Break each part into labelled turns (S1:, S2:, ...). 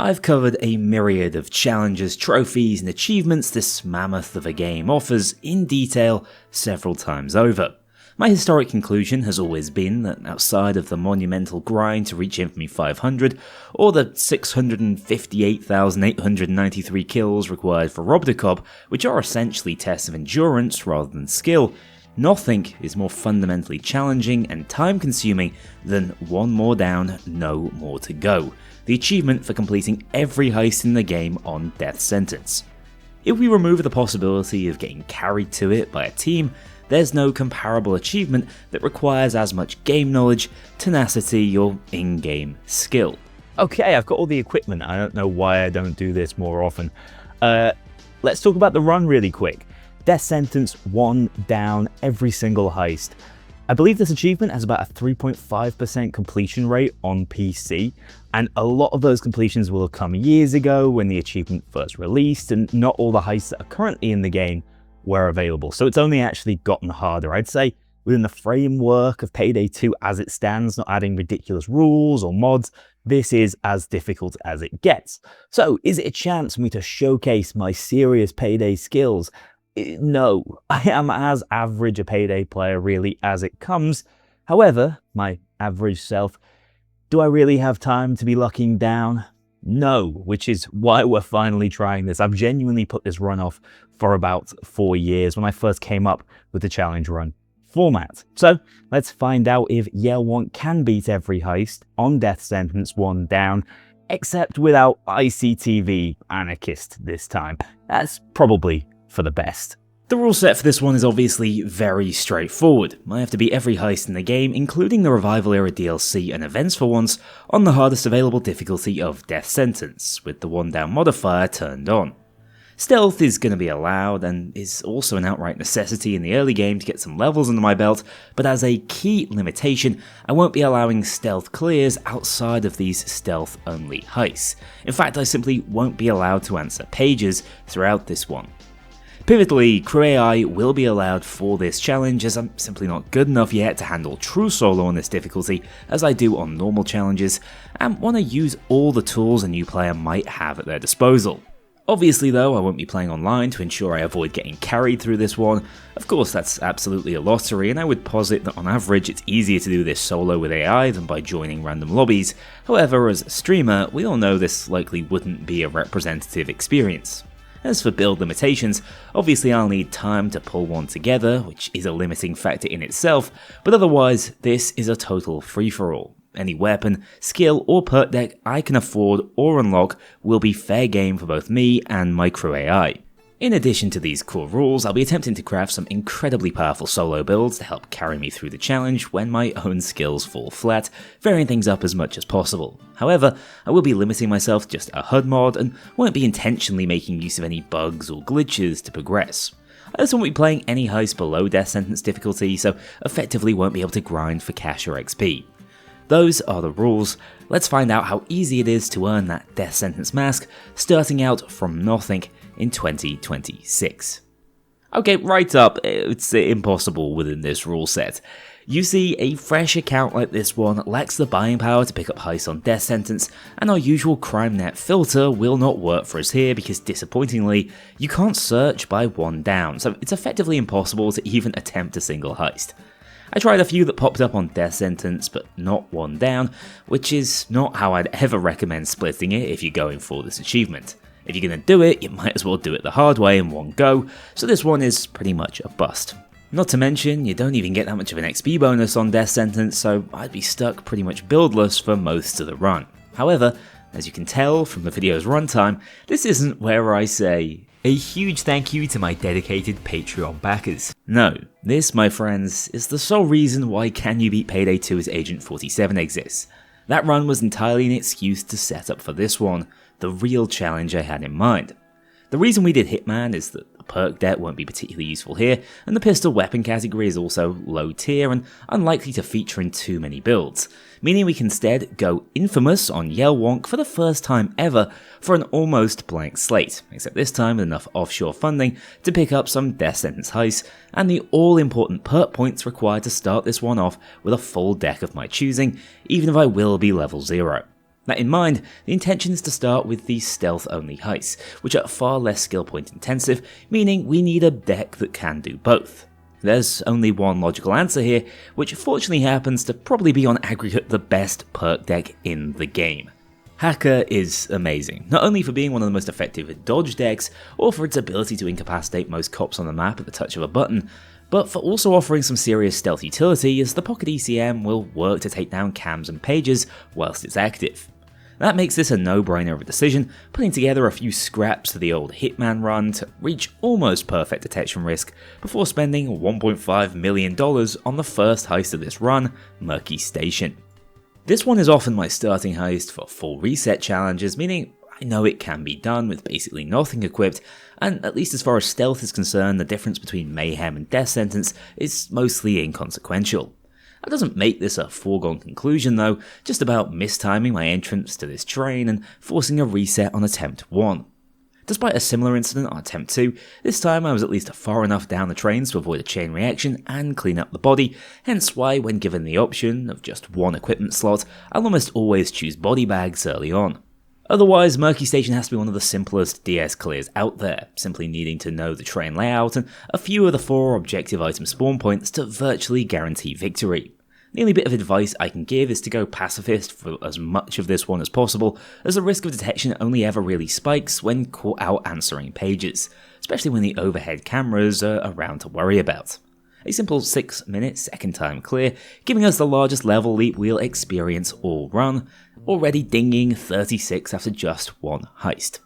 S1: I've covered a myriad of challenges, trophies, and achievements this mammoth of a game offers in detail several times over. My historic conclusion has always been that outside of the monumental grind to reach Infamy 500, or the 658,893 kills required for Robocop, which are essentially tests of endurance rather than skill, nothing is more fundamentally challenging and time-consuming than one more down, no more to go, the achievement for completing every heist in the game on death sentence. If we remove the possibility of getting carried to it by a team, there's no comparable achievement that requires as much game knowledge, tenacity, or in-game skill.
S2: Okay, I've got all the equipment. I don't know why I don't do this more often. Let's talk about the run really quick. Death sentence, one down every single heist. I believe this achievement has about a 3.5% completion rate on PC, and a lot of those completions will have come years ago when the achievement first released, and not all the heists that are currently in the game were available. So it's only actually gotten harder. I'd say within the framework of Payday 2 as it stands, not adding ridiculous rules or mods, this is as difficult as it gets. So is it a chance for me to showcase my serious Payday skills? No, I am as average a Payday player really as it comes. However, my average self, do I really have time to be locking down? No, which is why we're finally trying this. I've genuinely put this run off for about 4 years when I first came up with the challenge run format. So let's find out if Yelwonkk can beat every heist on death sentence one down, except without ICTV anarchist this time. That's probably for the best.
S1: The rule set for this one is obviously very straightforward. I have to beat every heist in the game, including the Revival Era DLC and events for once, on the hardest available difficulty of Death Sentence, with the one down modifier turned on. Stealth is going to be allowed, and is also an outright necessity in the early game to get some levels under my belt, but as a key limitation, I won't be allowing stealth clears outside of these stealth-only heists. In fact, I simply won't be allowed to answer pages throughout this one. Pivotally, crew AI will be allowed for this challenge, as I'm simply not good enough yet to handle true solo on this difficulty as I do on normal challenges, and want to use all the tools a new player might have at their disposal. Obviously though, I won't be playing online to ensure I avoid getting carried through this one. Of course, that's absolutely a lottery, and I would posit that on average it's easier to do this solo with AI than by joining random lobbies. However, as a streamer, we all know this likely wouldn't be a representative experience. As for build limitations, obviously I'll need time to pull one together, which is a limiting factor in itself, but otherwise this is a total free-for-all. Any weapon, skill, or perk deck I can afford or unlock will be fair game for both me and my crew AI. In addition to these core rules, I'll be attempting to craft some incredibly powerful solo builds to help carry me through the challenge when my own skills fall flat, varying things up as much as possible. However, I will be limiting myself to just a HUD mod and won't be intentionally making use of any bugs or glitches to progress. I also won't be playing any heist below death sentence difficulty, so effectively won't be able to grind for cash or XP. Those are the rules. Let's find out how easy it is to earn that death sentence mask, starting out from nothing in 2026. Okay, right up, it's impossible within this rule set. You see, a fresh account like this one lacks the buying power to pick up heists on death sentence, and our usual CrimeNet filter will not work for us here because, disappointingly, you can't search by one down, so it's effectively impossible to even attempt a single heist. I tried a few that popped up on death sentence, but not one down, which is not how I'd ever recommend splitting it if you're going for this achievement. If you're going to do it, you might as well do it the hard way in one go, so this one is pretty much a bust. Not to mention, you don't even get that much of an XP bonus on death sentence, so I'd be stuck pretty much buildless for most of the run. However, as you can tell from the video's runtime, this isn't where I say a huge thank you to my dedicated Patreon backers. No, this, my friends, is the sole reason why Can You Beat Payday 2's Agent 47 exists. That run was entirely an excuse to set up for this one, the real challenge I had in mind. The reason we did Hitman is that the perk deck won't be particularly useful here, and the pistol weapon category is also low tier and unlikely to feature in too many builds, meaning we can instead go infamous on Yelwonkk for the first time ever for an almost blank slate, except this time with enough offshore funding to pick up some death sentence heists and the all-important perk points required to start this one off with a full deck of my choosing, even if I will be level 0. That in mind, the intention is to start with these stealth-only heists, which are far less skill point intensive, meaning we need a deck that can do both. There's only one logical answer here, which fortunately happens to probably be on aggregate the best perk deck in the game. Hacker is amazing, not only for being one of the most effective dodge decks, or for its ability to incapacitate most cops on the map at the touch of a button, but for also offering some serious stealth utility, as the Pocket ECM will work to take down cams and pages whilst it's active. That makes this a no-brainer of a decision, putting together a few scraps to the old Hitman run to reach almost perfect detection risk before spending $1.5 million on the first heist of this run, Murky Station. This one is often my starting heist for full reset challenges, meaning I know it can be done with basically nothing equipped, and at least as far as stealth is concerned, the difference between Mayhem and Death Sentence is mostly inconsequential. That doesn't make this a foregone conclusion though, just about mistiming my entrance to this train and forcing a reset on attempt 1. Despite a similar incident on attempt 2, this time I was at least far enough down the trains to avoid a chain reaction and clean up the body, hence why when given the option of just one equipment slot, I'll almost always choose body bags early on. Otherwise, Murky Station has to be one of the simplest DS clears out there, simply needing to know the train layout and a few of the 4 objective item spawn points to virtually guarantee victory. The only bit of advice I can give is to go pacifist for as much of this one as possible, as the risk of detection only ever really spikes when caught out answering pages, especially when the overhead cameras are around to worry about. A simple 6-minute second time clear, giving us the largest level leap we'll experience all run, already dinging 36 after just one heist.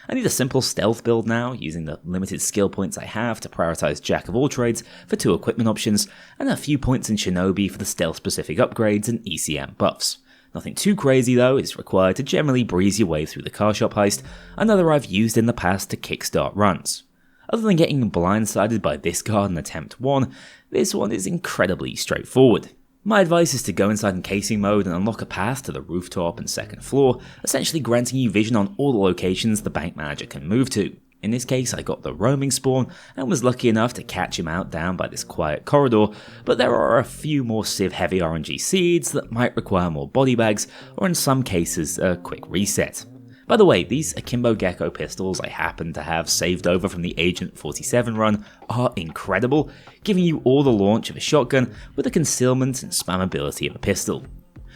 S1: I need a simple stealth build now, using the limited skill points I have to prioritize Jack of all trades for 2 equipment options, and a few points in Shinobi for the stealth specific upgrades and ECM buffs. Nothing too crazy though is required to generally breeze your way through the car shop heist, another I've used in the past to kickstart runs. Other than getting blindsided by this guard in attempt 1, this one is incredibly straightforward. My advice is to go inside encasing mode and unlock a path to the rooftop and second floor, essentially granting you vision on all the locations the bank manager can move to. In this case, I got the roaming spawn and was lucky enough to catch him out down by this quiet corridor, but there are a few more Civ heavy RNG seeds that might require more body bags, or in some cases a quick reset. By the way, these Akimbo Gecko pistols I happen to have saved over from the Agent 47 run are incredible, giving you all the launch of a shotgun with the concealment and spammability of a pistol.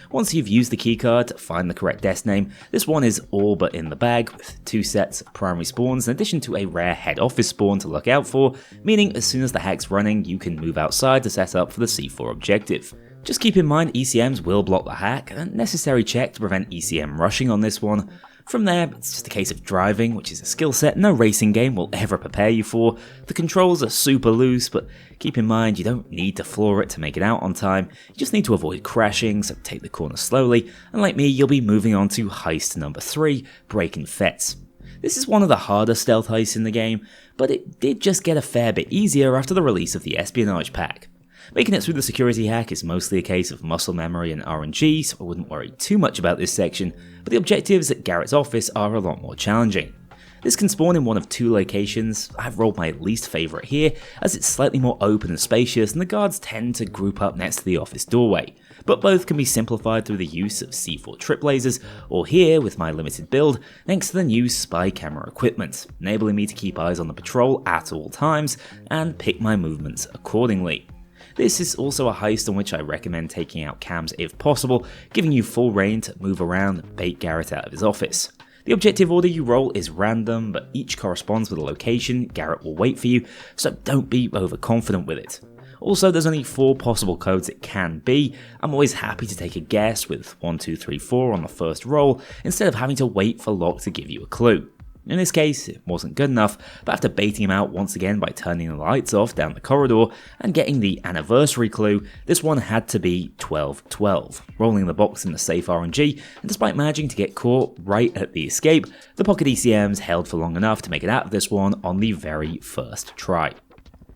S1: Once you've used the keycard to find the correct desk name, this one is all but in the bag with 2 sets of primary spawns in addition to a rare head office spawn to look out for, meaning as soon as the hack's running you can move outside to set up for the C4 objective. Just keep in mind ECMs will block the hack, a necessary check to prevent ECM rushing on this one. From there, it's just a case of driving, which is a skill set no racing game will ever prepare you for. The controls are super loose, but keep in mind you don't need to floor it to make it out on time, you just need to avoid crashing, so take the corner slowly, and like me, you'll be moving on to heist number 3, Breaking Fets. This is one of the harder stealth heists in the game, but it did just get a fair bit easier after the release of the Espionage Pack. Making it through the security hack is mostly a case of muscle memory and RNG, so I wouldn't worry too much about this section, but the objectives at Garrett's office are a lot more challenging. This can spawn in one of 2 locations. I've rolled my least favourite here, as it's slightly more open and spacious and the guards tend to group up next to the office doorway, but both can be simplified through the use of C4 trip lasers, or here, with my limited build, thanks to the new spy camera equipment, enabling me to keep eyes on the patrol at all times and pick my movements accordingly. This is also a heist on which I recommend taking out cams if possible, giving you full reign to move around and bait Garrett out of his office. The objective order you roll is random, but each corresponds with a location Garrett will wait for you, so don't be overconfident with it. Also, there's only 4 possible codes it can be. I'm always happy to take a guess with 1, 2, 3, 4 on the first roll, instead of having to wait for Locke to give you a clue. In this case, it wasn't good enough, but after baiting him out once again by turning the lights off down the corridor and getting the anniversary clue, this one had to be 12-12, rolling the box in the safe RNG, and despite managing to get caught right at the escape, the Pocket ECMs held for long enough to make it out of this one on the very first try.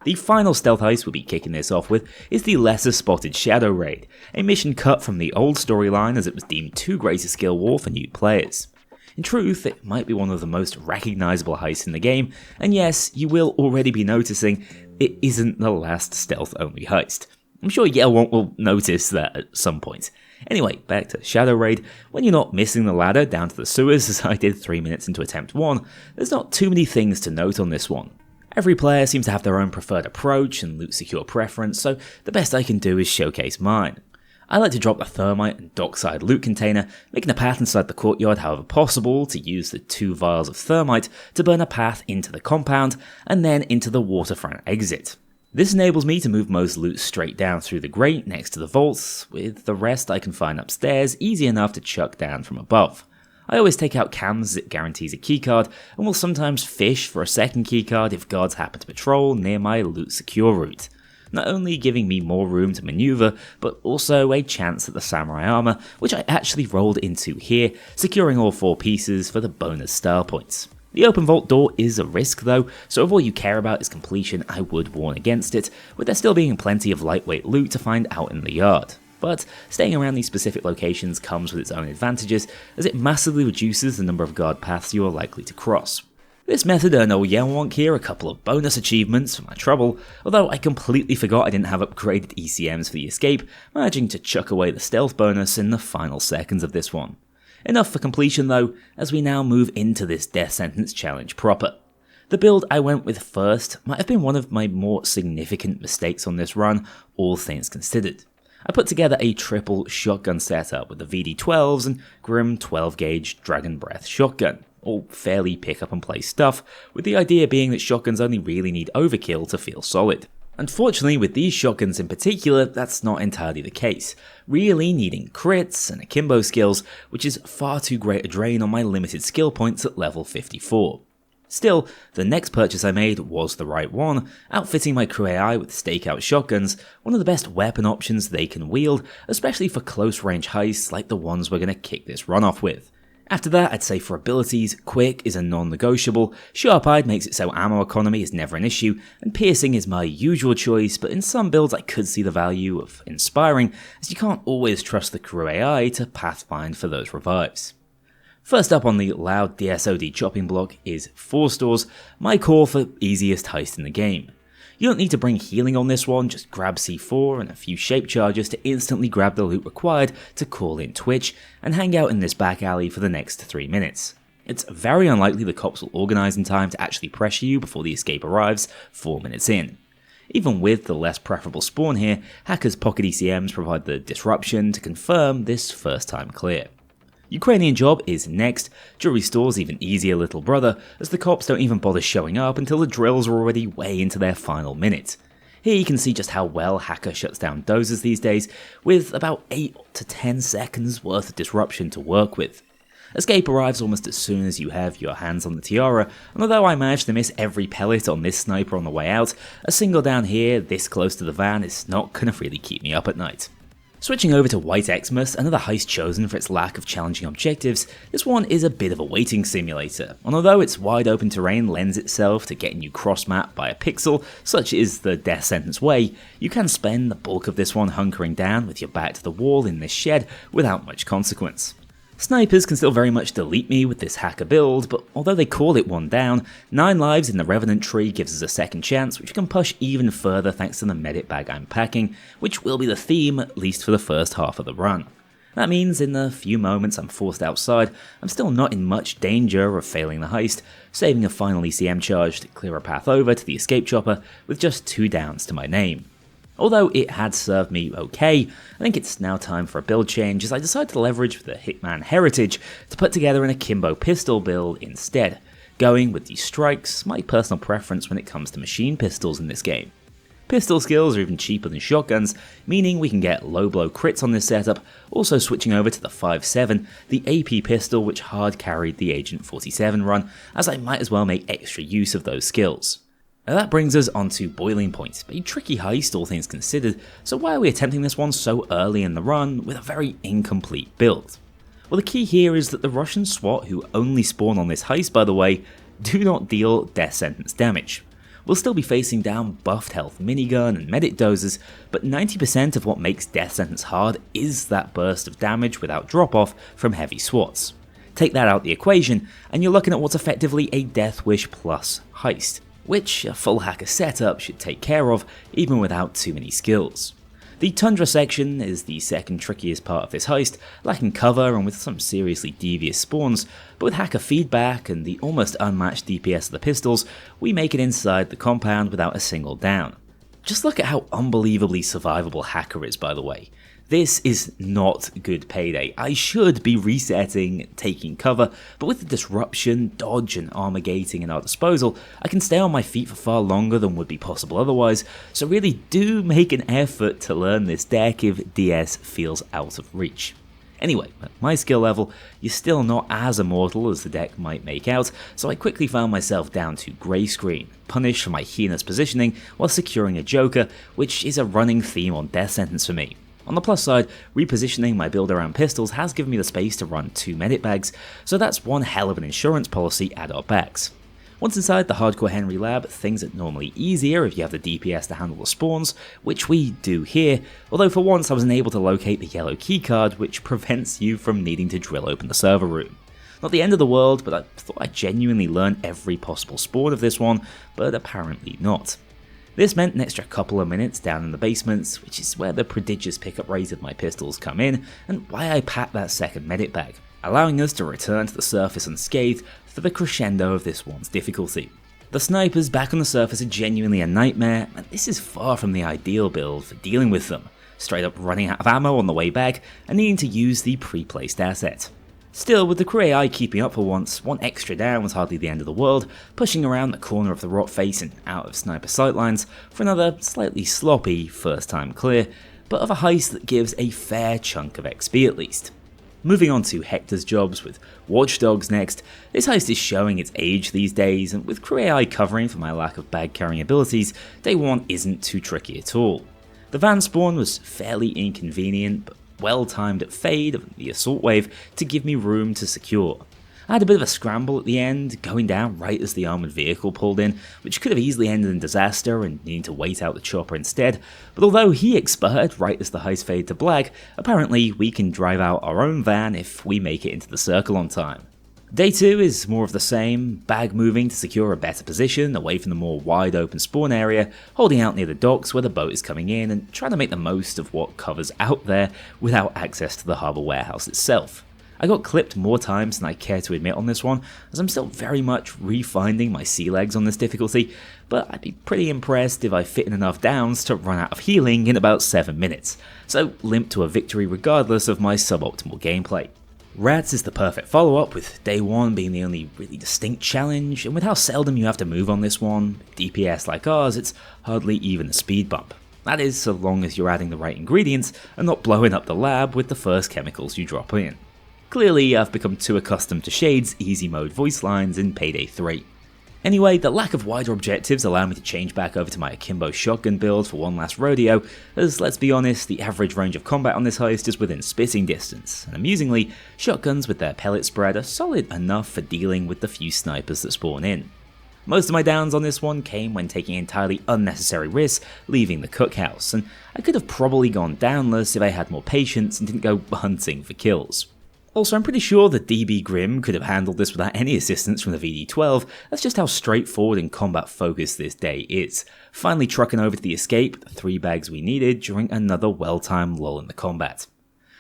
S1: The final stealth heist we'll be kicking this off with is the lesser spotted Shadow Raid, a mission cut from the old storyline as it was deemed too great a skill war for new players. In truth, it might be one of the most recognisable heists in the game, and yes, you will already be noticing it isn't the last stealth-only heist. I'm sure Yelwonkk will notice that at some point. Anyway, back to Shadow Raid. When you're not missing the ladder down to the sewers as I did 3 minutes into attempt 1, there's not too many things to note on this one. Every player seems to have their own preferred approach and loot secure preference, so the best I can do is showcase mine. I like to drop the thermite and dockside loot container, making a path inside the courtyard however possible to use the 2 vials of thermite to burn a path into the compound and then into the waterfront exit. This enables me to move most loot straight down through the grate next to the vaults, with the rest I can find upstairs easy enough to chuck down from above. I always take out cams that guarantees a keycard, and will sometimes fish for a second keycard if guards happen to patrol near my loot secure route, not only giving me more room to maneuver, but also a chance at the samurai armor, which I actually rolled into here, securing all 4 pieces for the bonus style points. The open vault door is a risk though, so if all you care about is completion, I would warn against it, with there still being plenty of lightweight loot to find out in the yard. But staying around these specific locations comes with its own advantages, as it massively reduces the number of guard paths you are likely to cross. This method earned old Yelwonkk here a couple of bonus achievements for my trouble, although I completely forgot I didn't have upgraded ECMs for the escape, managing to chuck away the stealth bonus in the final seconds of this one. Enough for completion though, as we now move into this death sentence challenge proper. The build I went with first might have been one of my more significant mistakes on this run, all things considered. I put together a triple shotgun setup with the VD-12s and Grim 12-gauge Dragon Breath shotgun, all fairly pick up and play stuff, with the idea being that shotguns only really need overkill to feel solid. Unfortunately, with these shotguns in particular, that's not entirely the case, really needing crits and akimbo skills, which is far too great a drain on my limited skill points at level 54. Still, the next purchase I made was the right one, outfitting my crew AI with stakeout shotguns, one of the best weapon options they can wield, especially for close range heists like the ones we're going to kick this run off with. After that, I'd say for abilities, quick is a non-negotiable, sharp-eyed makes it so ammo economy is never an issue, and piercing is my usual choice, but in some builds I could see the value of inspiring, as you can't always trust the crew AI to pathfind for those revives. First up on the loud DSOD chopping block is 4 stores, my core for easiest heist in the game. You don't need to bring healing on this one, just grab C4 and a few shape charges to instantly grab the loot required to call in Twitch, and hang out in this back alley for the next 3 minutes. It's very unlikely the cops will organise in time to actually pressure you before the escape arrives 4 minutes in. Even with the less preferable spawn here, hackers' pocket ECMs provide the disruption to confirm this first time clear. Ukrainian job is next, jewelry store's even easier little brother, as the cops don't even bother showing up until the drills are already way into their final minute. Here you can see just how well Hacker shuts down dozers these days, with about 8 to 10 seconds worth of disruption to work with. Escape arrives almost as soon as you have your hands on the tiara, and although I managed to miss every pellet on this sniper on the way out, a single down here this close to the van is not gonna really keep me up at night. Switching over to White Xmas, another heist chosen for its lack of challenging objectives, this one is a bit of a waiting simulator, and although its wide open terrain lends itself to getting you cross-mapped by a pixel, such is the death sentence way, you can spend the bulk of this one hunkering down with your back to the wall in this shed without much consequence. Snipers can still very much delete me with this hacker build, but although they call it 1 down, 9 lives in the Revenant tree gives us a second chance, which we can push even further thanks to the medic bag I'm packing, which will be the theme at least for the first half of the run. That means in the few moments I'm forced outside, I'm still not in much danger of failing the heist, saving a final ECM charge to clear a path over to the escape chopper with just 2 downs to my name. Although it had served me okay, I think it's now time for a build change as I decide to leverage the Hitman heritage to put together an akimbo pistol build instead, going with the strikes, my personal preference when it comes to machine pistols in this game. Pistol skills are even cheaper than shotguns, meaning we can get low blow crits on this setup, also switching over to the 5.7, the AP pistol which hard carried the Agent 47 run, as I might as well make extra use of those skills. Now that brings us onto Boiling Point, a tricky heist all things considered, so why are we attempting this one so early in the run with a very incomplete build? Well, the key here is that the Russian SWAT, who only spawn on this heist by the way, do not deal death sentence damage. We'll still be facing down buffed health minigun and medic dozers, but 90% of what makes death sentence hard is that burst of damage without drop off from heavy SWATs. Take that out the equation, and you're looking at what's effectively a Death Wish plus heist, which a full hacker setup should take care of even without too many skills. The tundra section is the second trickiest part of this heist, lacking cover and with some seriously devious spawns, but with hacker feedback and the almost unmatched DPS of the pistols, we make it inside the compound without a single down. Just look at how unbelievably survivable Hacker is, by the way. This is not good Payday. I should be resetting, taking cover, but with the disruption, dodge and armor gating at our disposal, I can stay on my feet for far longer than would be possible otherwise, so really do make an effort to learn this deck if DS feels out of reach. Anyway, at my skill level, you're still not as immortal as the deck might make out, so I quickly found myself down to grey screen, punished for my heinous positioning while securing a Joker, which is a running theme on Death Sentence for me. On the plus side, repositioning my build around pistols has given me the space to run 2 medic bags, so that's one hell of an insurance policy at our backs. Once inside the Hardcore Henry lab, things are normally easier if you have the DPS to handle the spawns, which we do here, although for once I wasn't able to locate the yellow keycard, which prevents you from needing to drill open the server room. Not the end of the world, but I thought I genuinely learned every possible spawn of this one, but apparently not. This meant an extra couple of minutes down in the basements, which is where the prodigious pickup rate of my pistols come in, and why I packed that second medic bag, allowing us to return to the surface unscathed for the crescendo of this one's difficulty. The snipers back on the surface are genuinely a nightmare, and this is far from the ideal build for dealing with them, straight up running out of ammo on the way back and needing to use the pre-placed asset. Still, with the crew AI keeping up for once, one extra down was hardly the end of the world, pushing around the corner of the rock face and out of sniper sightlines for another slightly sloppy first time clear, but of a heist that gives a fair chunk of XP at least. Moving on to Hector's jobs with Watchdogs next, this heist is showing its age these days, and with crew AI covering for my lack of bag carrying abilities, day 1 isn't too tricky at all. The van spawn was fairly inconvenient, but well timed at fade of the assault wave to give me room to secure. I had a bit of a scramble at the end, going down right as the armoured vehicle pulled in, which could have easily ended in disaster and needing to wait out the chopper instead, but although he expired right as the heist faded to black, apparently we can drive out our own van if we make it into the circle on time. Day 2 is more of the same, bag moving to secure a better position away from the more wide open spawn area, holding out near the docks where the boat is coming in and trying to make the most of what covers out there without access to the harbour warehouse itself. I got clipped more times than I care to admit on this one, as I'm still very much refinding my sea legs on this difficulty, but I'd be pretty impressed if I fit in enough downs to run out of healing in about 7 minutes, so limp to a victory regardless of my suboptimal gameplay. Rats is the perfect follow-up, with day 1 being the only really distinct challenge, and with how seldom you have to move on this one, DPS like ours, it's hardly even a speed bump. That is, so long as you're adding the right ingredients and not blowing up the lab with the first chemicals you drop in. Clearly, I've become too accustomed to Shade's easy mode voice lines in Payday 3. Anyway, the lack of wider objectives allowed me to change back over to my akimbo shotgun build for one last rodeo, as let's be honest, the average range of combat on this heist is within spitting distance, and amusingly, shotguns with their pellet spread are solid enough for dealing with the few snipers that spawn in. Most of my downs on this one came when taking entirely unnecessary risks leaving the cookhouse, and I could have probably gone downless if I had more patience and didn't go hunting for kills. Also, I'm pretty sure that DB Grimm could have handled this without any assistance from the VD-12, that's just how straightforward and combat focused this day is, finally trucking over to the escape, the 3 bags we needed during another well-timed lull in the combat.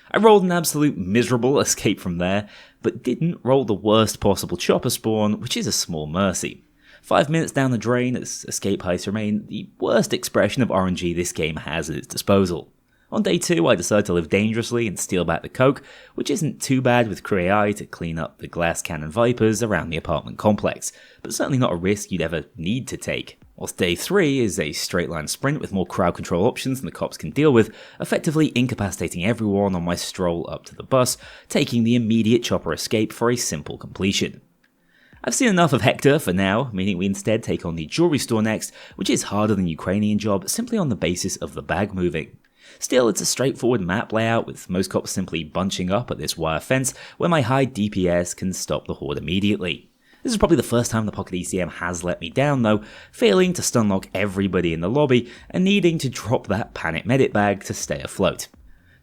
S1: I rolled an absolute miserable escape from there, but didn't roll the worst possible chopper spawn, which is a small mercy. 5 minutes down the drain as escape heists remain the worst expression of RNG this game has at its disposal. On day 2, I decided to live dangerously and steal back the coke, which isn't too bad with crew AI to clean up the glass cannon vipers around the apartment complex, but certainly not a risk you'd ever need to take. Whilst day 3 is a straight line sprint with more crowd control options than the cops can deal with, effectively incapacitating everyone on my stroll up to the bus, taking the immediate chopper escape for a simple completion. I've seen enough of Hector for now, meaning we instead take on the jewelry store next, which is harder than the Ukrainian job simply on the basis of the bag moving. Still, it's a straightforward map layout with most cops simply bunching up at this wire fence where my high DPS can stop the horde immediately. This is probably the first time the Pocket ECM has let me down though, failing to stunlock everybody in the lobby and needing to drop that panic medic bag to stay afloat.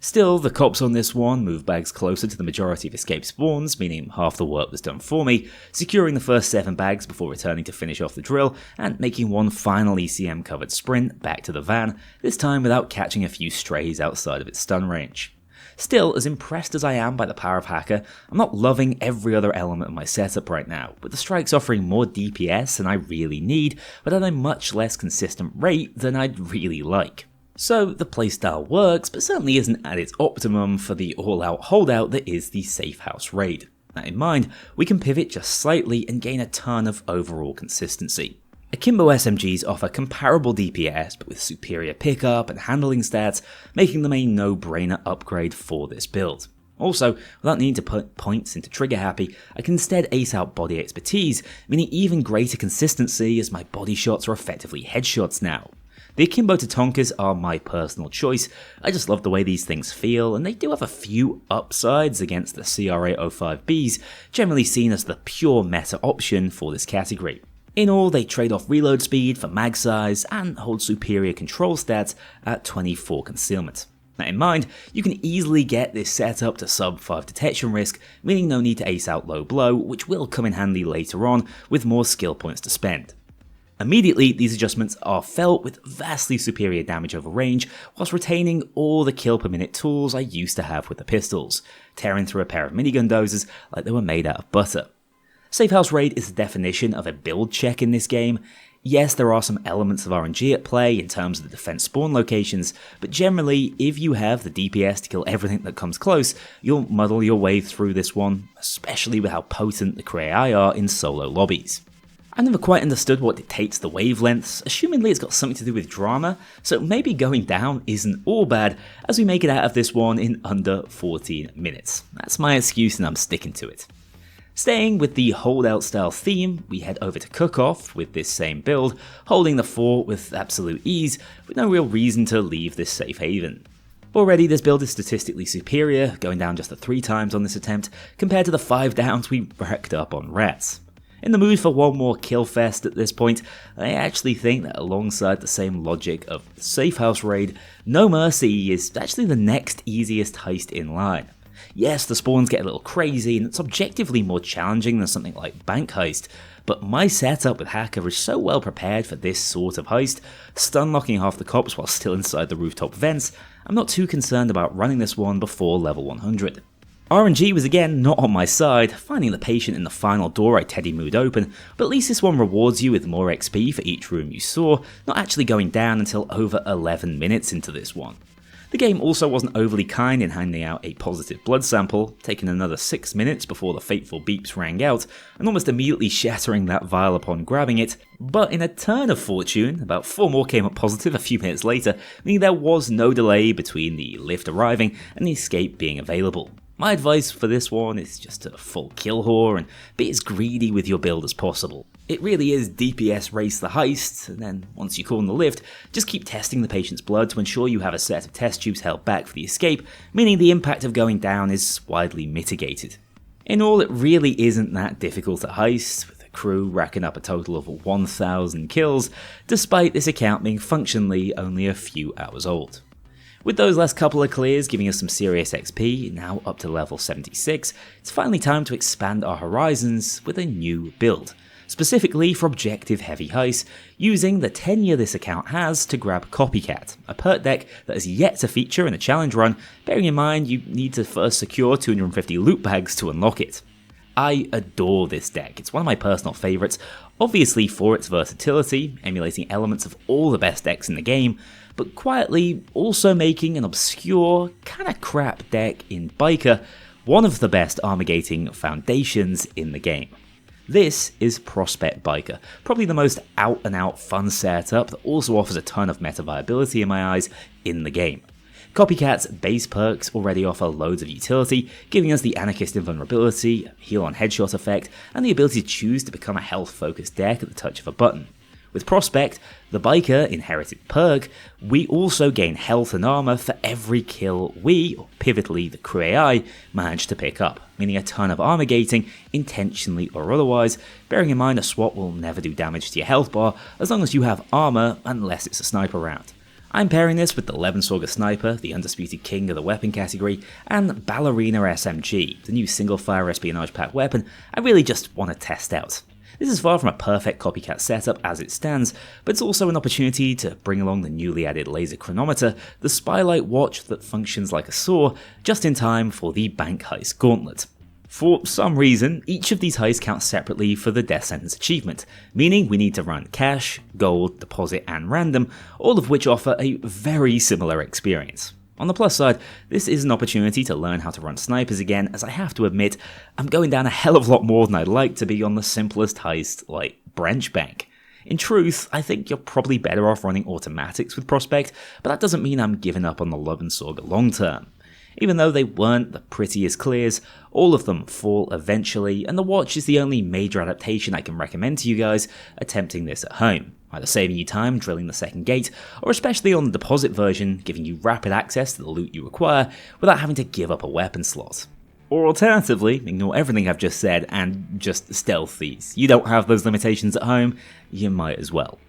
S1: Still, the cops on this one move bags closer to the majority of escape spawns, meaning half the work was done for me, securing the first 7 bags before returning to finish off the drill, and making one final ECM-covered sprint back to the van, this time without catching a few strays outside of its stun range. Still, as impressed as I am by the power of Hacker, I'm not loving every other element of my setup right now, with the strikes offering more DPS than I really need, but at a much less consistent rate than I'd really like. So the playstyle works, but certainly isn't at its optimum for the all-out holdout that is the Safe House raid. That in mind, we can pivot just slightly and gain a ton of overall consistency. Akimbo SMGs offer comparable DPS but with superior pickup and handling stats, making them a no-brainer upgrade for this build. Also, without needing to put points into Trigger Happy, I can instead ace out body expertise, meaning even greater consistency as my body shots are effectively headshots now. The Akimbo Tatonkas are my personal choice. I just love the way these things feel, and they do have a few upsides against the CRA-05Bs, generally seen as the pure meta option for this category. In all, they trade off reload speed for mag size and hold superior control stats at 24 concealment. Now in mind, you can easily get this setup to sub 5 detection risk, meaning no need to ace out low blow, which will come in handy later on with more skill points to spend. Immediately, these adjustments are felt with vastly superior damage over range, whilst retaining all the kill per minute tools I used to have with the pistols, tearing through a pair of minigun dozers like they were made out of butter. Safe House Raid is the definition of a build check in this game. Yes, there are some elements of RNG at play in terms of the defense spawn locations, but generally, if you have the DPS to kill everything that comes close, you'll muddle your way through this one, especially with how potent the Kknowley are in solo lobbies. I never quite understood what dictates the wavelengths, assumingly it's got something to do with drama, so maybe going down isn't all bad as we make it out of this one in under 14 minutes. That's my excuse and I'm sticking to it. Staying with the holdout style theme, we head over to Cook-Off with this same build, holding the fort with absolute ease, with no real reason to leave this safe haven. Already this build is statistically superior, going down just the 3 times on this attempt, compared to the 5 downs we racked up on Rats. In the mood for one more kill fest at this point, I actually think that alongside the same logic of the Safe House raid, No Mercy is actually the next easiest heist in line. Yes, the spawns get a little crazy and it's objectively more challenging than something like Bank Heist, but my setup with Hacker is so well prepared for this sort of heist, stun locking half the cops while still inside the rooftop vents, I'm not too concerned about running this one before level 100. RNG was again not on my side, finding the patient in the final door I Teddy Mood open, but at least this one rewards you with more XP for each room you saw, not actually going down until over 11 minutes into this one. The game also wasn't overly kind in handing out a positive blood sample, taking another 6 minutes before the fateful beeps rang out, and almost immediately shattering that vial upon grabbing it, but in a turn of fortune, about 4 more came up positive a few minutes later, meaning there was no delay between the lift arriving and the escape being available. My advice for this one is just to full kill whore and be as greedy with your build as possible. It really is DPS race the heist, and then once you corner the lift, just keep testing the patient's blood to ensure you have a set of test tubes held back for the escape, meaning the impact of going down is widely mitigated. In all, it really isn't that difficult at heist, with the crew racking up a total of 1,000 kills, despite this account being functionally only a few hours old. With those last couple of clears giving us some serious XP, now up to level 76, it's finally time to expand our horizons with a new build, specifically for objective heavy heists, using the tenure this account has to grab Copycat, a perk deck that has yet to feature in a challenge run, bearing in mind you need to first secure 250 loot bags to unlock it. I adore this deck, it's one of my personal favourites, obviously for its versatility, emulating elements of all the best decks in the game, but quietly also making an obscure, kinda crap deck in Biker one of the best armor-gating foundations in the game. This is Prospect Biker, probably the most out-and-out fun setup that also offers a ton of meta viability in my eyes in the game. Copycat's base perks already offer loads of utility, giving us the Anarchist Invulnerability, Heal on Headshot effect, and the ability to choose to become a health-focused deck at the touch of a button. With Prospect, the Biker inherited perk, we also gain health and armor for every kill we, or pivotally the Kknowley, manage to pick up, meaning a ton of armor gating, intentionally or otherwise, bearing in mind a swap will never do damage to your health bar as long as you have armor unless it's a sniper round. I'm pairing this with the Yelwonkk Sniper, the undisputed king of the weapon category, and Ballerina SMG, the new single-fire espionage pack weapon I really just want to test out. This is far from a perfect copycat setup as it stands, but it's also an opportunity to bring along the newly added laser chronometer, the spylight watch that functions like a saw, just in time for the bank heist gauntlet. For some reason, each of these heists count separately for the death sentence achievement, meaning we need to run cash, gold, deposit, and random, all of which offer a very similar experience. On the plus side, this is an opportunity to learn how to run snipers again, as I have to admit, I'm going down a hell of a lot more than I'd like to be on the simplest heist like branch bank. In truth, I think you're probably better off running automatics with Prospect, but that doesn't mean I'm giving up on the Yelwonkk long term. Even though they weren't the prettiest clears, all of them fall eventually, and the watch is the only major adaptation I can recommend to you guys attempting this at home, either saving you time drilling the second gate, or especially on the deposit version, giving you rapid access to the loot you require without having to give up a weapon slot. Or alternatively, ignore everything I've just said and just stealth these. You don't have those limitations at home, you might as well.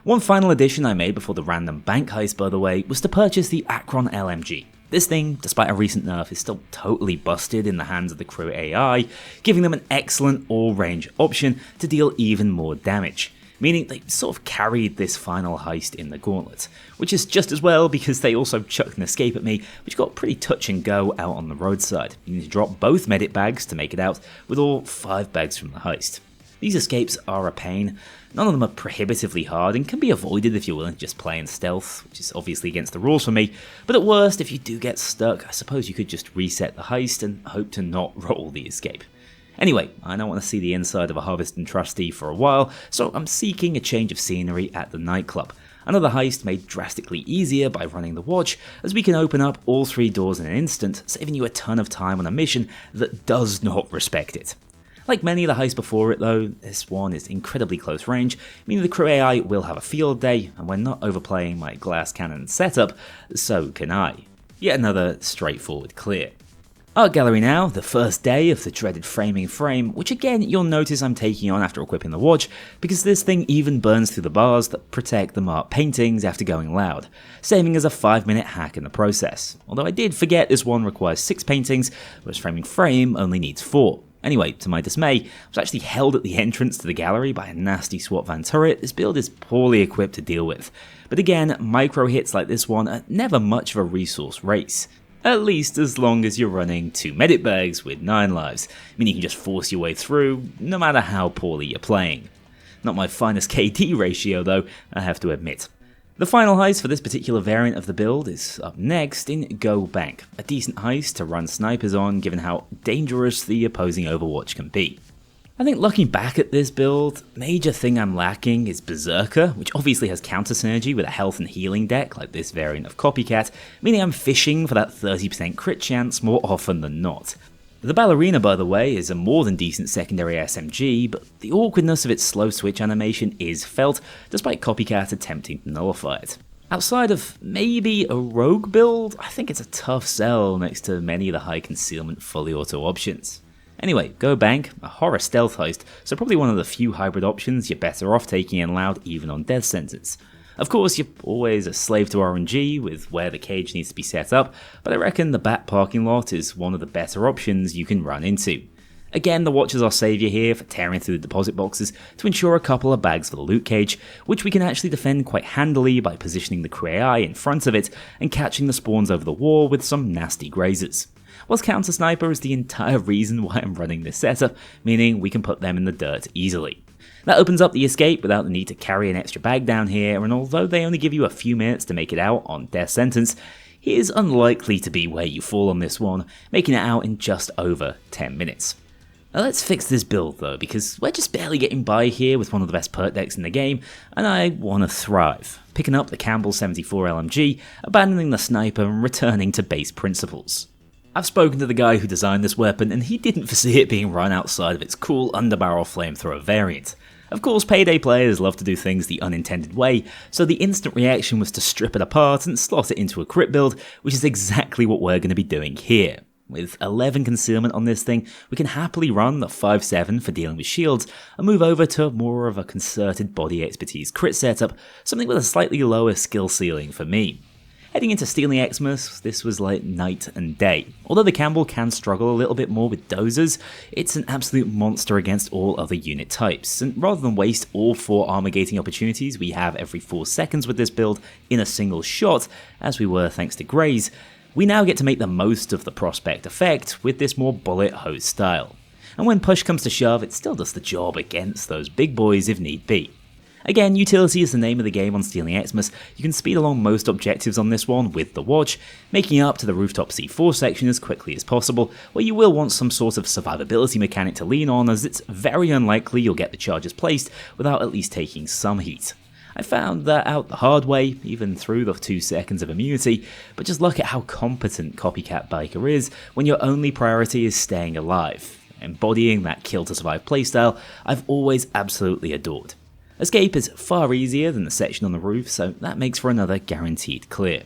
S1: One final addition I made before the random bank heist, by the way, was to purchase the Akron LMG. This thing, despite a recent nerf, is still totally busted in the hands of the crew AI, giving them an excellent all-range option to deal even more damage, meaning they sort of carried this final heist in the gauntlet, which is just as well because they also chucked an escape at me, which got pretty touch and go out on the roadside. You need to drop both medic bags to make it out, with all 5 bags from the heist. These escapes are a pain. None of them are prohibitively hard and can be avoided if you're willing to just play in stealth, which is obviously against the rules for me, but at worst, if you do get stuck, I suppose you could just reset the heist and hope to not roll the escape. Anyway, I don't want to see the inside of a Harvest and Trustee for a while, so I'm seeking a change of scenery at the nightclub. Another heist made drastically easier by running the watch, as we can open up all 3 doors in an instant, saving you a ton of time on a mission that does not respect it. Like many of the heists before it though, this one is incredibly close range, meaning the crew AI will have a field day, and we're not overplaying my glass cannon setup, so can I. Yet another straightforward clear. Art gallery now, the first day of the dreaded framing frame, which again you'll notice I'm taking on after equipping the watch, because this thing even burns through the bars that protect the marked paintings after going loud, saving us a 5-minute hack in the process. Although I did forget this one requires 6 paintings, whereas framing frame only needs 4. Anyway, to my dismay, I was actually held at the entrance to the gallery by a nasty SWAT van turret this build is poorly equipped to deal with. But again, micro hits like this one are never much of a resource race. At least as long as you're running 2 medic bags with 9 lives, meaning you can just force your way through, no matter how poorly you're playing. Not my finest KD ratio though, I have to admit. The final heist for this particular variant of the build is up next in Go Bank, a decent heist to run snipers on given how dangerous the opposing Overwatch can be. I think looking back at this build, major thing I'm lacking is Berserker, which obviously has counter synergy with a health and healing deck like this variant of Copycat, meaning I'm fishing for that 30% crit chance more often than not. The Ballerina, by the way, is a more than decent secondary SMG, but the awkwardness of its slow switch animation is felt, despite Copycat attempting to nullify it. Outside of maybe a rogue build, I think it's a tough sell next to many of the high concealment fully auto options. Anyway, Go Bank, a horror stealth heist, so probably one of the few hybrid options you're better off taking in loud even on death sentence. Of course, you're always a slave to RNG with where the cage needs to be set up, but I reckon the back parking lot is one of the better options you can run into. Again, the watch is our saviour here for tearing through the deposit boxes to ensure a couple of bags for the loot cage, which we can actually defend quite handily by positioning the crew AI in front of it and catching the spawns over the wall with some nasty grazers. Whilst Counter Sniper is the entire reason why I'm running this setup, meaning we can put them in the dirt easily. That opens up the escape without the need to carry an extra bag down here, and although they only give you a few minutes to make it out on death sentence, he is unlikely to be where you fall on this one, making it out in just over 10 minutes. Now let's fix this build though, because we're just barely getting by here with one of the best perk decks in the game, and I want to thrive. Picking up the Campbell 74 LMG, abandoning the sniper, and returning to base principles. I've spoken to the guy who designed this weapon, and he didn't foresee it being run outside of its cool underbarrel flamethrower variant. Of course, Payday players love to do things the unintended way, so the instant reaction was to strip it apart and slot it into a crit build, which is exactly what we're going to be doing here. With 11 concealment on this thing, we can happily run the 5-7 for dealing with shields and move over to more of a concerted body expertise crit setup, something with a slightly lower skill ceiling for me. Heading into Stealing Xmas, this was like night and day. Although the Campbell can struggle a little bit more with dozers, it's an absolute monster against all other unit types, and rather than waste all 4 armor gating opportunities we have every 4 seconds with this build in a single shot, as we were thanks to Graze, we now get to make the most of the prospect effect with this more bullet hose style. And when push comes to shove, it still does the job against those big boys if need be. Again, utility is the name of the game on Stealing Xmas. You can speed along most objectives on this one with the watch, making it up to the rooftop C4 section as quickly as possible, where you will want some sort of survivability mechanic to lean on, as it's very unlikely you'll get the charges placed without at least taking some heat. I found that out the hard way, even through the 2 seconds of immunity, but just look at how competent Copycat Biker is when your only priority is staying alive. Embodying that kill to survive playstyle I've always absolutely adored. Escape is far easier than the section on the roof, so that makes for another guaranteed clear.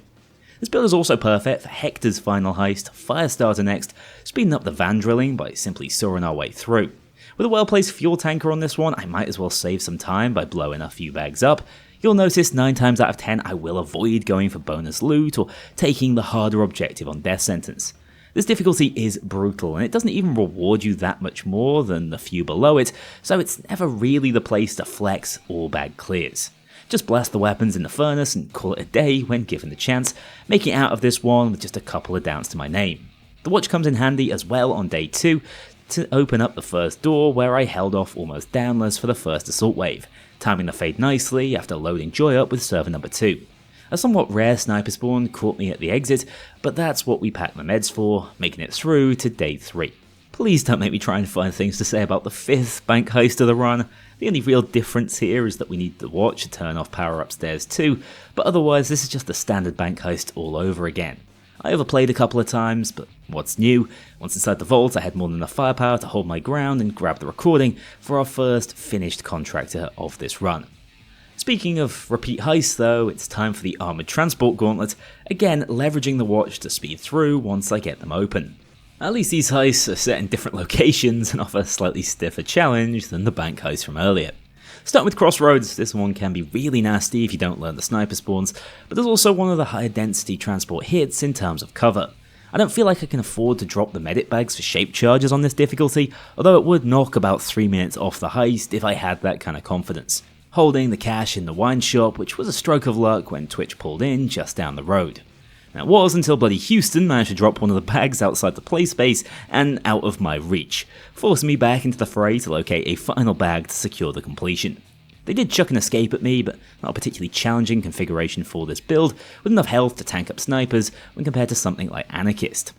S1: This build is also perfect for Hector's final heist, Firestarter next, speeding up the van drilling by simply sawing our way through. With a well-placed fuel tanker on this one, I might as well save some time by blowing a few bags up. You'll notice 9 times out of 10 I will avoid going for bonus loot or taking the harder objective on Death Sentence. This difficulty is brutal, and it doesn't even reward you that much more than the few below it, so it's never really the place to flex or bag clears. Just blast the weapons in the furnace and call it a day when given the chance, making it out of this one with just a couple of downs to my name. The watch comes in handy as well on day 2, to open up the first door where I held off almost downless for the first assault wave, timing the fade nicely after loading Joy up with server number 2. A somewhat rare sniper spawn caught me at the exit, but that's what we packed the meds for, making it through to day 3. Please don't make me try and find things to say about the 5th bank heist of the run. The only real difference here is that we need the watch to turn off power upstairs too, but otherwise this is just the standard bank heist all over again. I overplayed a couple of times, but what's new? Once inside the vault, I had more than enough firepower to hold my ground and grab the recording for our first finished contractor of this run. Speaking of repeat heists though, it's time for the Armoured Transport Gauntlet, again leveraging the watch to speed through once I get them open. At least these heists are set in different locations and offer a slightly stiffer challenge than the bank heist from earlier. Starting with Crossroads, this one can be really nasty if you don't learn the sniper spawns, but there's also one of the higher density transport hits in terms of cover. I don't feel like I can afford to drop the medic bags for shape charges on this difficulty, although it would knock about 3 minutes off the heist if I had that kind of confidence. Holding the cash in the wine shop, which was a stroke of luck when Twitch pulled in just down the road. And it was until bloody Houston managed to drop one of the bags outside the play space and out of my reach, forcing me back into the fray to locate a final bag to secure the completion. They did chuck an escape at me, but not a particularly challenging configuration for this build, with enough health to tank up snipers when compared to something like Anarchist.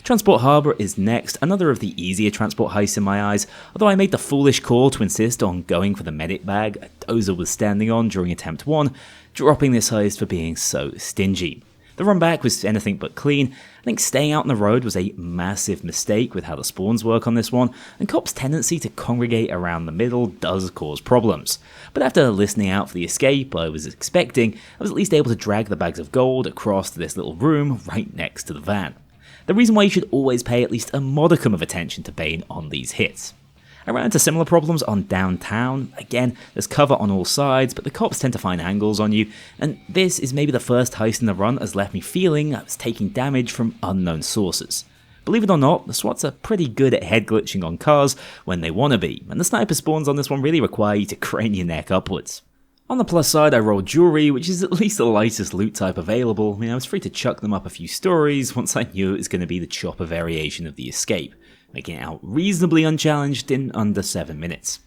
S1: Transport Harbour is next, another of the easier transport heists in my eyes, although I made the foolish call to insist on going for the medic bag a dozer was standing on during attempt 1, dropping this heist for being so stingy. The run back was anything but clean. I think staying out on the road was a massive mistake with how the spawns work on this one, and cops' tendency to congregate around the middle does cause problems. But after listening out for the escape I was expecting, I was at least able to drag the bags of gold across to this little room right next to the van. The reason why you should always pay at least a modicum of attention to Bane on these hits. I ran into similar problems on downtown. Again, there's cover on all sides, but the cops tend to find angles on you, and this is maybe the first heist in the run that has left me feeling I was taking damage from unknown sources. Believe it or not, the SWATs are pretty good at head glitching on cars when they want to be, and the sniper spawns on this one really require you to crane your neck upwards. On the plus side, I rolled jewelry, which is at least the lightest loot type available. I was free to chuck them up a few stories once I knew it was going to be the chopper variation of the escape, making it out reasonably unchallenged in under 7 minutes.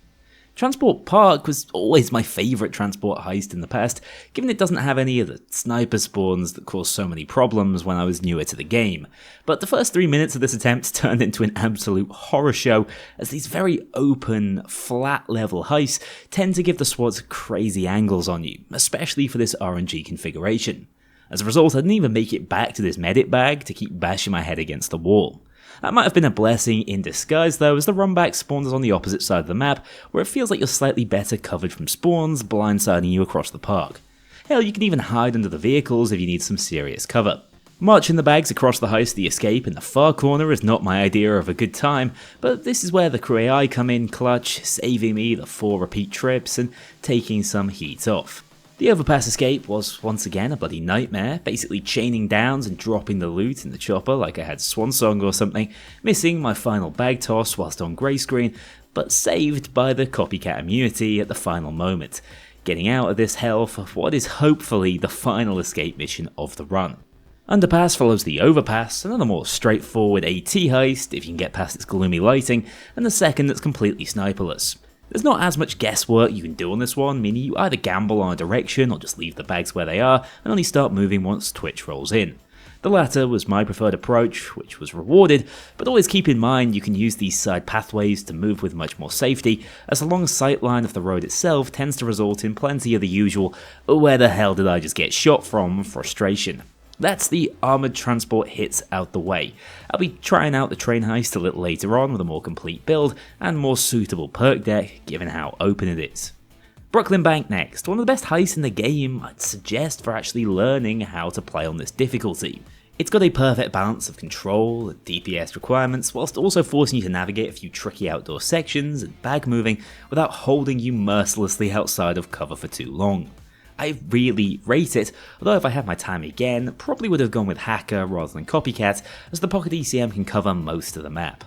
S1: Transport Park was always my favourite transport heist in the past, given it doesn't have any of the sniper spawns that caused so many problems when I was newer to the game. But the first 3 minutes of this attempt turned into an absolute horror show, as these very open, flat-level heists tend to give the SWATs crazy angles on you, especially for this RNG configuration. As a result, I didn't even make it back to this medic bag to keep bashing my head against the wall. That might have been a blessing in disguise though, as the runback spawns on the opposite side of the map, where it feels like you're slightly better covered from spawns blindsiding you across the park. Hell, you can even hide under the vehicles if you need some serious cover. Marching the bags across the heist to the escape in the far corner is not my idea of a good time, but this is where the crew AI come in clutch, saving me the 4 repeat trips and taking some heat off. The overpass escape was once again a bloody nightmare, basically chaining downs and dropping the loot in the chopper like I had Swansong or something, missing my final bag toss whilst on grey screen, but saved by the copycat immunity at the final moment, getting out of this hell for what is hopefully the final escape mission of the run. Underpass follows the overpass, another more straightforward AT heist if you can get past its gloomy lighting, and the second that's completely sniperless. There's not as much guesswork you can do on this one, meaning you either gamble on a direction or just leave the bags where they are and only start moving once Twitch rolls in. The latter was my preferred approach, which was rewarded, but always keep in mind you can use these side pathways to move with much more safety, as the long sightline of the road itself tends to result in plenty of the usual "where the hell did I just get shot from" frustration. That's the armoured transport hits out the way. I'll be trying out the train heist a little later on with a more complete build and more suitable perk deck given how open it is. Brooklyn Bank next, one of the best heists in the game I'd suggest for actually learning how to play on this difficulty. It's got a perfect balance of control and DPS requirements whilst also forcing you to navigate a few tricky outdoor sections and bag moving without holding you mercilessly outside of cover for too long. I really rate it, although if I had my time again, probably would have gone with Hacker rather than Copycat, as the Pocket ECM can cover most of the map.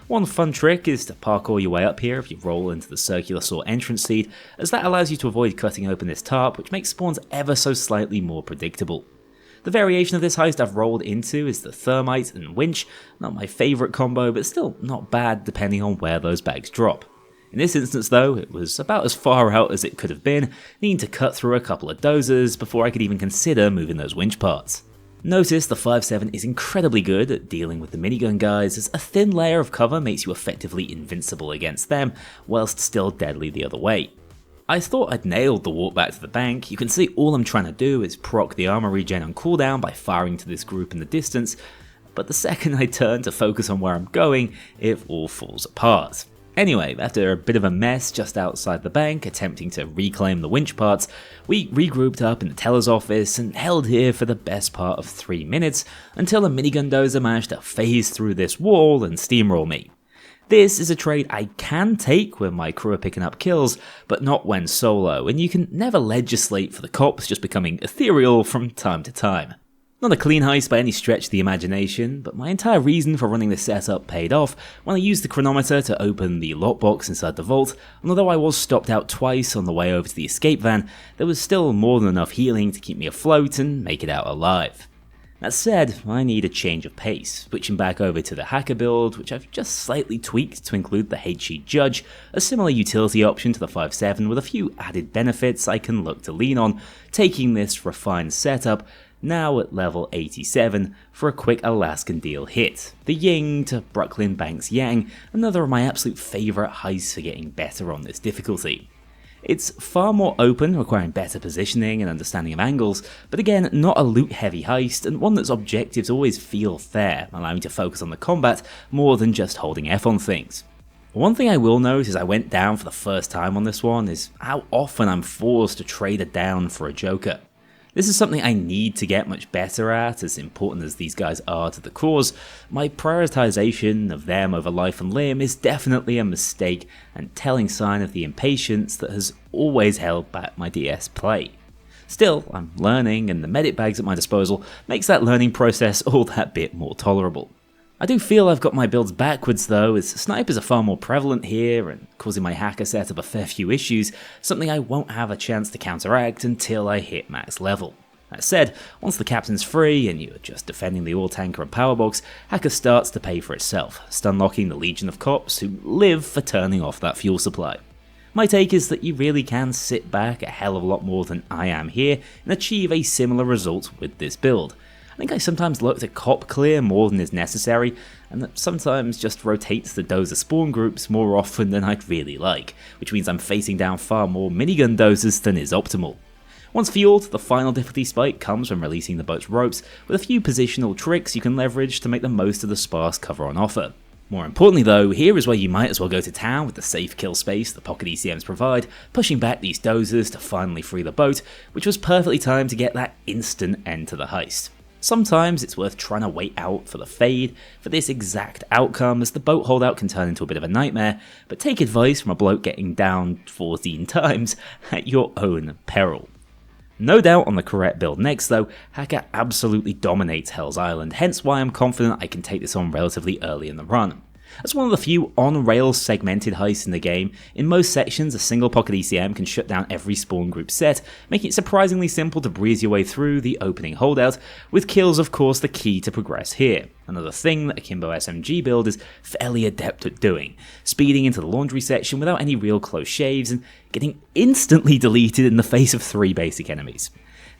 S1: One fun trick is to parkour your way up here if you roll into the circular saw entrance seed, as that allows you to avoid cutting open this tarp, which makes spawns ever so slightly more predictable. The variation of this heist I've rolled into is the Thermite and Winch, not my favourite combo, but still not bad depending on where those bags drop. In this instance though, it was about as far out as it could have been, needing to cut through a couple of dozers before I could even consider moving those winch parts. Notice the 5.7 is incredibly good at dealing with the minigun guys, as a thin layer of cover makes you effectively invincible against them, whilst still deadly the other way. I thought I'd nailed the walk back to the bank. You can see all I'm trying to do is proc the armor regen on cooldown by firing to this group in the distance, but the second I turn to focus on where I'm going, it all falls apart. Anyway, after a bit of a mess just outside the bank, attempting to reclaim the winch parts, we regrouped up in the teller's office and held here for the best part of 3 minutes until a minigun dozer managed to phase through this wall and steamroll me. This is a trade I can take when my crew are picking up kills, but not when solo, and you can never legislate for the cops just becoming ethereal from time to time. Not a clean heist by any stretch of the imagination, but my entire reason for running this setup paid off when I used the chronometer to open the lockbox inside the vault, and although I was stopped out twice on the way over to the escape van, there was still more than enough healing to keep me afloat and make it out alive. That said, I need a change of pace, switching back over to the hacker build, which I've just slightly tweaked to include the HE Judge, a similar utility option to the 5.7 with a few added benefits I can look to lean on, taking this refined setup now at level 87 for a quick Alaskan deal hit. The Ying to Brooklyn Bank's Yang, another of my absolute favourite heists for getting better on this difficulty. It's far more open, requiring better positioning and understanding of angles, but again, not a loot-heavy heist, and one that's objectives always feel fair, allowing me to focus on the combat more than just holding F on things. One thing I will note as I went down for the first time on this one is how often I'm forced to trade a down for a joker. This is something I need to get much better at, as important as these guys are to the cause. My prioritization of them over life and limb is definitely a mistake and telling sign of the impatience that has always held back my DS play. Still, I'm learning, and the medic bags at my disposal makes that learning process all that bit more tolerable. I do feel I've got my builds backwards though, as snipers are far more prevalent here and causing my hacker setup a fair few issues, something I won't have a chance to counteract until I hit max level. That said, once the captain's free and you're just defending the oil tanker and power box, hacker starts to pay for itself, stunlocking the legion of cops who live for turning off that fuel supply. My take is that you really can sit back a hell of a lot more than I am here and achieve a similar result with this build. I think I sometimes look to cop clear more than is necessary, and that sometimes just rotates the dozer spawn groups more often than I'd really like, which means I'm facing down far more minigun dozers than is optimal. Once fueled, the final difficulty spike comes from releasing the boat's ropes, with a few positional tricks you can leverage to make the most of the sparse cover on offer. More importantly though, here is where you might as well go to town with the safe kill space the Pocket ECMs provide, pushing back these dozers to finally free the boat, which was perfectly timed to get that instant end to the heist. Sometimes it's worth trying to wait out for the fade for this exact outcome, as the boat holdout can turn into a bit of a nightmare, but take advice from a bloke getting down 14 times at your own peril. No doubt on the correct build next though, Hacker absolutely dominates Hell's Island, hence why I'm confident I can take this on relatively early in the run. As one of the few on-rails segmented heists in the game, in most sections a single pocket ECM can shut down every spawn group set, making it surprisingly simple to breeze your way through the opening holdout, with kills of course the key to progress here. Another thing that Akimbo SMG build is fairly adept at doing, speeding into the laundry section without any real close shaves and getting instantly deleted in the face of 3 basic enemies.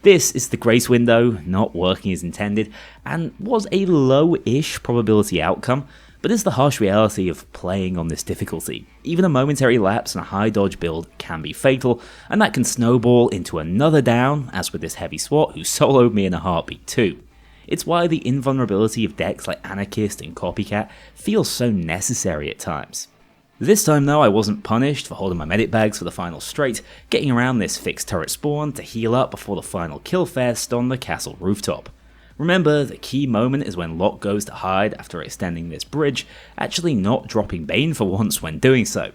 S1: This is the grace window not working as intended, and was a low-ish probability outcome, but is the harsh reality of playing on this difficulty. Even a momentary lapse in a high dodge build can be fatal, and that can snowball into another down, as with this heavy SWAT who soloed me in a heartbeat too. It's why the invulnerability of decks like Anarchist and Copycat feels so necessary at times. This time though, I wasn't punished for holding my medic bags for the final straight, getting around this fixed turret spawn to heal up before the final kill fest on the castle rooftop. Remember, the key moment is when Locke goes to hide after extending this bridge, actually not dropping Bane for once when doing so.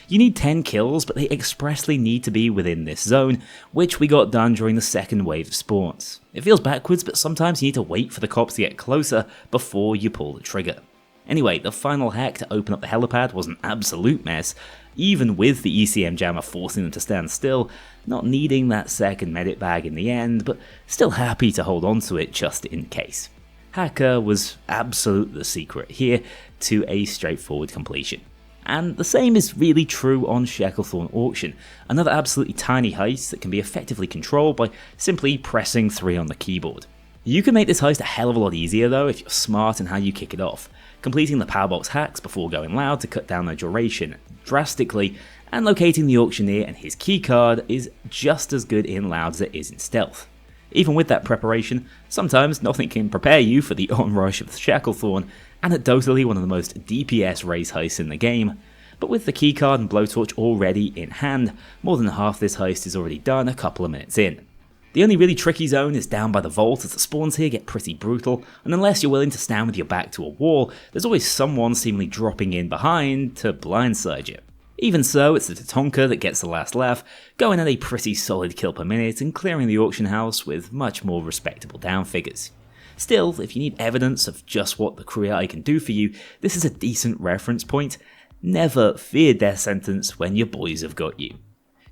S1: You need 10 kills, but they expressly need to be within this zone, which we got done during the second wave of spawns. It feels backwards, but sometimes you need to wait for the cops to get closer before you pull the trigger. Anyway, the final hack to open up the helipad was an absolute mess, even with the ECM jammer forcing them to stand still, not needing that second medic bag in the end, but still happy to hold on to it just in case. Hacker was absolutely the secret here to a straightforward completion. And the same is really true on Shacklethorn Auction, another absolutely tiny heist that can be effectively controlled by simply pressing 3 on the keyboard. You can make this heist a hell of a lot easier though if you're smart in how you kick it off, completing the powerbox hacks before going loud to cut down their duration drastically, and locating the auctioneer and his keycard is just as good in loud as it is in stealth. Even with that preparation, sometimes nothing can prepare you for the onrush of Shacklethorn, anecdotally one of the most DPS race heists in the game, but with the keycard and blowtorch already in hand, more than half this heist is already done a couple of minutes in. The only really tricky zone is down by the vault, as the spawns here get pretty brutal, and unless you're willing to stand with your back to a wall, there's always someone seemingly dropping in behind to blindside you. Even so, it's the Tatanka that gets the last laugh, going at a pretty solid kill per minute and clearing the auction house with much more respectable down figures. Still, if you need evidence of just what the crew AI can do for you, this is a decent reference point. Never fear death sentence when your boys have got you.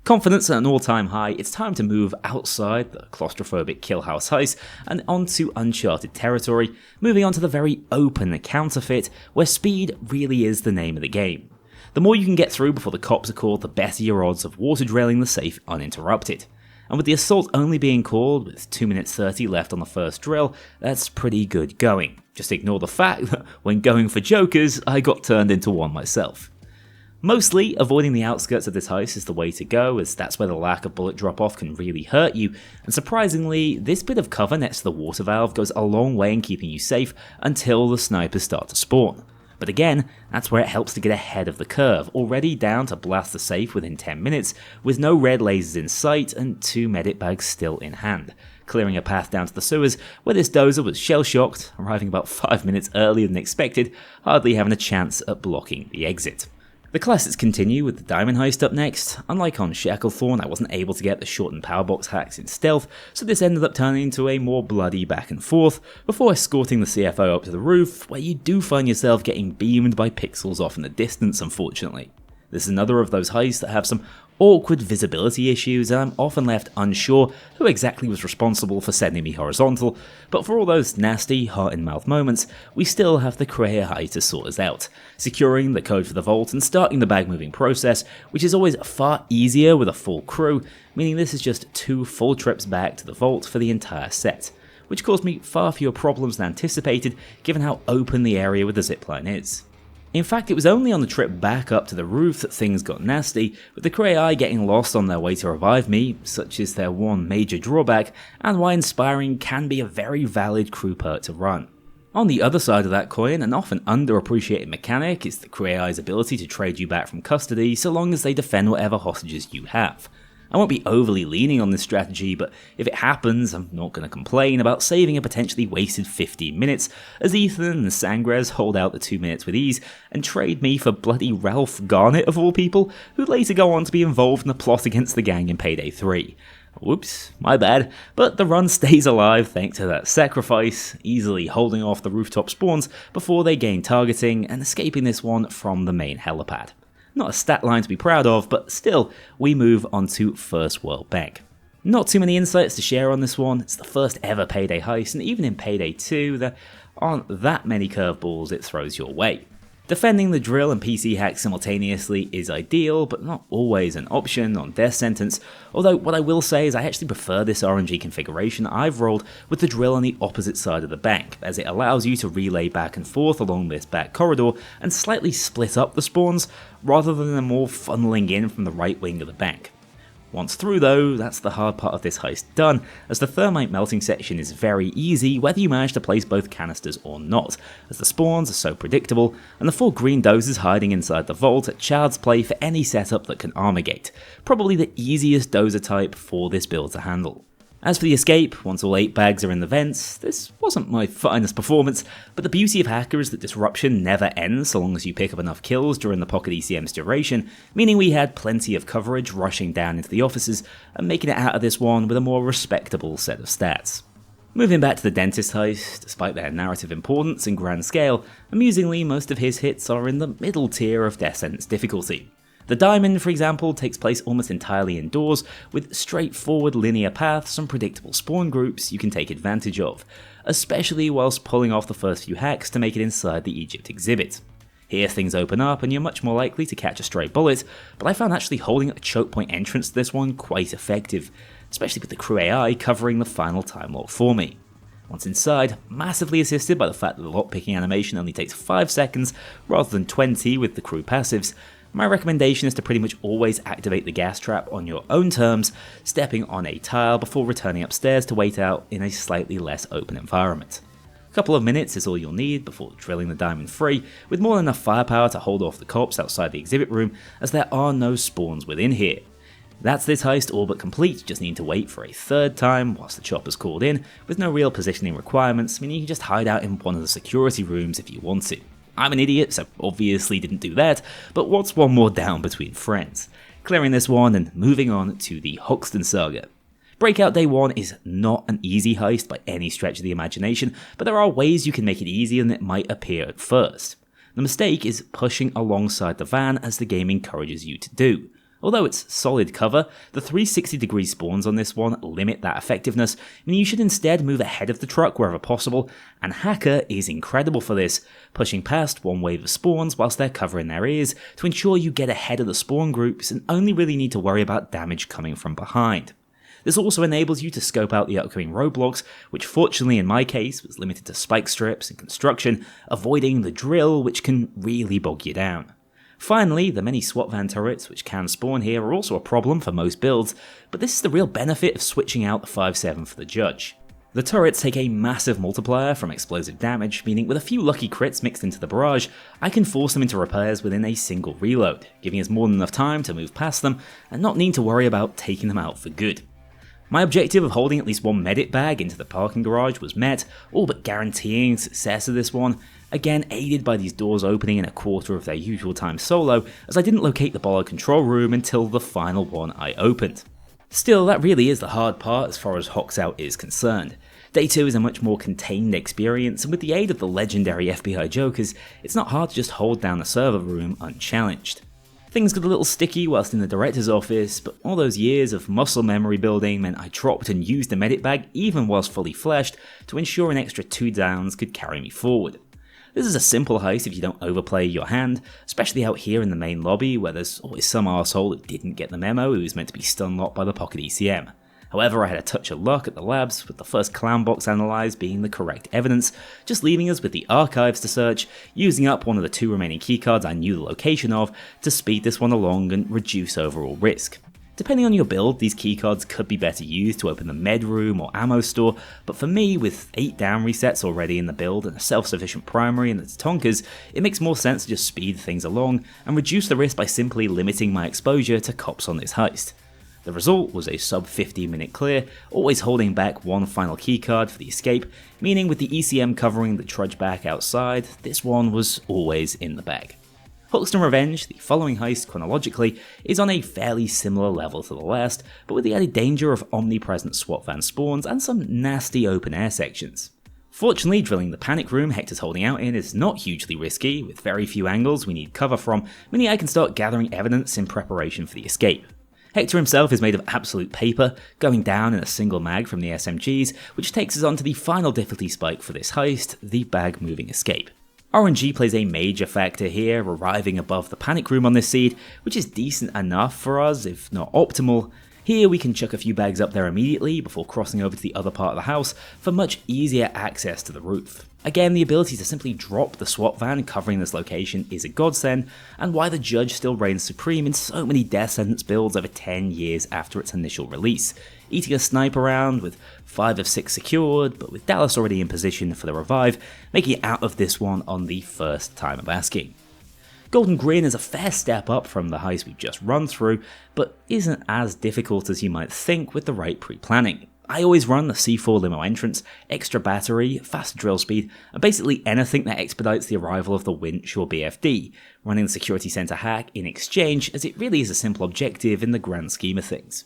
S1: Confidence at an all-time high, it's time to move outside the claustrophobic killhouse heist and onto uncharted territory, moving on to the very open counterfeit, where speed really is the name of the game. The more you can get through before the cops are called, the better your odds of water drailing the safe uninterrupted. And with the assault only being called with 2 minutes 30 left on the first drill, that's pretty good going. Just ignore the fact that when going for jokers, I got turned into one myself. Mostly, avoiding the outskirts of this heist is the way to go, as that's where the lack of bullet drop-off can really hurt you, and surprisingly, this bit of cover next to the water valve goes a long way in keeping you safe until the snipers start to spawn. But again, that's where it helps to get ahead of the curve, already down to blast the safe within 10 minutes, with no red lasers in sight and 2 medic bags still in hand, clearing a path down to the sewers, where this dozer was shell-shocked, arriving about 5 minutes earlier than expected, hardly having a chance at blocking the exit. The classics continue with the diamond heist up next. Unlike on Shacklethorn, I wasn't able to get the shortened powerbox hacks in stealth, so this ended up turning into a more bloody back and forth, before escorting the CFO up to the roof, where you do find yourself getting beamed by pixels off in the distance, unfortunately. This is another of those heists that have some awkward visibility issues, and I'm often left unsure who exactly was responsible for sending me horizontal, but for all those nasty heart-in-mouth moments, we still have the Kreia High to sort us out, securing the code for the vault and starting the bag moving process, which is always far easier with a full crew, meaning this is just 2 full trips back to the vault for the entire set, which caused me far fewer problems than anticipated given how open the area with the zipline is. In fact, it was only on the trip back up to the roof that things got nasty, with the Kreia getting lost on their way to revive me, such is their one major drawback, and why inspiring can be a very valid crew perk to run. On the other side of that coin, an often underappreciated mechanic is the Kreia's ability to trade you back from custody so long as they defend whatever hostages you have. I won't be overly leaning on this strategy, but if it happens, I'm not going to complain about saving a potentially wasted 15 minutes, as Ethan and Sangres hold out the 2 minutes with ease and trade me for bloody Ralph Garnett of all people, who later go on to be involved in the plot against the gang in Payday 3. Whoops, my bad, but the run stays alive thanks to that sacrifice, easily holding off the rooftop spawns before they gain targeting and escaping this one from the main helipad. Not a stat line to be proud of, but still, we move on to First World Bank. Not too many insights to share on this one. It's the first ever Payday heist, and even in Payday 2, there aren't that many curveballs it throws your way. Defending the drill and PC hack simultaneously is ideal, but not always an option on Death Sentence, although what I will say is I actually prefer this RNG configuration I've rolled with the drill on the opposite side of the bank, as it allows you to relay back and forth along this back corridor and slightly split up the spawns, rather than them all funneling in from the right wing of the bank. Once through though, that's the hard part of this heist done, as the thermite melting section is very easy whether you manage to place both canisters or not, as the spawns are so predictable, and the 4 green dozers hiding inside the vault at child's play for any setup that can armorgate, probably the easiest dozer type for this build to handle. As for the escape, once all 8 bags are in the vents, this wasn't my finest performance, but the beauty of Hacker is that disruption never ends so long as you pick up enough kills during the Pocket ECM's duration, meaning we had plenty of coverage rushing down into the offices and making it out of this one with a more respectable set of stats. Moving back to the dentist heist, despite their narrative importance and grand scale, amusingly most of his hits are in the middle tier of Death Sentence difficulty. The diamond, for example, takes place almost entirely indoors, with straightforward linear paths and predictable spawn groups you can take advantage of, especially whilst pulling off the first few hacks to make it inside the Egypt exhibit. Here things open up and you're much more likely to catch a stray bullet, but I found actually holding a choke point entrance to this one quite effective, especially with the crew AI covering the final time lock for me. Once inside, massively assisted by the fact that the lockpicking animation only takes 5 seconds rather than 20 with the crew passives, my recommendation is to pretty much always activate the gas trap on your own terms, stepping on a tile before returning upstairs to wait out in a slightly less open environment. A couple of minutes is all you'll need before drilling the diamond free, with more than enough firepower to hold off the cops outside the exhibit room, as there are no spawns within here. That's this heist all but complete, just need to wait for a third time whilst the chopper's called in, with no real positioning requirements, meaning you can just hide out in one of the security rooms if you want to. I'm an idiot, so obviously didn't do that, but what's one more down between friends? Clearing this one and moving on to the Hoxton saga. Breakout Day 1 is not an easy heist by any stretch of the imagination, but there are ways you can make it easier than it might appear at first. The mistake is pushing alongside the van as the game encourages you to do. Although it's solid cover, the 360-degree spawns on this one limit that effectiveness, meaning you should instead move ahead of the truck wherever possible, and Hacker is incredible for this, pushing past one wave of spawns whilst they're covering their ears to ensure you get ahead of the spawn groups and only really need to worry about damage coming from behind. This also enables you to scope out the upcoming roadblocks, which fortunately in my case was limited to spike strips and construction, avoiding the drill which can really bog you down. Finally, the many SWAT van turrets which can spawn here are also a problem for most builds, but this is the real benefit of switching out the 5.7 for the judge. The turrets take a massive multiplier from explosive damage, meaning with a few lucky crits mixed into the barrage, I can force them into repairs within a single reload, giving us more than enough time to move past them and not need to worry about taking them out for good. My objective of holding at least one medic bag into the parking garage was met, all but guaranteeing success of this one, again aided by these doors opening in a quarter of their usual time solo, as I didn't locate the bollard control room until the final one I opened. Still, that really is the hard part as far as Hox Out is concerned. Day 2 is a much more contained experience, and with the aid of the legendary FBI Jokers, it's not hard to just hold down the server room unchallenged. Things got a little sticky whilst in the director's office, but all those years of muscle memory building meant I dropped and used the medic bag even whilst fully fleshed to ensure an extra 2 downs could carry me forward. This is a simple heist if you don't overplay your hand, especially out here in the main lobby where there's always some arsehole that didn't get the memo who was meant to be stun locked by the Pocket ECM. However, I had a touch of luck at the labs, with the first clown box analysed being the correct evidence, just leaving us with the archives to search, using up one of the 2 remaining keycards I knew the location of to speed this one along and reduce overall risk. Depending on your build, these keycards could be better used to open the med room or ammo store, but for me, with 8 down resets already in the build and a self-sufficient primary in the Tonkas, it makes more sense to just speed things along and reduce the risk by simply limiting my exposure to cops on this heist. The result was a sub 15-minute clear, always holding back one final keycard for the escape, meaning with the ECM covering the trudge back outside, this one was always in the bag. Hoxton Revenge, the following heist chronologically, is on a fairly similar level to the last, but with the added danger of omnipresent SWAT van spawns and some nasty open air sections. Fortunately, drilling the panic room Hector's holding out in is not hugely risky, with very few angles we need cover from, meaning I can start gathering evidence in preparation for the escape. Hector himself is made of absolute paper, going down in a single mag from the SMGs, which takes us on to the final difficulty spike for this heist, the bag moving escape. RNG plays a major factor here, arriving above the panic room on this seed, which is decent enough for us, if not optimal. Here we can chuck a few bags up there immediately before crossing over to the other part of the house for much easier access to the roof. Again, the ability to simply drop the SWAT van covering this location is a godsend, and why the judge still reigns supreme in so many death sentence builds over 10 years after its initial release, eating a sniper round with 5 of 6 secured, but with Dallas already in position for the revive, making it out of this one on the first time of asking. Golden Grin is a fair step up from the heist we've just run through, but isn't as difficult as you might think with the right pre-planning. I always run the C4 limo entrance, extra battery, fast drill speed, and basically anything that expedites the arrival of the winch or BFD, running the security center hack in exchange, as it really is a simple objective in the grand scheme of things.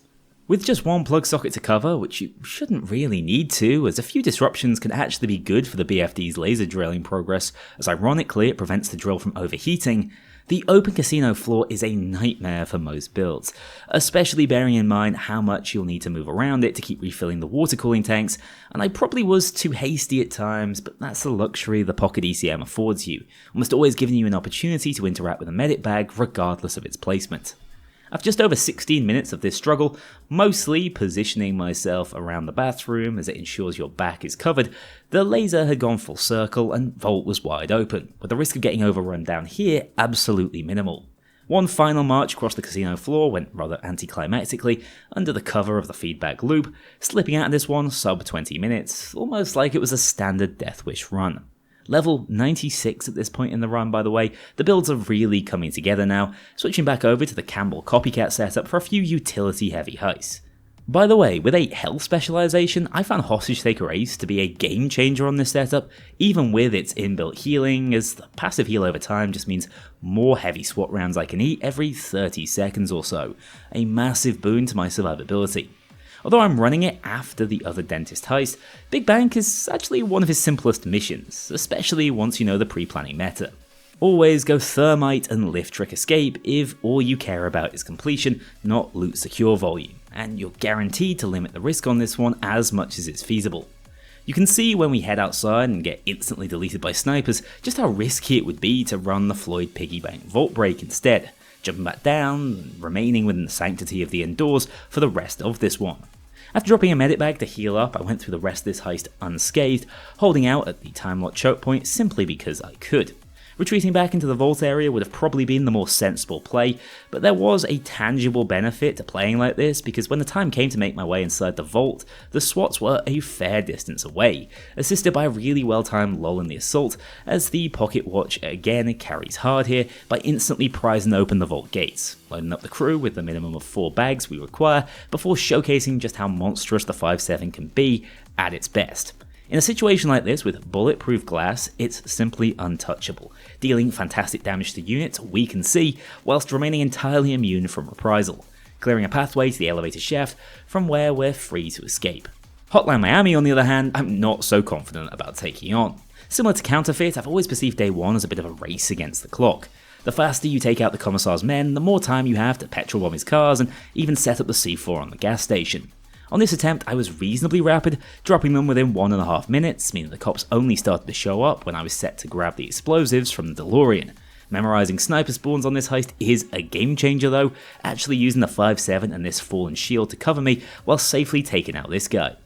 S1: With just one plug socket to cover, which you shouldn't really need to, as a few disruptions can actually be good for the BFD's laser drilling progress, as ironically it prevents the drill from overheating, the open casino floor is a nightmare for most builds, especially bearing in mind how much you'll need to move around it to keep refilling the water cooling tanks, and I probably was too hasty at times, but that's the luxury the Pocket ECM affords you, almost always giving you an opportunity to interact with a medic bag regardless of its placement. After just over 16 minutes of this struggle, mostly positioning myself around the bathroom as it ensures your back is covered, the laser had gone full circle and vault was wide open, with the risk of getting overrun down here absolutely minimal. One final march across the casino floor went rather anticlimactically under the cover of the feedback loop, slipping out of this one sub 20 minutes, almost like it was a standard Death Wish run. Level 96 at this point in the run, by the way, the builds are really coming together now, switching back over to the Campbell copycat setup for a few utility-heavy heists. By the way, with a health specialization, I found Hostage Taker Ace to be a game changer on this setup, even with its inbuilt healing, as the passive heal over time just means more heavy SWAT rounds I can eat every 30 seconds or so, a massive boon to my survivability. Although I'm running it after the other dentist heist, Big Bank is actually one of his simplest missions, especially once you know the pre-planning meta. Always go Thermite and Lift Trick Escape if all you care about is completion, not loot secure volume, and you're guaranteed to limit the risk on this one as much as it's feasible. You can see when we head outside and get instantly deleted by snipers just how risky it would be to run the Floyd Piggy Bank Vault Break instead, jumping back down and remaining within the sanctity of the indoors for the rest of this one. After dropping a medic bag to heal up, I went through the rest of this heist unscathed, holding out at the time lock choke point simply because I could. Retreating back into the vault area would have probably been the more sensible play, but there was a tangible benefit to playing like this because when the time came to make my way inside the vault, the SWATs were a fair distance away, assisted by a really well-timed lull in the assault, as the Pocket Watch again carries hard here by instantly prizing open the vault gates, loading up the crew with the minimum of 4 bags we require before showcasing just how monstrous the 5.7 can be at its best. In a situation like this with bulletproof glass, it's simply untouchable, dealing fantastic damage to units we can see, whilst remaining entirely immune from reprisal, clearing a pathway to the elevator shaft from where we're free to escape. Hotline Miami, on the other hand, I'm not so confident about taking on. Similar to Counterfeit, I've always perceived day one as a bit of a race against the clock. The faster you take out the Commissar's men, the more time you have to petrol bomb his cars and even set up the C4 on the gas station. On this attempt, I was reasonably rapid, dropping them within 1.5 minutes, meaning the cops only started to show up when I was set to grab the explosives from the DeLorean. Memorizing sniper spawns on this heist is a game changer though, actually using the 5.7 and this fallen shield to cover me while safely taking out this guy.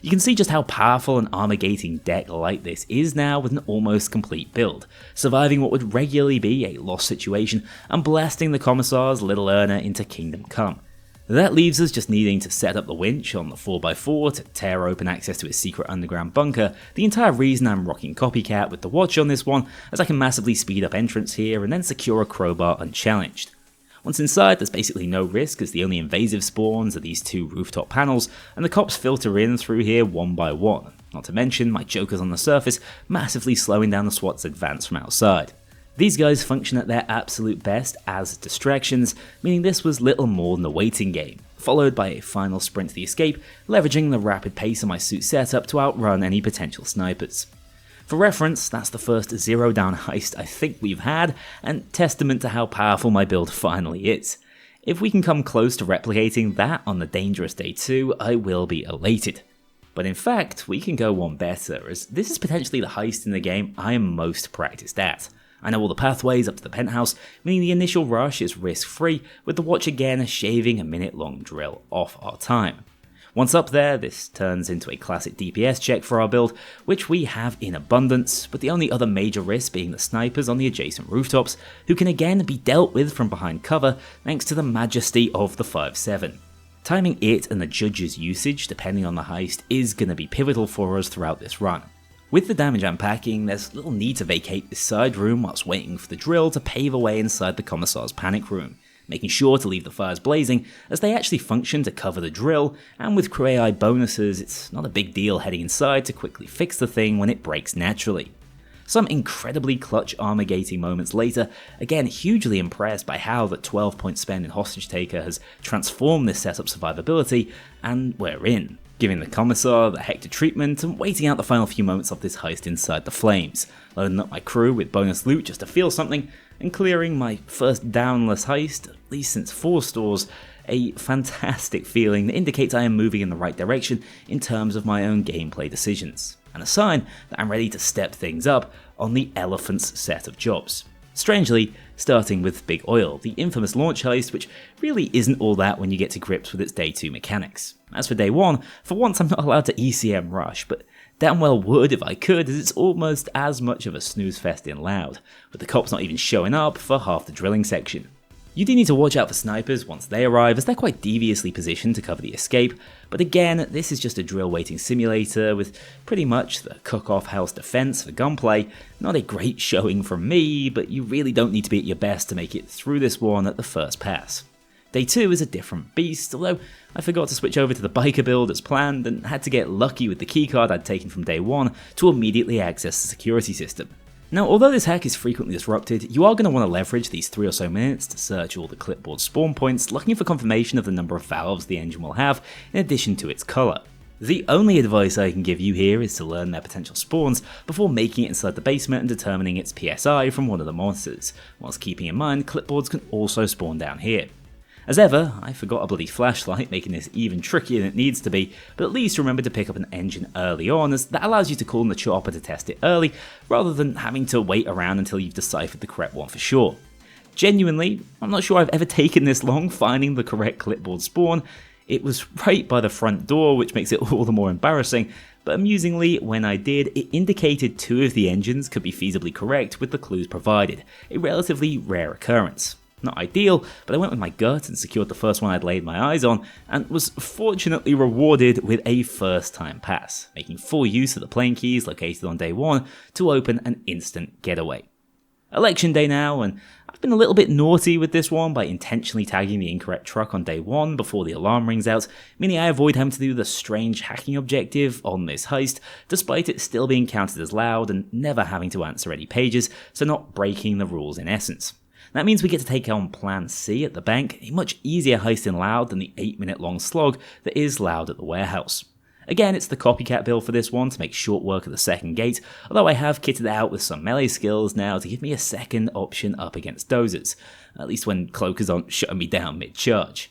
S1: You can see just how powerful an armor-gating deck like this is now with an almost complete build, surviving what would regularly be a lost situation and blasting the Commissar's little earner into Kingdom Come. That leaves us just needing to set up the winch on the 4x4 to tear open access to its secret underground bunker, the entire reason I'm rocking Copycat with the watch on this one, as I can massively speed up entrance here and then secure a crowbar unchallenged. Once inside, there's basically no risk as the only invasive spawns are these 2 rooftop panels, and the cops filter in through here one by one, not to mention my jokers on the surface massively slowing down the SWAT's advance from outside. These guys function at their absolute best as distractions, meaning this was little more than a waiting game, followed by a final sprint to the escape, leveraging the rapid pace of my suit setup to outrun any potential snipers. For reference, that's the first 0 down heist I think we've had, and testament to how powerful my build finally is. If we can come close to replicating that on the dangerous day 2, I will be elated. But in fact, we can go one better, as this is potentially the heist in the game I am most practiced at. I know all the pathways up to the penthouse, meaning the initial rush is risk-free, with the watch again shaving a minute-long drill off our time. Once up there, this turns into a classic DPS check for our build, which we have in abundance, with the only other major risk being the snipers on the adjacent rooftops, who can again be dealt with from behind cover thanks to the majesty of the 5.7. Timing it and the judge's usage, depending on the heist, is going to be pivotal for us throughout this run. With the damage unpacking, there's little need to vacate this side room whilst waiting for the drill to pave a way inside the Commissar's panic room, making sure to leave the fires blazing as they actually function to cover the drill, and with crew AI bonuses it's not a big deal heading inside to quickly fix the thing when it breaks naturally. Some incredibly clutch armor gating moments later, again hugely impressed by how the 12-point spend in Hostage Taker has transformed this setup survivability, and we're in, giving the Commissar the Hector treatment and waiting out the final few moments of this heist inside the flames, loading up my crew with bonus loot just to feel something, and clearing my first downless heist, at least since 4 stores, a fantastic feeling that indicates I am moving in the right direction in terms of my own gameplay decisions, and a sign that I'm ready to step things up on the Elephant's set of jobs. Strangely, starting with Big Oil, the infamous launch heist, which really isn't all that when you get to grips with its day 2 mechanics. As for day 1, for once I'm not allowed to ECM rush, but damn well would if I could, as it's almost as much of a snooze fest in Loud, with the cops not even showing up for half the drilling section. You do need to watch out for snipers once they arrive, as they're quite deviously positioned to cover the escape, but again, this is just a drill waiting simulator with pretty much the cook-off house defense for gunplay. Not a great showing from me, but you really don't need to be at your best to make it through this one at the first pass. Day 2 is a different beast, although I forgot to switch over to the biker build as planned and had to get lucky with the keycard I'd taken from day 1 to immediately access the security system. Now, although this hack is frequently disrupted, you are going to want to leverage these 3 or so minutes to search all the clipboard spawn points, looking for confirmation of the number of valves the engine will have, in addition to its colour. The only advice I can give you here is to learn their potential spawns before making it inside the basement and determining its PSI from one of the monsters, whilst keeping in mind clipboards can also spawn down here. As ever, I forgot a bloody flashlight, making this even trickier than it needs to be, but at least remember to pick up an engine early on, as that allows you to call in the chopper to test it early, rather than having to wait around until you've deciphered the correct one for sure. Genuinely, I'm not sure I've ever taken this long finding the correct clipboard spawn. It was right by the front door, which makes it all the more embarrassing, but amusingly, when I did, it indicated 2 of the engines could be feasibly correct with the clues provided, a relatively rare occurrence. Not ideal, but I went with my gut and secured the first one I'd laid my eyes on, and was fortunately rewarded with a first time pass, making full use of the plane keys located on day 1 to open an instant getaway. Election day now, and I've been a little bit naughty with this one by intentionally tagging the incorrect truck on day 1 before the alarm rings out, meaning I avoid having to do the strange hacking objective on this heist, despite it still being counted as loud and never having to answer any pages, so not breaking the rules in essence. That means we get to take on Plan C at the bank, a much easier heist in Loud than the 8-minute long slog that is Loud at the warehouse. Again, it's the copycat build for this one to make short work of the second gate, although I have kitted out with some melee skills now to give me a second option up against dozers, at least when cloakers aren't shutting me down mid-charge.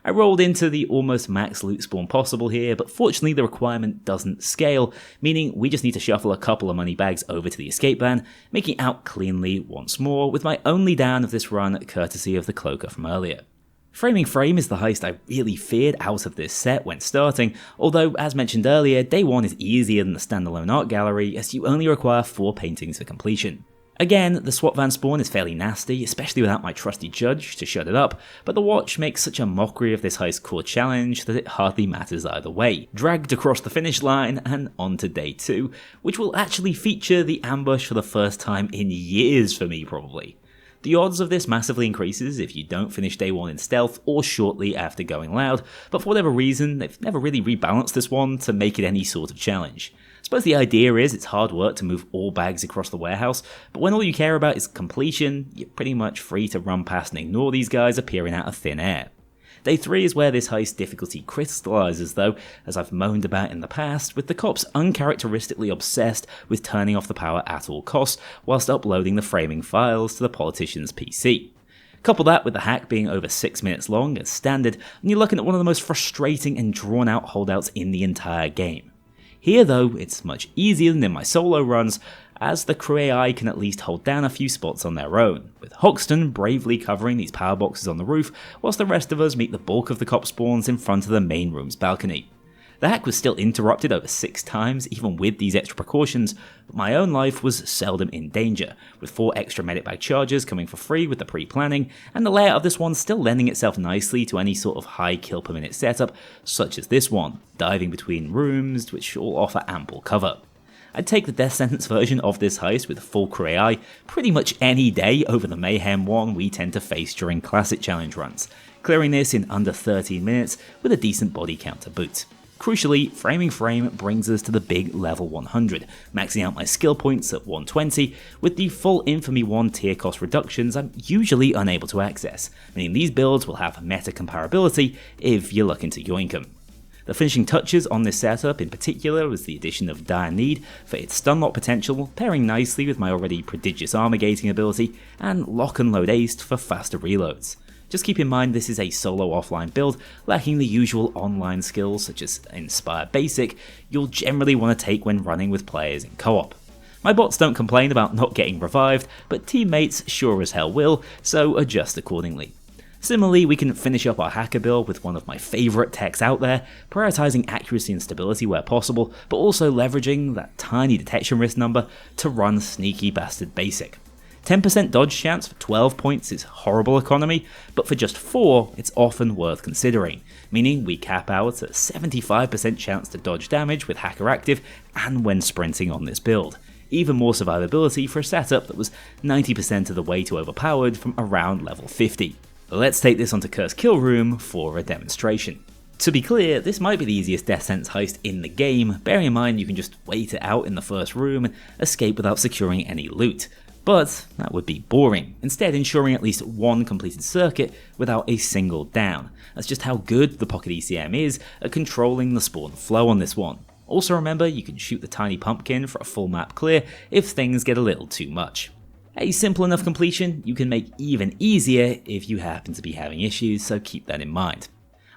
S1: I rolled into the almost max loot spawn possible here, but fortunately the requirement doesn't scale, meaning we just need to shuffle a couple of money bags over to the escape van, making out cleanly once more, with my only down of this run courtesy of the cloaker from earlier. Framing Frame is the heist I really feared out of this set when starting, although as mentioned earlier, day 1 is easier than the standalone art gallery as you only require 4 paintings for completion. Again, the SWAT van spawn is fairly nasty, especially without my trusty judge to shut it up, but the watch makes such a mockery of this heist core challenge that it hardly matters either way. Dragged across the finish line and on to day 2, which will actually feature the ambush for the first time in years for me probably. The odds of this massively increases if you don't finish day 1 in stealth or shortly after going loud, but for whatever reason, they've never really rebalanced this one to make it any sort of challenge. I suppose the idea is it's hard work to move all bags across the warehouse, but when all you care about is completion, you're pretty much free to run past and ignore these guys appearing out of thin air. Day 3 is where this heist difficulty crystallises though, as I've moaned about in the past, with the cops uncharacteristically obsessed with turning off the power at all costs whilst uploading the framing files to the politician's PC. Couple that with the hack being over 6 minutes long as standard, and you're looking at one of the most frustrating and drawn out holdouts in the entire game. Here though, it's much easier than in my solo runs, as the crew AI can at least hold down a few spots on their own, with Hoxton bravely covering these power boxes on the roof, whilst the rest of us meet the bulk of the cop spawns in front of the main room's balcony. The hack was still interrupted over 6 times, even with these extra precautions, but my own life was seldom in danger, with 4 extra medic bag charges coming for free with the pre-planning, and the layout of this one still lending itself nicely to any sort of high kill per minute setup, such as this one, diving between rooms, which all offer ample cover. I'd take the death sentence version of this heist with full crew AI pretty much any day over the mayhem one we tend to face during classic challenge runs, clearing this in under 13 minutes with a decent body count to boot. Crucially, framing frame brings us to the big level 100, maxing out my skill points at 120, with the full Infamy 1 tier cost reductions I'm usually unable to access, meaning these builds will have meta comparability if you're looking to yoink 'em. The finishing touches on this setup in particular was the addition of Dire Need for its stunlock potential, pairing nicely with my already prodigious armor gating ability, and Lock and Load Ace for faster reloads. Just keep in mind this is a solo offline build, lacking the usual online skills such as Inspire Basic you'll generally want to take when running with players in co-op. My bots don't complain about not getting revived, but teammates sure as hell will, so adjust accordingly. Similarly, we can finish up our hacker build with one of my favourite techs out there, prioritising accuracy and stability where possible, but also leveraging that tiny detection risk number to run Sneaky Bastard Basic. 10% dodge chance for 12 points is horrible economy, but for just 4 it's often worth considering, meaning we cap out at 75% chance to dodge damage with hacker active and when sprinting on this build. Even more survivability for a setup that was 90% of the way to overpowered from around level 50. Let's take this onto Curse Kill Room for a demonstration. To be clear, this might be the easiest death sentence heist in the game, bearing in mind you can just wait it out in the first room and escape without securing any loot. But that would be boring, instead ensuring at least one completed circuit without a single down. That's just how good the Pocket ECM is at controlling the spawn flow on this one. Also remember, you can shoot the tiny pumpkin for a full map clear if things get a little too much. A simple enough completion you can make even easier if you happen to be having issues, so keep that in mind.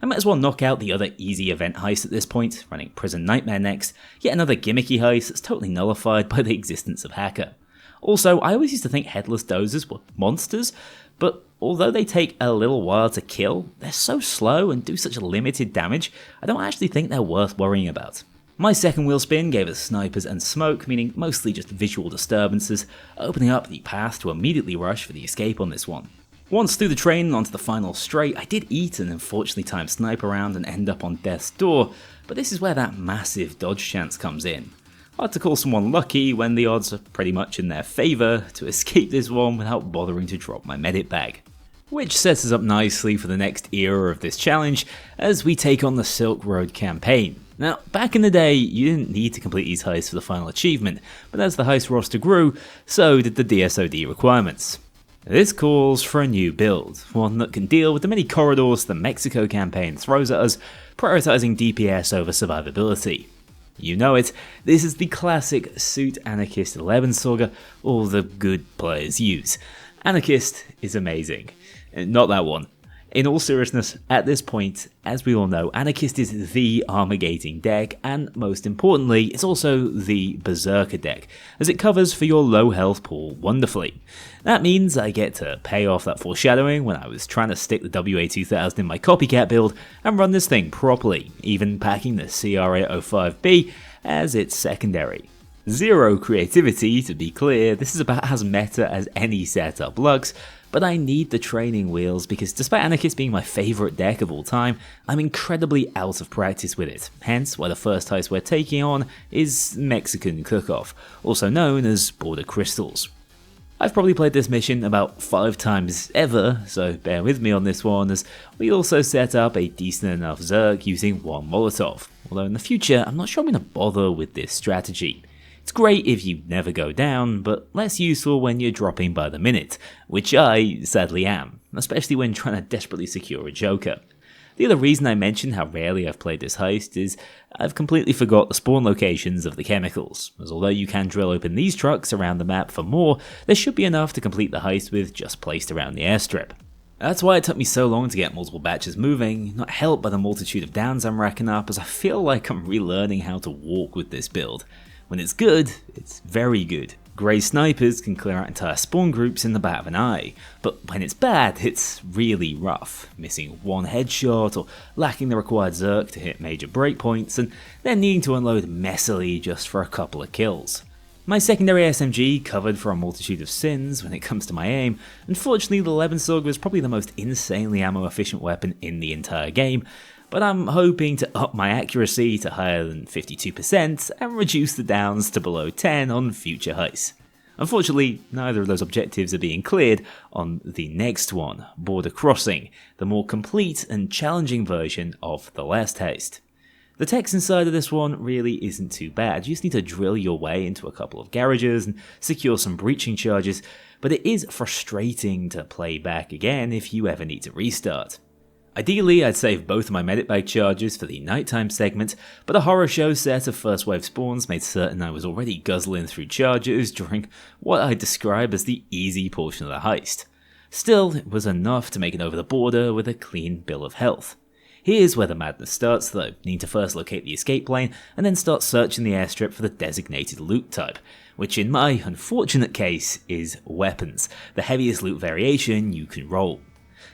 S1: I might as well knock out the other easy event heist at this point, running Prison Nightmare next, yet another gimmicky heist that's totally nullified by the existence of Hacker. Also, I always used to think headless dozers were monsters, but although they take a little while to kill, they're so slow and do such limited damage, I don't actually think they're worth worrying about. My second wheel spin gave us snipers and smoke, meaning mostly just visual disturbances, opening up the path to immediately rush for the escape on this one. Once through the train and onto the final straight, I did eat and unfortunately time snipe around and end up on death's door, but this is where that massive dodge chance comes in. Hard to call someone lucky when the odds are pretty much in their favour to escape this one without bothering to drop my medic bag. Which sets us up nicely for the next era of this challenge as we take on the Silk Road campaign. Now, back in the day, you didn't need to complete these heists for the final achievement, but as the heist roster grew, so did the DSOD requirements. This calls for a new build, one that can deal with the many corridors the Mexico campaign throws at us, prioritising DPS over survivability. You know it, this is the classic Suit Anarchist 11 saga all the good players use. Anarchist is amazing. Not that one. In all seriousness, at this point, as we all know, Anarchist is the armor-gating deck, and most importantly, it's also the Berserker deck, as it covers for your low health pool wonderfully. That means I get to pay off that foreshadowing when I was trying to stick the WA2000 in my copycat build and run this thing properly, even packing the CR805B as its secondary. Zero creativity, to be clear, this is about as meta as any setup looks, but I need the training wheels because despite Anarchist being my favourite deck of all time, I'm incredibly out of practice with it, hence why the first heist we're taking on is Mexican Cook-Off, also known as Border Crystals. I've probably played this mission about 5 times ever, so bear with me on this one, as we also set up a decent enough Zerk using 1 Molotov, although in the future I'm not sure I'm going to bother with this strategy. It's great if you never go down, but less useful when you're dropping by the minute, which I sadly am, especially when trying to desperately secure a Joker. The other reason I mention how rarely I've played this heist is I've completely forgot the spawn locations of the chemicals, as although you can drill open these trucks around the map for more, there should be enough to complete the heist with just placed around the airstrip. That's why it took me so long to get multiple batches moving, not helped by the multitude of downs I'm racking up, as I feel like I'm relearning how to walk with this build. When it's good, it's very good. Grey snipers can clear out entire spawn groups in the bat of an eye, but when it's bad, it's really rough, missing 1 headshot or lacking the required Zerk to hit major breakpoints, and then needing to unload messily just for a couple of kills. My secondary SMG covered for a multitude of sins when it comes to my aim. Unfortunately, the Lebensborg was probably the most insanely ammo efficient weapon in the entire game, but I'm hoping to up my accuracy to higher than 52% and reduce the downs to below 10 on future heists. Unfortunately, neither of those objectives are being cleared on the next one, Border Crossing, the more complete and challenging version of the last heist. The text inside of this one really isn't too bad, you just need to drill your way into a couple of garages and secure some breaching charges, but it is frustrating to play back again if you ever need to restart. Ideally, I'd save both of my medic bag charges for the nighttime segment, but a horror show set of first wave spawns made certain I was already guzzling through charges during what I'd describe as the easy portion of the heist. Still, it was enough to make it over the border with a clean bill of health. Here's where the madness starts though. You need to first locate the escape plane and then start searching the airstrip for the designated loot type, which in my unfortunate case is weapons, the heaviest loot variation you can roll.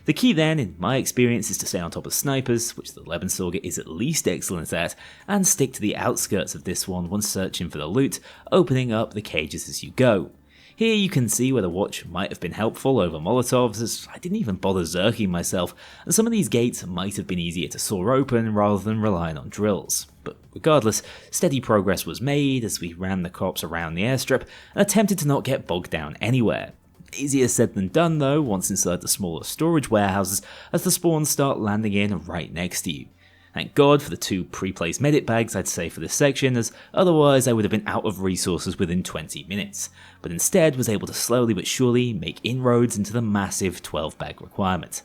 S1: The key then, in my experience, is to stay on top of snipers, which the Lebensborg is at least excellent at, and stick to the outskirts of this one when searching for the loot, opening up the cages as you go. Here you can see where the watch might have been helpful over Molotovs, as I didn't even bother zerking myself, and some of these gates might have been easier to saw open rather than relying on drills. But regardless, steady progress was made as we ran the cops around the airstrip and attempted to not get bogged down anywhere. Easier said than done though, once inside the smaller storage warehouses, as the spawns start landing in right next to you. Thank God for the 2 pre-placed medic bags I'd say for this section, as otherwise I would have been out of resources within 20 minutes, but instead was able to slowly but surely make inroads into the massive 12 bag requirement.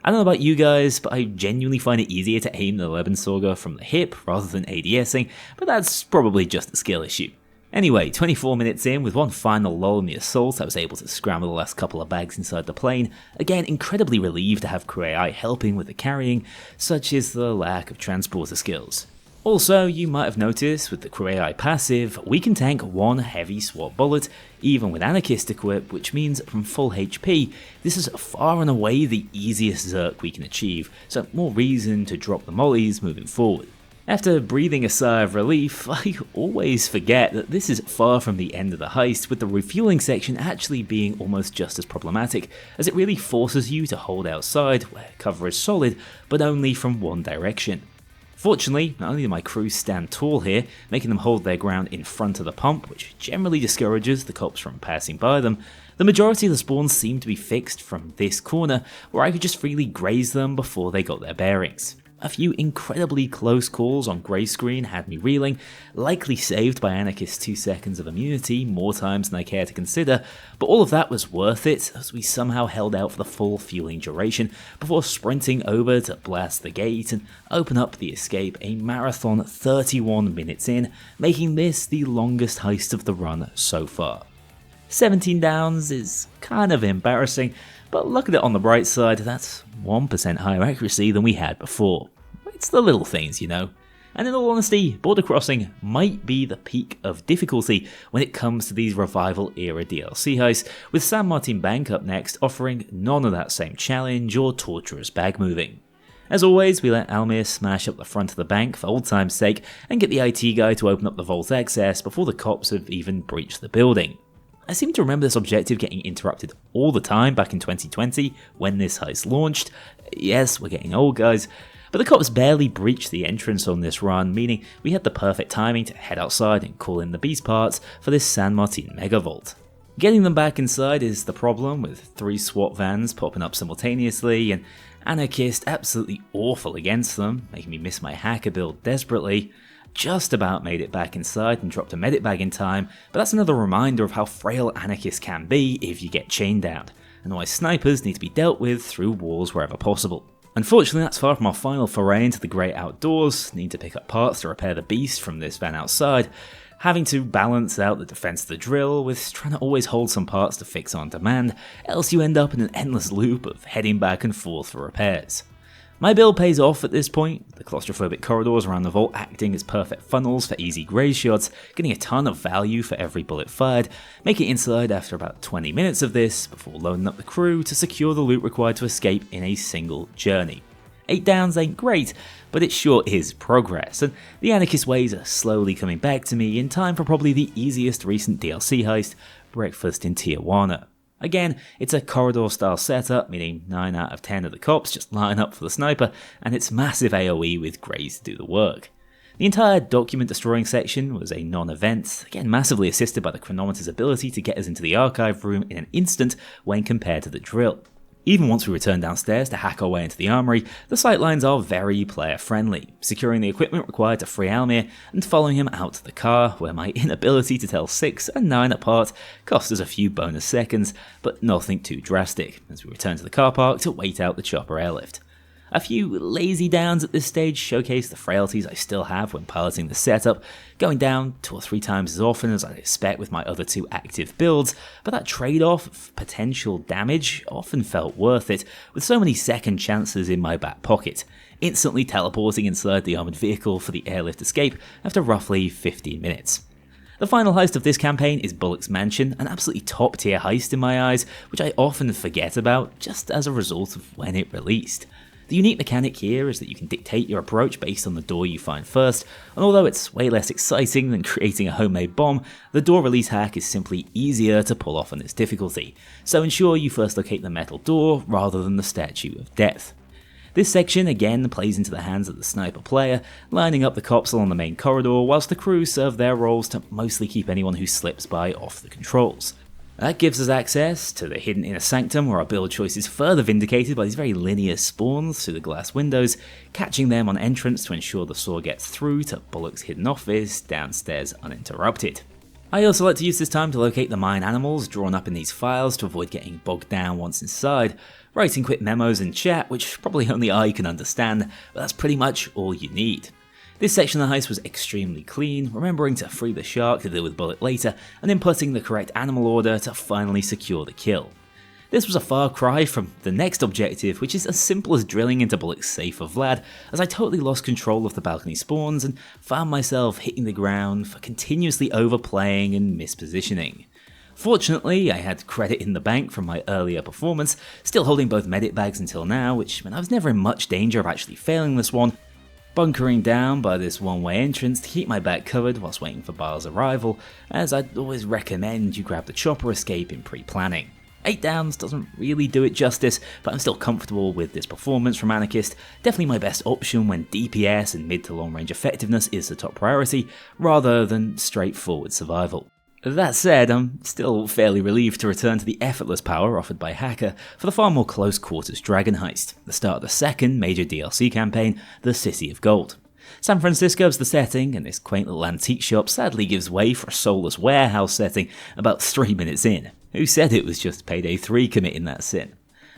S1: I don't know about you guys, but I genuinely find it easier to aim the Lebensborg from the hip rather than ADSing, but that's probably just a skill issue. Anyway, 24 minutes in, with one final lull in the assault, I was able to scramble the last couple of bags inside the plane. Again, incredibly relieved to have crew AI helping with the carrying, such is the lack of transporter skills. Also, you might have noticed with the crew AI passive, we can tank 1 heavy SWAT bullet, even with Anarchist equip, which means from full HP, this is far and away the easiest Zerk we can achieve, so more reason to drop the mollies moving forward. After breathing a sigh of relief, I always forget that this is far from the end of the heist, with the refueling section actually being almost just as problematic, as it really forces you to hold outside, where cover is solid, but only from one direction. Fortunately, not only do my crew stand tall here, making them hold their ground in front of the pump, which generally discourages the cops from passing by them, the majority of the spawns seem to be fixed from this corner, where I could just freely graze them before they got their bearings. A few incredibly close calls on grey screen had me reeling, likely saved by Anarchist's 2 seconds of immunity more times than I care to consider, but all of that was worth it as we somehow held out for the full fueling duration before sprinting over to blast the gate and open up the escape a marathon 31 minutes in, making this the longest heist of the run so far. 17 downs is kind of embarrassing, but look at it on the bright side, that's 1% higher accuracy than we had before. It's the little things, you know. And in all honesty, Border Crossing might be the peak of difficulty when it comes to these Revival era DLC heists, with San Martin Bank up next offering none of that same challenge or torturous bag moving. As always, we let Almir smash up the front of the bank for old time's sake and get the IT guy to open up the vault access before the cops have even breached the building. I seem to remember this objective getting interrupted all the time back in 2020 when this heist launched. Yes, we're getting old, guys. But the cops barely breached the entrance on this run, meaning we had the perfect timing to head outside and call in the beast parts for this San Martin Megavault. Getting them back inside is the problem, with 3 SWAT vans popping up simultaneously, and Anarchist absolutely awful against them, making me miss my hacker build desperately. Just about made it back inside and dropped a medic bag in time, but that's another reminder of how frail Anarchists can be if you get chained down, and why snipers need to be dealt with through walls wherever possible. Unfortunately, that's far from our final foray into the great outdoors. Need to pick up parts to repair the beast from this van outside, having to balance out the defense of the drill with trying to always hold some parts to fix on demand, else you end up in an endless loop of heading back and forth for repairs. My build pays off at this point, the claustrophobic corridors around the vault acting as perfect funnels for easy graze shots, getting a ton of value for every bullet fired, make it inside after about 20 minutes of this, before loading up the crew to secure the loot required to escape in a single journey. 8 downs ain't great, but it sure is progress, and the Anarchist ways are slowly coming back to me in time for probably the easiest recent DLC heist, Breakfast in Tijuana. Again, it's a corridor style setup, meaning 9 out of 10 of the cops just line up for the sniper, and it's massive AoE with Graze to do the work. The entire document destroying section was a non-event, again massively assisted by the chronometer's ability to get us into the archive room in an instant when compared to the drill. Even once we return downstairs to hack our way into the armory, the sightlines are very player-friendly, securing the equipment required to free Almir and following him out to the car, where my inability to tell 6 and 9 apart cost us a few bonus seconds, but nothing too drastic, as we return to the car park to wait out the chopper airlift. A few lazy downs at this stage showcase the frailties I still have when piloting the setup, going down 2 or 3 times as often as I'd expect with my other 2 active builds, but that trade-off of potential damage often felt worth it, with so many second chances in my back pocket, instantly teleporting inside the armoured vehicle for the airlift escape after roughly 15 minutes. The final heist of this campaign is Bullock's Mansion, an absolutely top tier heist in my eyes, which I often forget about just as a result of when it released. The unique mechanic here is that you can dictate your approach based on the door you find first, and although it's way less exciting than creating a homemade bomb, the door release hack is simply easier to pull off on its difficulty, so ensure you first locate the metal door rather than the Statue of Death. This section again plays into the hands of the sniper player, lining up the cops along the main corridor whilst the crew serve their roles to mostly keep anyone who slips by off the controls. That gives us access to the hidden inner sanctum, where our build choice is further vindicated by these very linear spawns through the glass windows, catching them on entrance to ensure the saw gets through to Bullock's hidden office downstairs uninterrupted. I also like to use this time to locate the mine animals drawn up in these files to avoid getting bogged down once inside, writing quick memos in chat which probably only I can understand, but that's pretty much all you need. This section of the heist was extremely clean, remembering to free the shark to deal with Bullock later, and inputting the correct animal order to finally secure the kill. This was a far cry from the next objective, which is as simple as drilling into Bullock's safe for Vlad, as I totally lost control of the balcony spawns and found myself hitting the ground for continuously overplaying and mispositioning. Fortunately, I had credit in the bank from my earlier performance, still holding both medic bags until now, which meant I was never in much danger of actually failing this one, bunkering down by this one-way entrance to keep my back covered whilst waiting for Bar's arrival, as I'd always recommend you grab the chopper escape in pre-planning. 8 downs doesn't really do it justice, but I'm still comfortable with this performance from Anarchist, definitely my best option when DPS and mid to long range effectiveness is the top priority, rather than straightforward survival. That said, I'm still fairly relieved to return to the effortless power offered by Hacker for the far more close quarters dragon heist, the start of the second major DLC campaign, the City of Gold. San Francisco's the setting, and this quaint little antique shop sadly gives way for a soulless warehouse setting about 3 minutes in. Who said it was just Payday 3 committing that sin?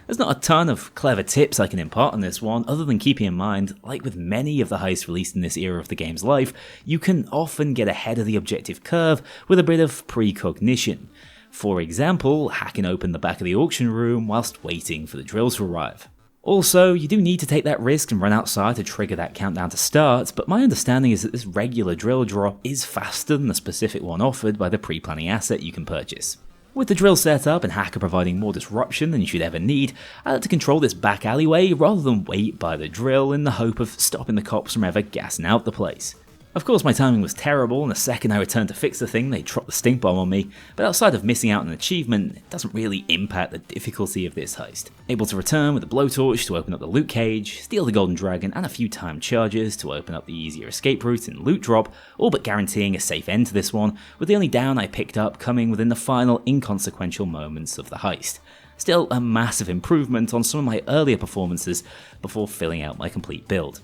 S1: There's not a ton of clever tips I can impart on this one, other than keeping in mind, like with many of the heists released in this era of the game's life, you can often get ahead of the objective curve with a bit of precognition. For example, hacking open the back of the auction room whilst waiting for the drill to arrive. Also, you do need to take that risk and run outside to trigger that countdown to start, but my understanding is that this regular drill drop is faster than the specific one offered by the pre-planning asset you can purchase. With the drill set up and Hacker providing more disruption than you should ever need, I like to control this back alleyway rather than wait by the drill in the hope of stopping the cops from ever gassing out the place. Of course my timing was terrible, and the second I returned to fix the thing they dropped the stink bomb on me, but outside of missing out on an achievement, it doesn't really impact the difficulty of this heist. Able to return with a blowtorch to open up the loot cage, steal the golden dragon and a few timed charges to open up the easier escape route and loot drop, all but guaranteeing a safe end to this one, with the only down I picked up coming within the final inconsequential moments of the heist. Still a massive improvement on some of my earlier performances before filling out my complete build.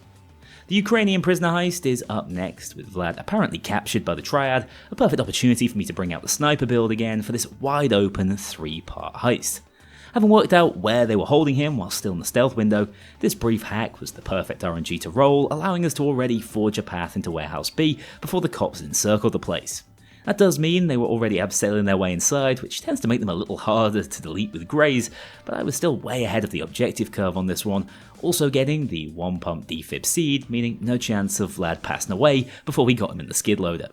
S1: The Ukrainian prisoner heist is up next, with Vlad apparently captured by the Triad, a perfect opportunity for me to bring out the sniper build again for this wide open 3-part heist. Having worked out where they were holding him while still in the stealth window, this brief hack was the perfect RNG to roll, allowing us to already forge a path into Warehouse B before the cops encircled the place. That does mean they were already abseiling their way inside, which tends to make them a little harder to delete with grays, but I was still way ahead of the objective curve on this one, also getting the 1-pump defib seed, meaning no chance of Vlad passing away before we got him in the skid loader.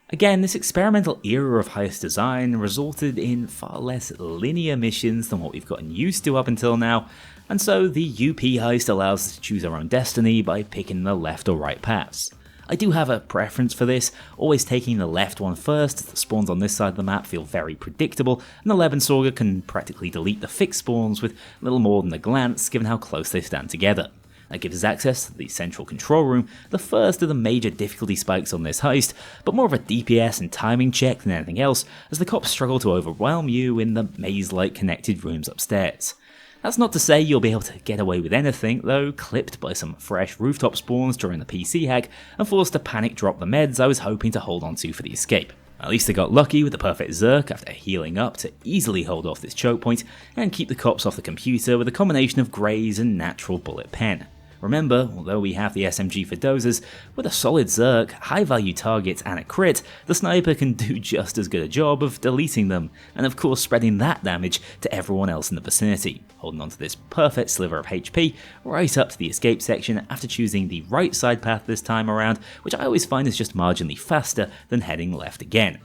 S1: Again, this experimental era of heist design resulted in far less linear missions than what we've gotten used to up until now, and so the UP heist allows us to choose our own destiny by picking the left or right paths. I do have a preference for this, always taking the left one first, as the spawns on this side of the map feel very predictable, and the Lebensauger can practically delete the fixed spawns with little more than a glance given how close they stand together. That gives us access to the central control room, the first of the major difficulty spikes on this heist, but more of a DPS and timing check than anything else, as the cops struggle to overwhelm you in the maze-like connected rooms upstairs. That's not to say you'll be able to get away with anything, though clipped by some fresh rooftop spawns during the PC hack and forced to panic drop the meds I was hoping to hold onto for the escape. At least I got lucky with the perfect Zerk after healing up to easily hold off this choke point and keep the cops off the computer with a combination of greys and natural bullet pen. Remember, although we have the SMG for dozers, with a solid Zerk, high value targets and a crit, the sniper can do just as good a job of deleting them, and of course spreading that damage to everyone else in the vicinity, holding onto this perfect sliver of HP right up to the escape section after choosing the right side path this time around, which I always find is just marginally faster than heading left again.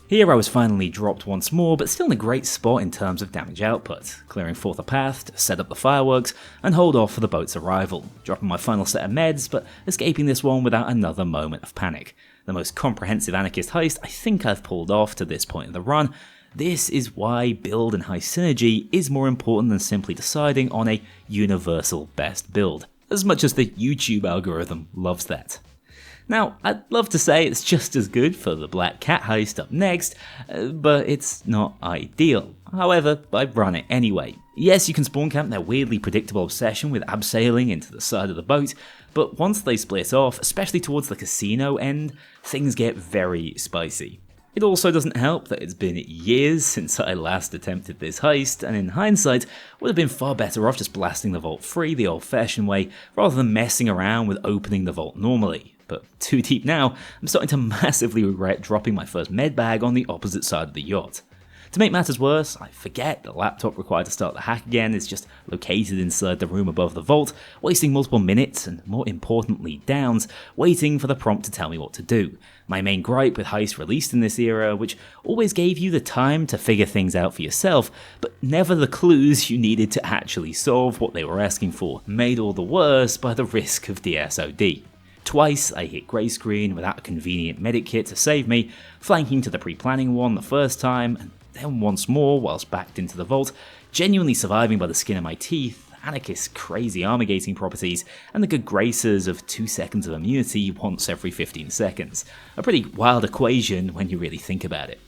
S1: Here I was finally dropped once more, but still in a great spot in terms of damage output, clearing forth a path to set up the fireworks and hold off for the boat's arrival, dropping my final set of meds but escaping this one without another moment of panic. The most comprehensive anarchist heist I think I've pulled off to this point in the run. This is why build and heist synergy is more important than simply deciding on a universal best build, as much as the YouTube algorithm loves that. Now, I'd love to say it's just as good for the Black Cat heist up next, but it's not ideal. However, I run it anyway. Yes, you can spawn camp their weirdly predictable obsession with abseiling into the side of the boat, but once they split off, especially towards the casino end, things get very spicy. It also doesn't help that it's been years since I last attempted this heist, and in hindsight, would have been far better off just blasting the vault free the old-fashioned way, rather than messing around with opening the vault normally. But too deep now, I'm starting to massively regret dropping my first med bag on the opposite side of the yacht. To make matters worse, I forget the laptop required to start the hack again is just located inside the room above the vault, wasting multiple minutes and, more importantly, downs, waiting for the prompt to tell me what to do. My main gripe with heists released in this era, which always gave you the time to figure things out for yourself, but never the clues you needed to actually solve what they were asking for, made all the worse by the risk of DSOD. Twice I hit grey screen without a convenient medic kit to save me, flanking to the pre-planning one the first time, and then once more whilst backed into the vault, genuinely surviving by the skin of my teeth, anarchist's crazy armor gating properties, and the good graces of 2 seconds of immunity once every 15 seconds. A pretty wild equation when you really think about it.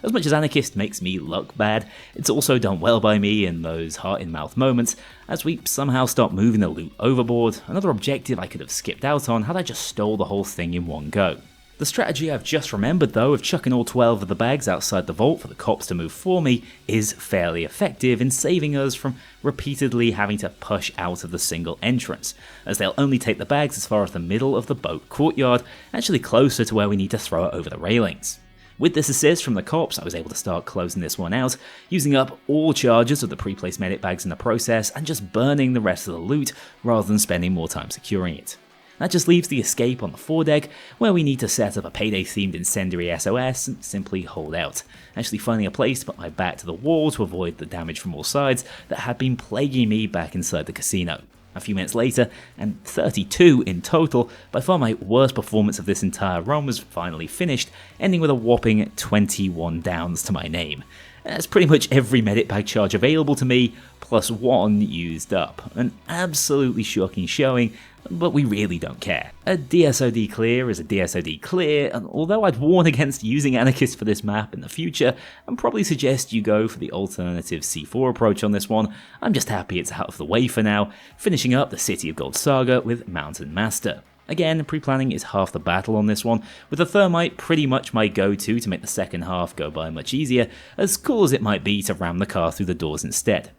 S1: As much as Anarchist makes me look bad, it's also done well by me in those heart-in-mouth moments, as we somehow start moving the loot overboard, another objective I could have skipped out on had I just stole the whole thing in one go. The strategy I've just remembered though of chucking all 12 of the bags outside the vault for the cops to move for me is fairly effective in saving us from repeatedly having to push out of the single entrance, as they'll only take the bags as far as the middle of the boat courtyard, actually closer to where we need to throw it over the railings. With this assist from the cops, I was able to start closing this one out, using up all charges of the pre-placed medic bags in the process and just burning the rest of the loot rather than spending more time securing it. That just leaves the escape on the foredeck, where we need to set up a Payday-themed incendiary SOS and simply hold out, actually finding a place to put my back to the wall to avoid the damage from all sides that had been plaguing me back inside the casino. A few minutes later, and 32 in total, by far my worst performance of this entire run was finally finished, ending with a whopping 21 downs to my name. That's pretty much every medic bag charge available to me, plus one used up. An absolutely shocking showing, but we really don't care. A DSOD clear is a DSOD clear, and although I'd warn against using Anarchist for this map in the future, and probably suggest you go for the alternative C4 approach on this one, I'm just happy it's out of the way for now, finishing up the City of Gold saga with Mountain Master. Again, pre-planning is half the battle on this one, with the Thermite pretty much my go-to to make the second half go by much easier, as cool as it might be to ram the car through the doors instead.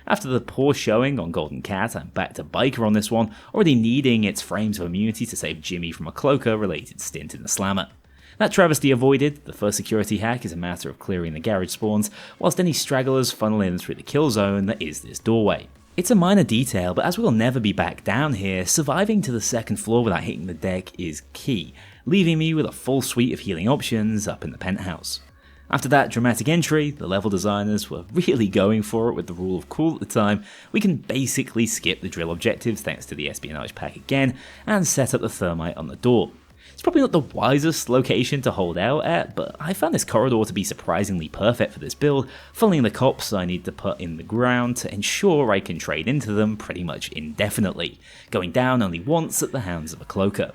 S1: After the poor showing on Golden Cat, I'm back to Biker on this one, already needing its frames of immunity to save Jimmy from a Cloaker-related stint in the Slammer. That travesty avoided, the first security hack is a matter of clearing the garage spawns, whilst any stragglers funnel in through the kill zone that is this doorway. It's a minor detail, but as we'll never be back down here, surviving to the second floor without hitting the deck is key, leaving me with a full suite of healing options up in the penthouse. After that dramatic entry, the level designers were really going for it with the rule of cool at the time. We can basically skip the drill objectives thanks to the espionage pack again, and set up the Thermite on the door. It's probably not the wisest location to hold out at, but I found this corridor to be surprisingly perfect for this build, funneling the cops I need to put in the ground to ensure I can trade into them pretty much indefinitely, going down only once at the hands of a Cloaker.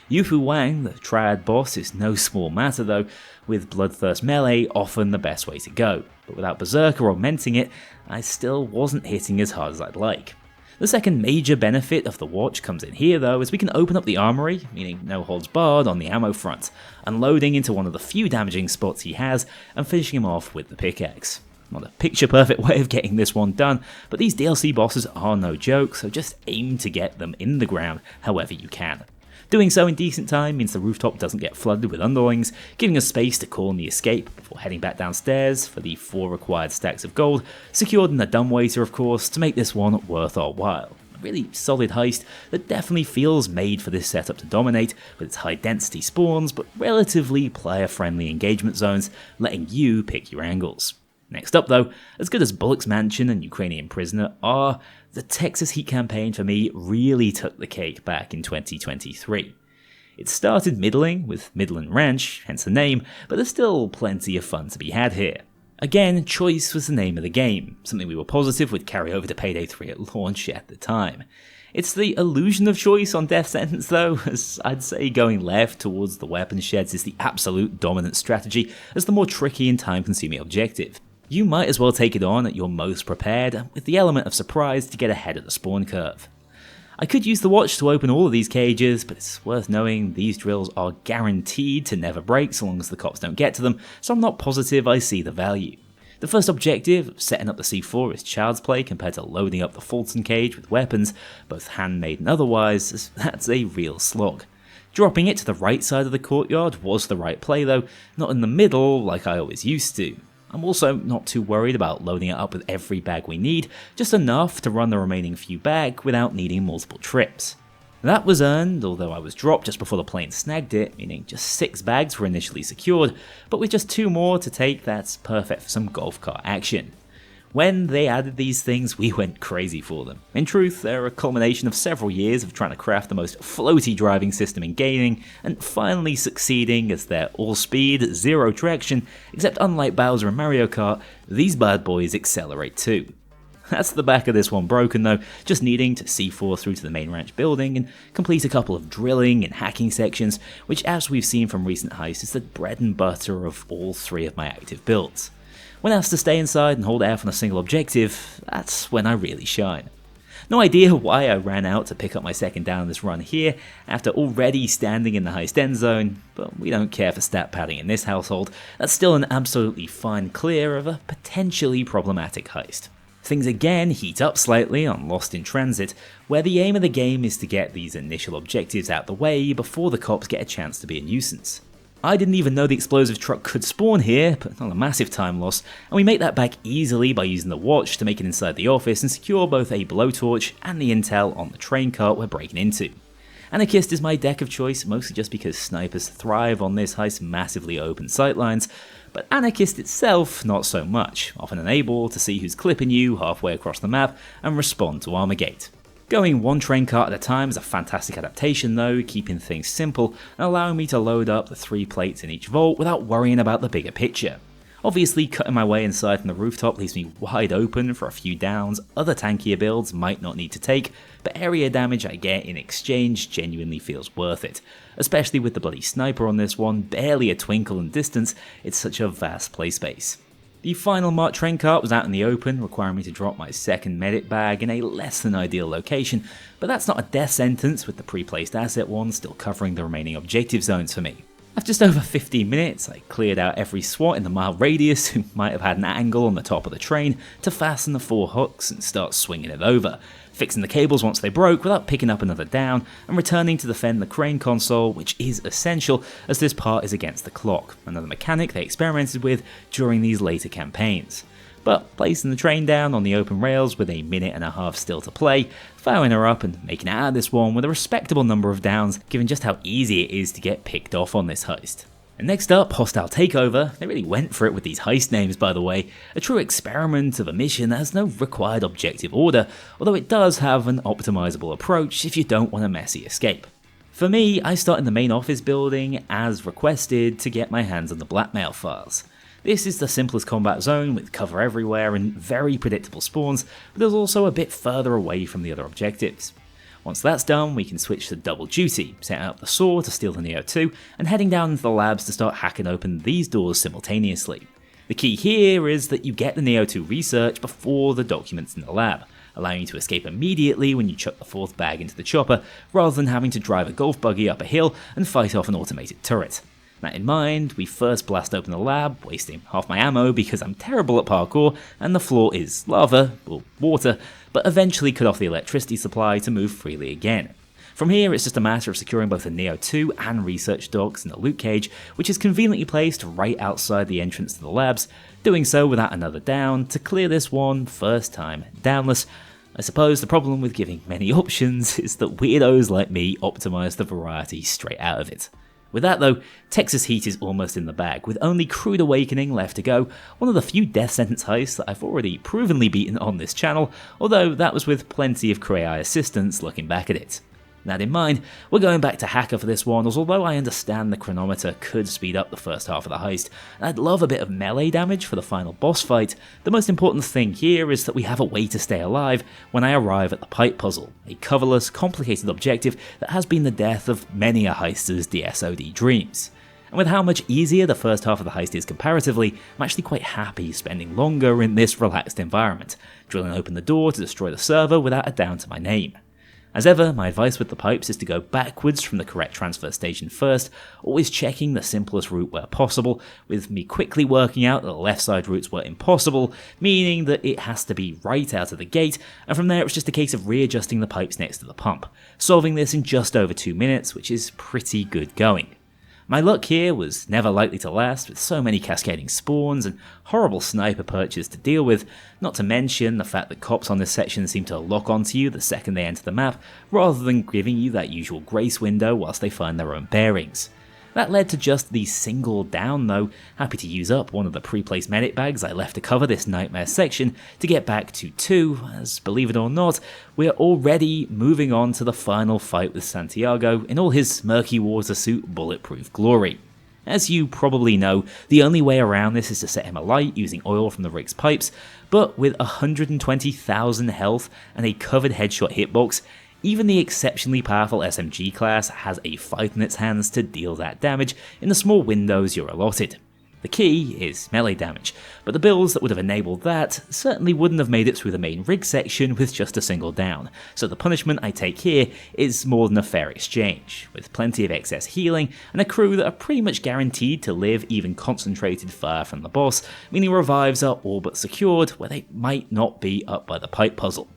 S1: Yufu Wang, the triad boss, is no small matter though, with Bloodthirst melee often the best way to go, but without Berserker augmenting it, I still wasn't hitting as hard as I'd like. The second major benefit of the watch comes in here though, as we can open up the armory, meaning no holds barred on the ammo front, unloading into one of the few damaging spots he has, and finishing him off with the pickaxe. Not a picture perfect way of getting this one done, but these DLC bosses are no joke, so just aim to get them in the ground however you can. Doing so in decent time means the rooftop doesn't get flooded with underlings, giving us space to call in the escape before heading back downstairs for the 4 required stacks of gold, secured in a dumbwaiter of course, to make this one worth our while. A really solid heist that definitely feels made for this setup to dominate, with its high density spawns but relatively player friendly engagement zones, letting you pick your angles. Next up though, as good as Bullock's Mansion and Ukrainian Prisoner are, the Texas Heat campaign for me really took the cake back in 2023. It started middling, with Midland Ranch, hence the name, but there's still plenty of fun to be had here. Again, choice was the name of the game, something we were positive would carry over to Payday 3 at launch at the time. It's the illusion of choice on Death Sentence though, as I'd say going left towards the weapon sheds is the absolute dominant strategy as the more tricky and time-consuming objective. You might as well take it on at your most prepared, with the element of surprise to get ahead of the spawn curve. I could use the watch to open all of these cages, but it's worth knowing these drills are guaranteed to never break so long as the cops don't get to them, so I'm not positive I see the value. The first objective of setting up the C4 is child's play compared to loading up the Fulton cage with weapons, both handmade and otherwise, as that's a real slog. Dropping it to the right side of the courtyard was the right play though, not in the middle like I always used to. I'm also not too worried about loading it up with every bag we need, just enough to run the remaining few back without needing multiple trips. That was earned, although I was dropped just before the plane snagged it, meaning just 6 bags were initially secured, but with just 2 more to take, that's perfect for some golf cart action. When they added these things, we went crazy for them. In truth, they're a culmination of several years of trying to craft the most floaty driving system in gaming, and finally succeeding as they're all speed, zero traction, except unlike Bowser and Mario Kart, these bad boys accelerate too. That's the back of this one broken though, just needing to C4 through to the main ranch building and complete a couple of drilling and hacking sections, which as we've seen from recent heists is the bread and butter of all 3 of my active builds. When asked to stay inside and hold F on a single objective, that's when I really shine. No idea why I ran out to pick up my second down in this run here after already standing in the heist end zone, but we don't care for stat padding in this household. That's still an absolutely fine clear of a potentially problematic heist. Things again heat up slightly on Lost in Transit, where the aim of the game is to get these initial objectives out the way before the cops get a chance to be a nuisance. I didn't even know the explosive truck could spawn here, but not a massive time loss, and we make that back easily by using the watch to make it inside the office and secure both a blowtorch and the intel on the train cart we're breaking into. Anarchist is my deck of choice, mostly just because snipers thrive on this heist's massively open sightlines, but Anarchist itself not so much, often unable to see who's clipping you halfway across the map and respond to Armorgate. Going one train cart at a time is a fantastic adaptation though, keeping things simple and allowing me to load up the 3 plates in each vault without worrying about the bigger picture. Obviously, cutting my way inside from the rooftop leaves me wide open for a few downs other tankier builds might not need to take, but area damage I get in exchange genuinely feels worth it. Especially with the bloody sniper on this one, barely a twinkle in distance, it's such a vast play space. The final marked train cart was out in the open, requiring me to drop my second medic bag in a less than ideal location, but that's not a death sentence with the pre-placed asset one still covering the remaining objective zones for me. After just over 15 minutes, I cleared out every SWAT in the mile radius who might have had an angle on the top of the train to fasten the 4 hooks and start swinging it over, fixing the cables once they broke without picking up another down, and returning to defend the crane console, which is essential as this part is against the clock, another mechanic they experimented with during these later campaigns. But placing the train down on the open rails with a minute and a half still to play, firing her up and making it out of this one with a respectable number of downs given just how easy it is to get picked off on this heist. And next up, Hostile Takeover. They really went for it with these heist names by the way, a true experiment of a mission that has no required objective order, although it does have an optimizable approach if you don't want a messy escape. For me, I start in the main office building as requested to get my hands on the blackmail files. This is the simplest combat zone with cover everywhere and very predictable spawns, but there's also a bit further away from the other objectives. Once that's done, we can switch to double duty, setting up the saw to steal the Neo 2, and heading down into the labs to start hacking open these doors simultaneously. The key here is that you get the Neo 2 research before the documents in the lab, allowing you to escape immediately when you chuck the 4th bag into the chopper, rather than having to drive a golf buggy up a hill and fight off an automated turret. That in mind, we first blast open the lab, wasting half my ammo because I'm terrible at parkour and the floor is lava, or water, but eventually cut off the electricity supply to move freely again. From here, it's just a matter of securing both the Neo 2 and research dogs in the loot cage, which is conveniently placed right outside the entrance to the labs, doing so without another down to clear this one first time downless. I suppose the problem with giving many options is that weirdos like me optimize the variety straight out of it. With that though, Texas Heat is almost in the bag, with only Crude Awakening left to go, one of the few death sentence heists that I've already provenly beaten on this channel, although that was with plenty of Cray assistance looking back at it. That in mind, we're going back to Hacker for this one, as although I understand the chronometer could speed up the first half of the heist, and I'd love a bit of melee damage for the final boss fight, the most important thing here is that we have a way to stay alive when I arrive at the pipe puzzle, a coverless, complicated objective that has been the death of many a heister's DSOD dreams. And with how much easier the first half of the heist is comparatively, I'm actually quite happy spending longer in this relaxed environment, drilling open the door to destroy the server without a down to my name. As ever, my advice with the pipes is to go backwards from the correct transfer station first, always checking the simplest route where possible, with me quickly working out that the left side routes were impossible, meaning that it has to be right out of the gate, and from there it was just a case of readjusting the pipes next to the pump, solving this in just over 2 minutes, which is pretty good going. My luck here was never likely to last, with so many cascading spawns and horrible sniper perches to deal with, not to mention the fact that cops on this section seem to lock onto you the second they enter the map, rather than giving you that usual grace window whilst they find their own bearings. That led to just the single down though, happy to use up one of the pre-placed medic bags I left to cover this nightmare section to get back to 2, as believe it or not, we're already moving on to the final fight with Santiago in all his murky water suit bulletproof glory. As you probably know, the only way around this is to set him alight using oil from the rig's pipes, but with 120,000 health and a covered headshot hitbox, even the exceptionally powerful SMG class has a fight in its hands to deal that damage in the small windows you're allotted. The key is melee damage, but the builds that would have enabled that certainly wouldn't have made it through the main rig section with just a single down, so the punishment I take here is more than a fair exchange, with plenty of excess healing and a crew that are pretty much guaranteed to live even concentrated far from the boss, meaning revives are all but secured where they might not be up by the pipe puzzle.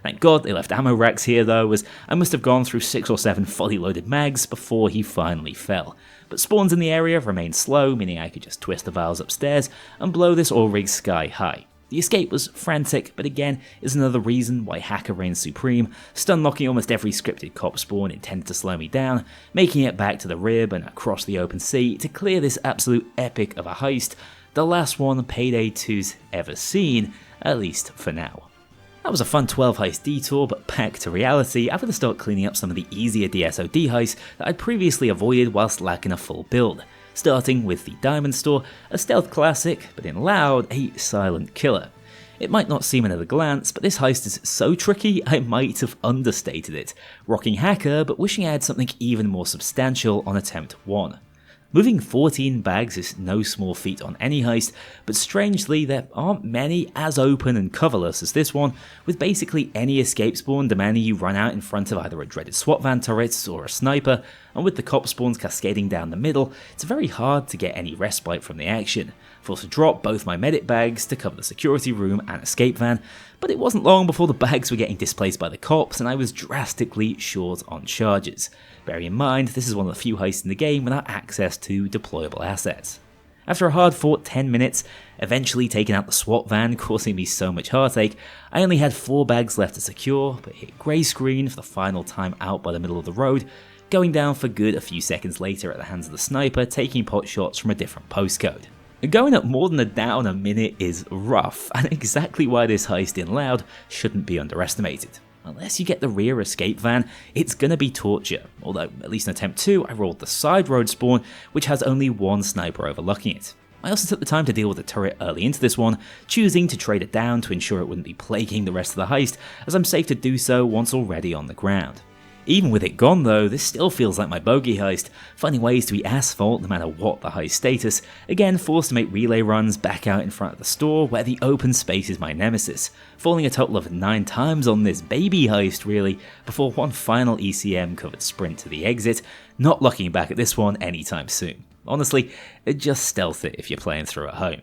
S1: Thank God they left ammo racks here though, as I must have gone through 6 or 7 fully loaded mags before he finally fell. But spawns in the area remained slow, meaning I could just twist the valves upstairs and blow this oil rig sky high. The escape was frantic, but again is another reason why Hacker reigns supreme, stun-locking almost every scripted cop spawn intended to slow me down, making it back to the rib and across the open sea to clear this absolute epic of a heist, the last one Payday 2's ever seen, at least for now. That was a fun 12 heist detour, but back to reality, I'm going to start cleaning up some of the easier DSOD heists that I'd previously avoided whilst lacking a full build. Starting with the Diamond Store, a stealth classic, but in Loud, a silent killer. It might not seem at a glance, but this heist is so tricky I might have understated it, rocking Hacker but wishing I had something even more substantial on attempt 1. Moving 14 bags is no small feat on any heist, but strangely there aren't many as open and coverless as this one, with basically any escape spawn demanding you run out in front of either a dreaded SWAT van turret or a sniper, and with the cop spawns cascading down the middle, it's very hard to get any respite from the action. Forced to drop both my medic bags to cover the security room and escape van, but it wasn't long before the bags were getting displaced by the cops and I was drastically short on charges. Bearing in mind, this is one of the few heists in the game without access to deployable assets. After a hard fought 10 minutes, eventually taking out the SWAT van causing me so much heartache, I only had 4 bags left to secure, but hit grey screen for the final time out by the middle of the road, going down for good a few seconds later at the hands of the sniper taking pot shots from a different postcode. Going up more than a down a minute is rough, and exactly why this heist in Loud shouldn't be underestimated. Unless you get the rear escape van, it's gonna be torture, although at least in attempt 2 I rolled the side road spawn, which has only one sniper overlooking it. I also took the time to deal with the turret early into this one, choosing to trade it down to ensure it wouldn't be plaguing the rest of the heist, as I'm safe to do so once already on the ground. Even with it gone though, this still feels like my bogey heist, finding ways to be asphalt no matter what the heist status, again forced to make relay runs back out in front of the store where the open space is my nemesis, falling a total of 9 times on this baby heist really, before one final ECM covered sprint to the exit, not looking back at this one anytime soon. Honestly, just stealth it if you're playing through at home.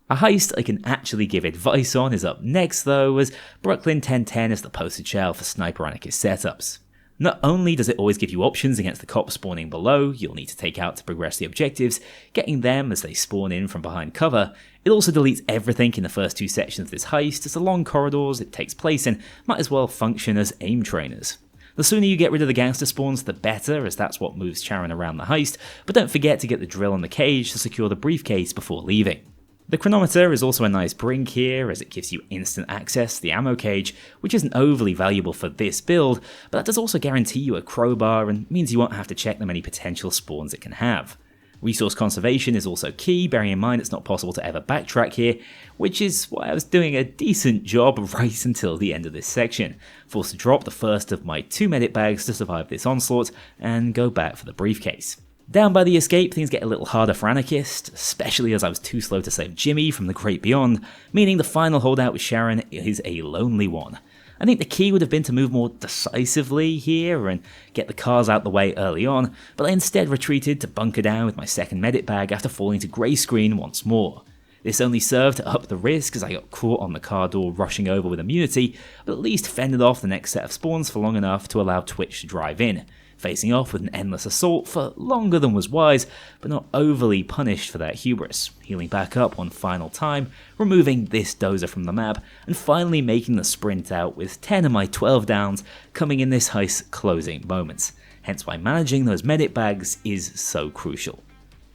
S1: A heist I can actually give advice on is up next though, as Brooklyn 1010 is the poster child for sniper anarchist setups. Not only does it always give you options against the cops spawning below you'll need to take out to progress the objectives, getting them as they spawn in from behind cover, it also deletes everything in the first 2 sections of this heist as the long corridors it takes place in might as well function as aim trainers. The sooner you get rid of the gangster spawns the better, as that's what moves Sharon around the heist, but don't forget to get the drill on the cage to secure the briefcase before leaving. The chronometer is also a nice bring here, as it gives you instant access to the ammo cage, which isn't overly valuable for this build, but that does also guarantee you a crowbar and means you won't have to check the many potential spawns it can have. Resource conservation is also key, bearing in mind it's not possible to ever backtrack here, which is why I was doing a decent job right until the end of this section, forced to drop the first of my 2 medic bags to survive this onslaught and go back for the briefcase. Down by the escape, things get a little harder for Anarchist, especially as I was too slow to save Jimmy from the Great Beyond, meaning the final holdout with Sharon is a lonely one. I think the key would have been to move more decisively here and get the cars out the way early on, but I instead retreated to bunker down with my second medic bag after falling to grey screen once more. This only served to up the risk as I got caught on the car door rushing over with immunity, but at least fended off the next set of spawns for long enough to allow Twitch to drive in, facing off with an endless assault for longer than was wise, but not overly punished for that hubris, healing back up one final time, removing this dozer from the map, and finally making the sprint out with 10 of my 12 downs coming in this heist's closing moments, hence why managing those medic bags is so crucial.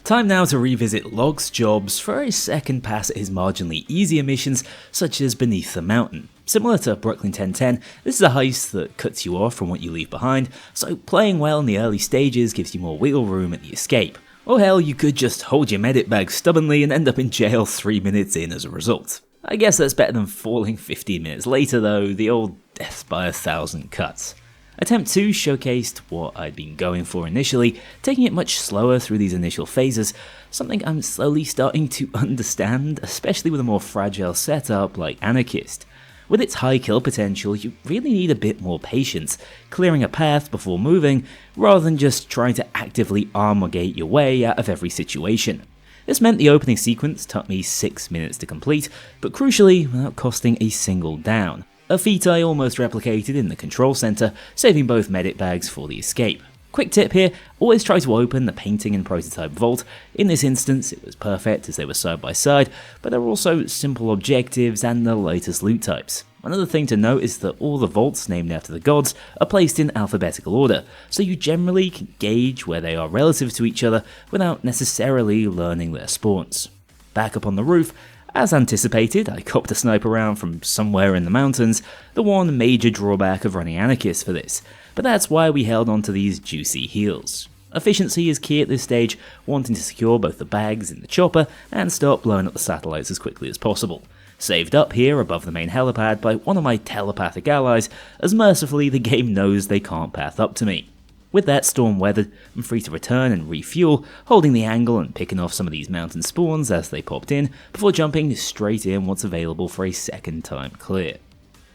S1: Time now to revisit Logg's jobs for a second pass at his marginally easier missions, such as Beneath the Mountain. Similar to Brooklyn 1010, this is a heist that cuts you off from what you leave behind, so playing well in the early stages gives you more wiggle room at the escape. Or hell, you could just hold your medic bag stubbornly and end up in jail 3 minutes in as a result. I guess that's better than falling 15 minutes later though, the old death by 1,000 cuts. Attempt 2 showcased what I'd been going for initially, taking it much slower through these initial phases, something I'm slowly starting to understand, especially with a more fragile setup like Anarchist. With its high kill potential, you really need a bit more patience, clearing a path before moving, rather than just trying to actively armor-gate your way out of every situation. This meant the opening sequence took me 6 minutes to complete, but crucially without costing a single down. A feat I almost replicated in the control center, saving both medic bags for the escape. Quick tip here, always try to open the painting and prototype vault. In this instance it was perfect as they were side by side, but there were also simple objectives and the latest loot types. Another thing to note is that all the vaults named after the gods are placed in alphabetical order, so you generally can gauge where they are relative to each other without necessarily learning their spawns. Back up on the roof, As anticipated, I copped a sniper round from somewhere in the mountains, the one major drawback of running Anarchist for this, but that's why we held on to these juicy heals. Efficiency is key at this stage, wanting to secure both the bags in the chopper and start blowing up the satellites as quickly as possible. Saved up here above the main helipad by one of my telepathic allies, as mercifully the game knows they can't path up to me. With that storm weathered, I'm free to return and refuel, holding the angle and picking off some of these mountain spawns as they popped in, before jumping straight in what's available for a second time clear.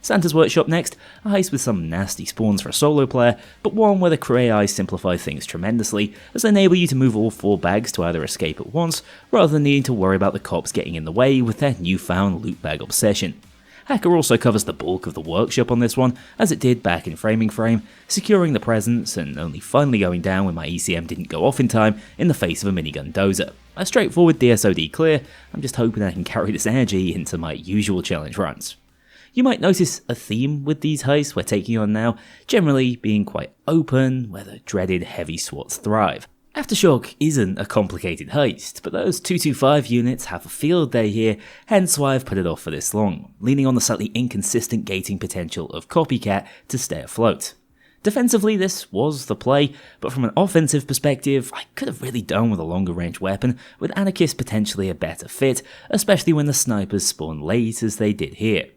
S1: Santa's Workshop next, a heist with some nasty spawns for a solo player, but one where the crew AI simplify things tremendously, as they enable you to move all 4 bags to either escape at once, rather than needing to worry about the cops getting in the way with their newfound loot bag obsession. Hacker also covers the bulk of the workshop on this one, as it did back in Framing Frame, securing the presence and only finally going down when my ECM didn't go off in time in the face of a minigun dozer. A straightforward DSOD clear, I'm just hoping I can carry this energy into my usual challenge runs. You might notice a theme with these heists we're taking on now, generally being quite open, where the dreaded heavy SWATs thrive. Aftershock isn't a complicated heist, but those 225 units have a field day here, hence why I've put it off for this long, leaning on the slightly inconsistent gating potential of Copycat to stay afloat. Defensively, this was the play, but from an offensive perspective, I could have really done with a longer range weapon, with Anarchist potentially a better fit, especially when the snipers spawn late as they did here.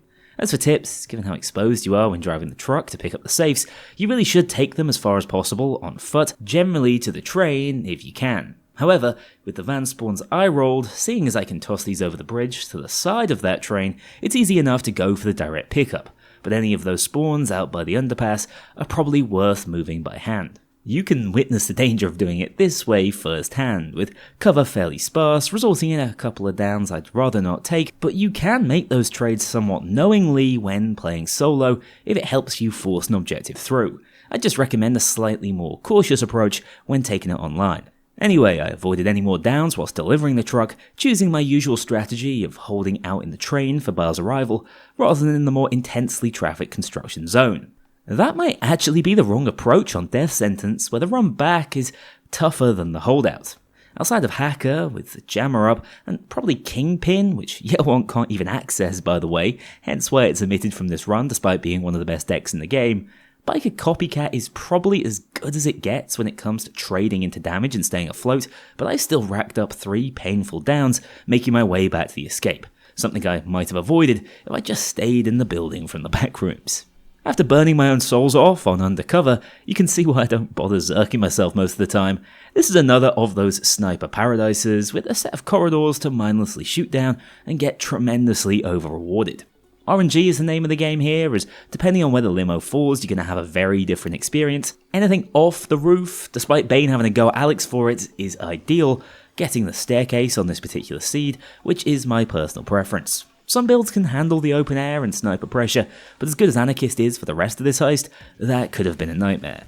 S1: As for tips, given how exposed you are when driving the truck to pick up the safes, you really should take them as far as possible on foot, generally to the train if you can. However, with the van spawns I rolled, seeing as I can toss these over the bridge to the side of that train, it's easy enough to go for the direct pickup, but any of those spawns out by the underpass are probably worth moving by hand. You can witness the danger of doing it this way firsthand, with cover fairly sparse, resulting in a couple of downs I'd rather not take, but you can make those trades somewhat knowingly when playing solo if it helps you force an objective through. I'd just recommend a slightly more cautious approach when taking it online. Anyway, I avoided any more downs whilst delivering the truck, choosing my usual strategy of holding out in the train for Bale's arrival, rather than in the more intensely trafficked construction zone. That might actually be the wrong approach on Death Sentence, where the run back is tougher than the holdout. Outside of Hacker, with the Jammer up, and probably Kingpin, which Yelwonkk can't even access by the way, hence why it's omitted from this run despite being one of the best decks in the game, Biker Copycat is probably as good as it gets when it comes to trading into damage and staying afloat, but I still racked up 3 painful downs, making my way back to the escape, something I might have avoided if I just stayed in the building from the back rooms. After burning my own souls off on Undercover, you can see why I don't bother zerking myself most of the time. This is another of those sniper paradises with a set of corridors to mindlessly shoot down and get tremendously over-rewarded. RNG is the name of the game here, as depending on where the limo falls, you're going to have a very different experience. Anything off the roof, despite Bane having to go at Alex for it, is ideal, getting the staircase on this particular seed, which is my personal preference. Some builds can handle the open air and sniper pressure, but as good as Anarchist is for the rest of this heist, that could have been a nightmare.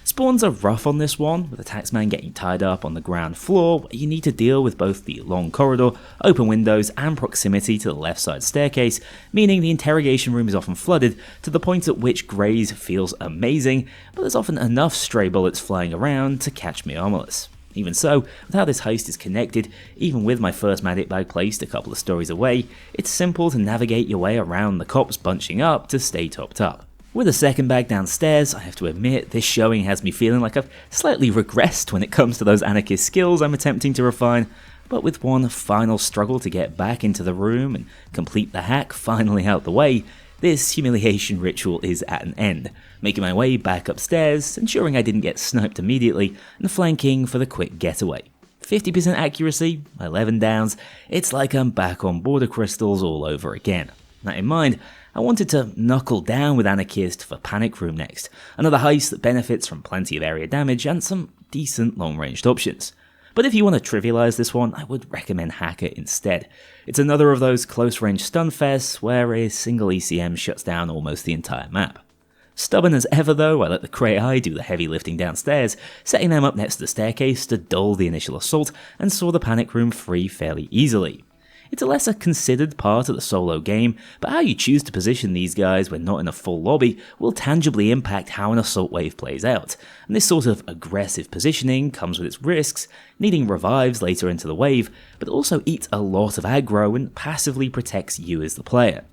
S1: Spawns are rough on this one, with the taxman getting tied up on the ground floor, where you need to deal with both the long corridor, open windows, and proximity to the left side staircase, meaning the interrogation room is often flooded to the point at which Graze feels amazing, but there's often enough stray bullets flying around to catch me armorless. Even so, with how this heist is connected, even with my first medic bag placed a couple of stories away, it's simple to navigate your way around the cops bunching up to stay topped up. With a second bag downstairs, I have to admit this showing has me feeling like I've slightly regressed when it comes to those Anarchist skills I'm attempting to refine, but with one final struggle to get back into the room and complete the hack finally out the way, this humiliation ritual is at an end, making my way back upstairs, ensuring I didn't get sniped immediately, and flanking for the quick getaway. 50% accuracy, 11 downs, it's like I'm back on border crystals all over again. That in mind, I wanted to knuckle down with Anarchist for Panic Room next, another heist that benefits from plenty of area damage and some decent long-ranged options. But if you want to trivialize this one, I would recommend Hacker instead. It's another of those close-range stun fests where a single ECM shuts down almost the entire map. Stubborn as ever though, I let the Grey Eye do the heavy lifting downstairs, setting them up next to the staircase to dull the initial assault, and saw the Panic Room free fairly easily. It's a lesser considered part of the solo game, but how you choose to position these guys when not in a full lobby will tangibly impact how an assault wave plays out, and this sort of aggressive positioning comes with its risks, needing revives later into the wave, but also eats a lot of aggro and passively protects you as the player.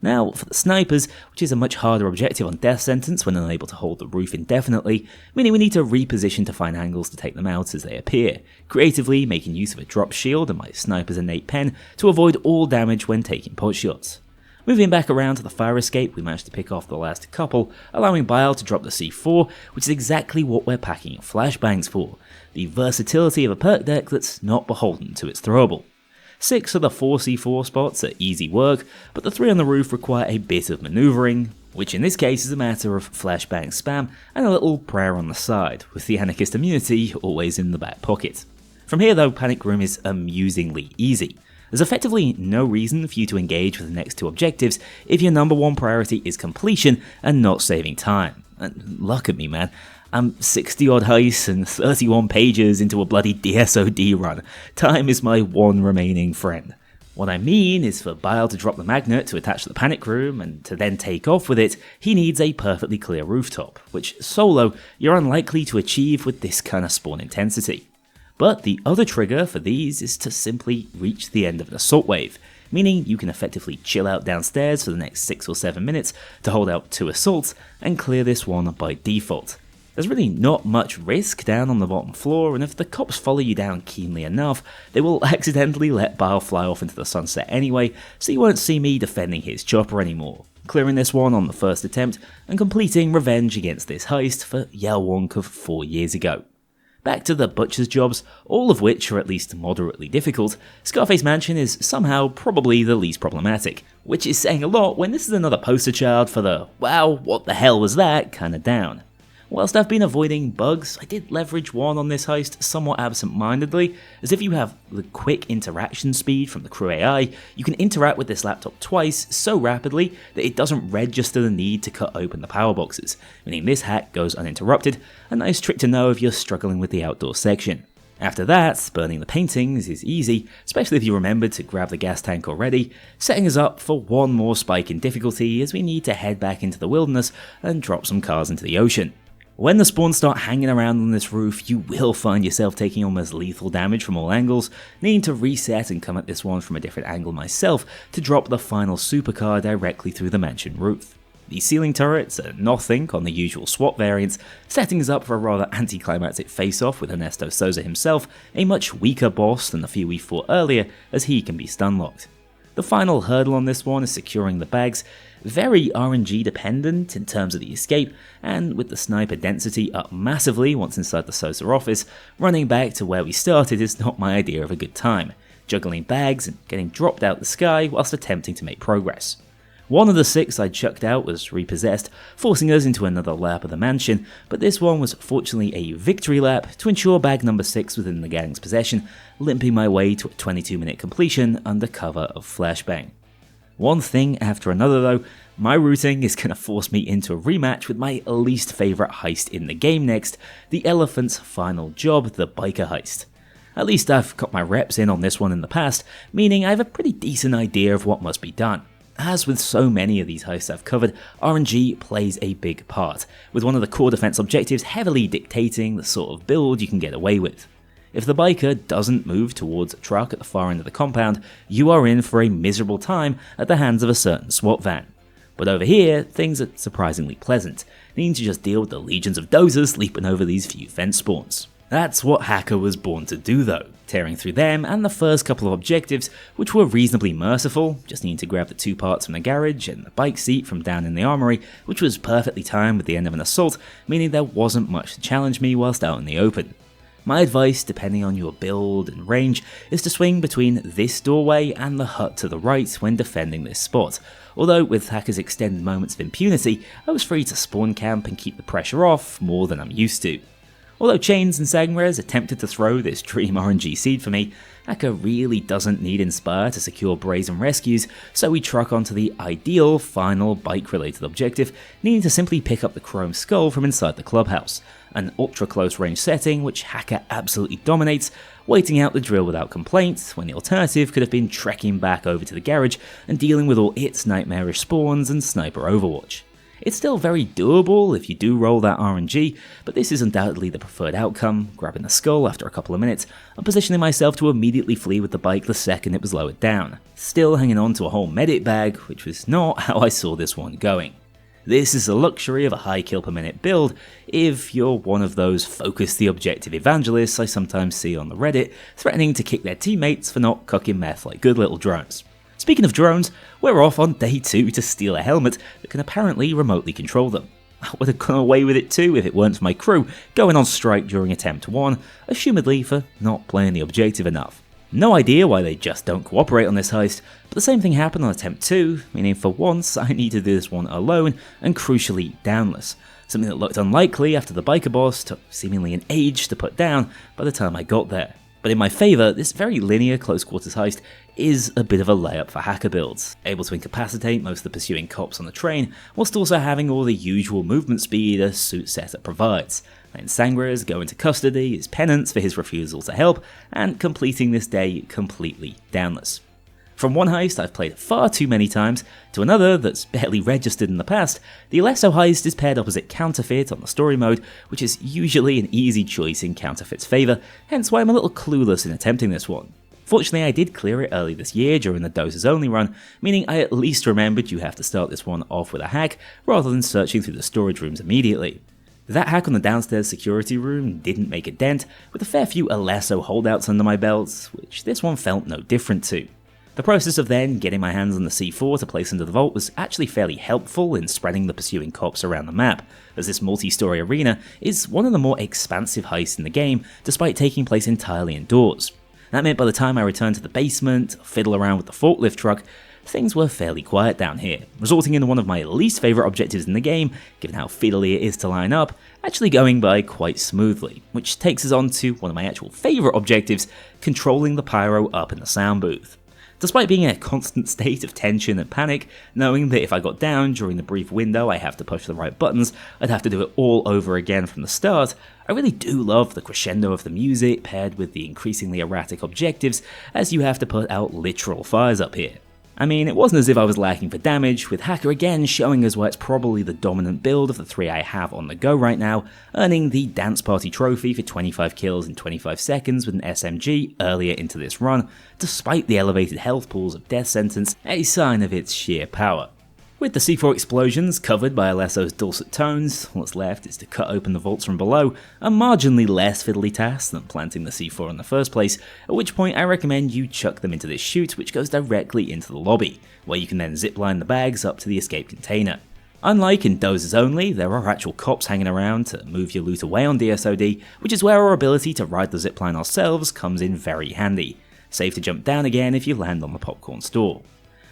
S1: Now, for the snipers, which is a much harder objective on Death Sentence when unable to hold the roof indefinitely, meaning we need to reposition to find angles to take them out as they appear, creatively making use of a drop shield and my sniper's innate pen to avoid all damage when taking pot shots. Moving back around to the fire escape, we managed to pick off the last couple, allowing Bile to drop the C4, which is exactly what we're packing flashbangs for, the versatility of a perk deck that's not beholden to its throwable. 6 of the 4 C4 spots are easy work, but the 3 on the roof require a bit of manoeuvring, which in this case is a matter of flashbang spam and a little prayer on the side, with the anarchist immunity always in the back pocket. From here though, Panic Room is amusingly easy. There's effectively no reason for you to engage with the next 2 objectives if your number 1 priority is completion and not saving time. And look at me, man. I'm 60 odd heists and 31 pages into a bloody DSOD run. Time is my one remaining friend. What I mean is for Bile to drop the magnet to attach to the Panic Room and to then take off with it, he needs a perfectly clear rooftop, which solo you're unlikely to achieve with this kind of spawn intensity. But the other trigger for these is to simply reach the end of an assault wave, meaning you can effectively chill out downstairs for the next 6 or 7 minutes to hold out 2 assaults and clear this one by default. There's really not much risk down on the bottom floor, and if the cops follow you down keenly enough, they will accidentally let Bile fly off into the sunset anyway, so you won't see me defending his chopper anymore, clearing this one on the first attempt and completing revenge against this heist for Yelwonkk of 4 years ago. Back to the butcher's jobs, all of which are at least moderately difficult, Scarface Mansion is somehow probably the least problematic, which is saying a lot when this is another poster child for the wow, what the hell was that kinda down. Whilst I've been avoiding bugs, I did leverage one on this heist somewhat absent-mindedly, as if you have the quick interaction speed from the crew AI, you can interact with this laptop twice so rapidly that it doesn't register the need to cut open the power boxes, meaning this hack goes uninterrupted, a nice trick to know if you're struggling with the outdoor section. After that, burning the paintings is easy, especially if you remembered to grab the gas tank already, setting us up for one more spike in difficulty as we need to head back into the wilderness and drop some cars into the ocean. When the spawns start hanging around on this roof, you will find yourself taking almost lethal damage from all angles, needing to reset and come at this one from a different angle myself to drop the final supercar directly through the mansion roof. The ceiling turrets are nothing on the usual SWAT variants, setting us up for a rather anticlimactic face-off with Ernesto Souza himself, a much weaker boss than the few we fought earlier, as he can be stun-locked. The final hurdle on this one is securing the bags, very RNG dependent in terms of the escape, and with the sniper density up massively once inside the Souza office, running back to where we started is not my idea of a good time, juggling bags and getting dropped out the sky whilst attempting to make progress. One of the 6 I chucked out was repossessed, forcing us into another lap of the mansion, but this one was fortunately a victory lap to ensure bag number 6 within the gang's possession, limping my way to a 22-minute completion under cover of flashbang. One thing after another though, my routing is going to force me into a rematch with my least favourite heist in the game next, the elephant's final job, the biker heist. At least I've got my reps in on this one in the past, meaning I have a pretty decent idea of what must be done. As with so many of these heists I've covered, RNG plays a big part, with one of the core defense objectives heavily dictating the sort of build you can get away with. If the biker doesn't move towards a truck at the far end of the compound, you are in for a miserable time at the hands of a certain SWAT van. But over here, things are surprisingly pleasant, needing to just deal with the legions of dozers leaping over these few fence spawns. That's what Hacker was born to do though, tearing through them and the first couple of objectives, which were reasonably merciful, just needing to grab the 2 parts from the garage and the bike seat from down in the armory, which was perfectly timed with the end of an assault, meaning there wasn't much to challenge me whilst out in the open. My advice, depending on your build and range, is to swing between this doorway and the hut to the right when defending this spot, although with Hacker's extended moments of impunity, I was free to spawn camp and keep the pressure off more than I'm used to. Although Chains and Sangres attempted to throw this dream RNG seed for me, Hacker really doesn't need Inspire to secure brazen rescues, so we truck onto the ideal final bike-related objective, needing to simply pick up the Chrome Skull from inside the clubhouse, an ultra-close range setting which Hacker absolutely dominates, waiting out the drill without complaint, when the alternative could have been trekking back over to the garage and dealing with all its nightmarish spawns and sniper overwatch. It's still very doable if you do roll that RNG, but this is undoubtedly the preferred outcome, grabbing the skull after a couple of minutes and positioning myself to immediately flee with the bike the second it was lowered down, still hanging on to a whole medic bag, which was not how I saw this one going. This is the luxury of a high kill per minute build if you're one of those focus the objective evangelists I sometimes see on the Reddit threatening to kick their teammates for not cooking meth like good little drones. Speaking of drones, we're off on day 2 to steal a helmet that can apparently remotely control them. I would have gone away with it too if it weren't for my crew going on strike during attempt 1, assumedly for not playing the objective enough. No idea why they just don't cooperate on this heist, but the same thing happened on attempt 2, meaning for once I need to do this one alone and crucially downless, something that looked unlikely after the biker boss took seemingly an age to put down by the time I got there. But in my favour, this very linear close quarters heist is a bit of a layup for hacker builds, able to incapacitate most of the pursuing cops on the train, whilst also having all the usual movement speed a suit setup provides, letting Sangres go into custody as penance for his refusal to help, and completing this day completely downless. From one heist I've played far too many times, to another that's barely registered in the past, the Alesso heist is paired opposite Counterfeit on the story mode, which is usually an easy choice in Counterfeit's favour, hence why I'm a little clueless in attempting this one. Fortunately I did clear it early this year during the 2's only run, meaning I at least remembered you have to start this one off with a hack, rather than searching through the storage rooms immediately. That hack on the downstairs security room didn't make a dent, with a fair few Alesso holdouts under my belt, which this one felt no different to. The process of then getting my hands on the C4 to place into the vault was actually fairly helpful in spreading the pursuing cops around the map, as this multi-story arena is one of the more expansive heists in the game, despite taking place entirely indoors. That meant by the time I returned to the basement, fiddle around with the forklift truck, things were fairly quiet down here, resulting in one of my least favourite objectives in the game, given how fiddly it is to line up, actually going by quite smoothly, which takes us on to one of my actual favourite objectives, controlling the pyro up in the sound booth. Despite being in a constant state of tension and panic, knowing that if I got down during the brief window I have to push the right buttons, I'd have to do it all over again from the start, I really do love the crescendo of the music paired with the increasingly erratic objectives as you have to put out literal fires up here. I mean, it wasn't as if I was lacking for damage, with Hacker again showing us why it's probably the dominant build of the 3 I have on the go right now, earning the Dance Party trophy for 25 kills in 25 seconds with an SMG earlier into this run, despite the elevated health pools of Death Sentence, a sign of its sheer power. With the C4 explosions covered by Alesso's dulcet tones, what's left is to cut open the vaults from below, a marginally less fiddly task than planting the C4 in the first place, at which point I recommend you chuck them into this chute which goes directly into the lobby, where you can then zipline the bags up to the escape container. Unlike in 2's only, there are actual cops hanging around to move your loot away on DSOD, which is where our ability to ride the zipline ourselves comes in very handy. Safe to jump down again if you land on the popcorn store.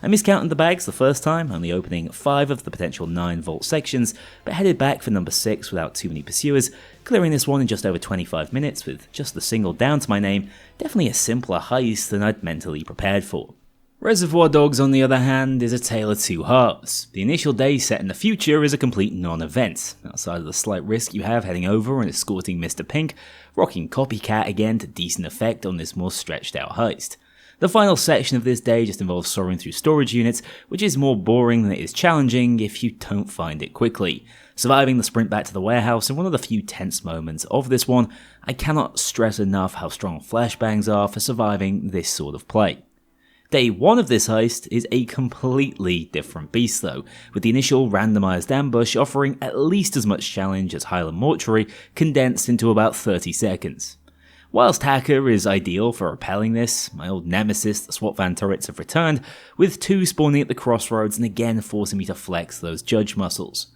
S1: I miscounted the bags the first time, only opening 5 of the potential 9 vault sections, but headed back for number 6 without too many pursuers, clearing this one in just over 25 minutes with just the single down to my name, definitely a simpler heist than I'd mentally prepared for. Reservoir Dogs, on the other hand, is a tale of two halves. The initial day set in the future is a complete non-event, outside of the slight risk you have heading over and escorting Mr. Pink, rocking Copycat again to decent effect on this more stretched out heist. The final section of this day just involves soaring through storage units, which is more boring than it is challenging if you don't find it quickly. Surviving the sprint back to the warehouse in one of the few tense moments of this one, I cannot stress enough how strong flashbangs are for surviving this sort of play. Day 1 of this heist is a completely different beast though, with the initial randomised ambush offering at least as much challenge as Highland Mortuary condensed into about 30 seconds. Whilst Hacker is ideal for repelling this, my old nemesis, the SWAT van turrets, have returned, with 2 spawning at the crossroads and again forcing me to flex those judge muscles.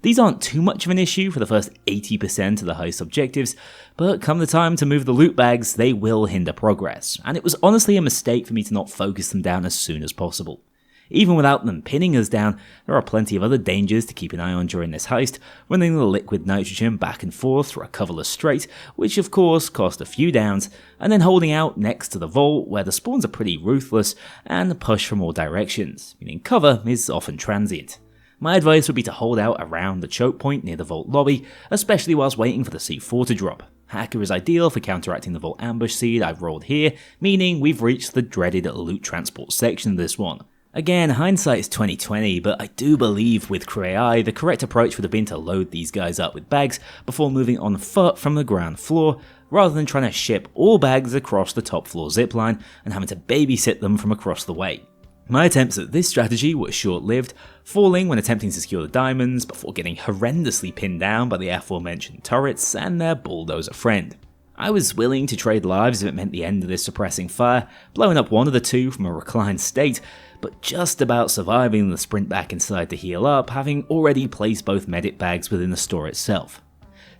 S1: These aren't too much of an issue for the first 80% of the heist objectives, but come the time to move the loot bags, they will hinder progress, and it was honestly a mistake for me to not focus them down as soon as possible. Even without them pinning us down, there are plenty of other dangers to keep an eye on during this heist, running the liquid nitrogen back and forth through a coverless strait, which of course cost a few downs, and then holding out next to the vault where the spawns are pretty ruthless and push from all directions, meaning cover is often transient. My advice would be to hold out around the choke point near the vault lobby, especially whilst waiting for the C4 to drop. Hacker is ideal for counteracting the vault ambush seed I've rolled here, meaning we've reached the dreaded loot transport section of this one. Again, hindsight is 2020, but I do believe with Crew AI, the correct approach would have been to load these guys up with bags before moving on foot from the ground floor, rather than trying to ship all bags across the top floor zipline and having to babysit them from across the way. My attempts at this strategy were short-lived, falling when attempting to secure the diamonds before getting horrendously pinned down by the aforementioned turrets and their bulldozer friend. I was willing to trade lives if it meant the end of this suppressing fire, blowing up one of the two from a reclined state, but just about surviving the sprint back inside to heal up, having already placed both medic bags within the store itself.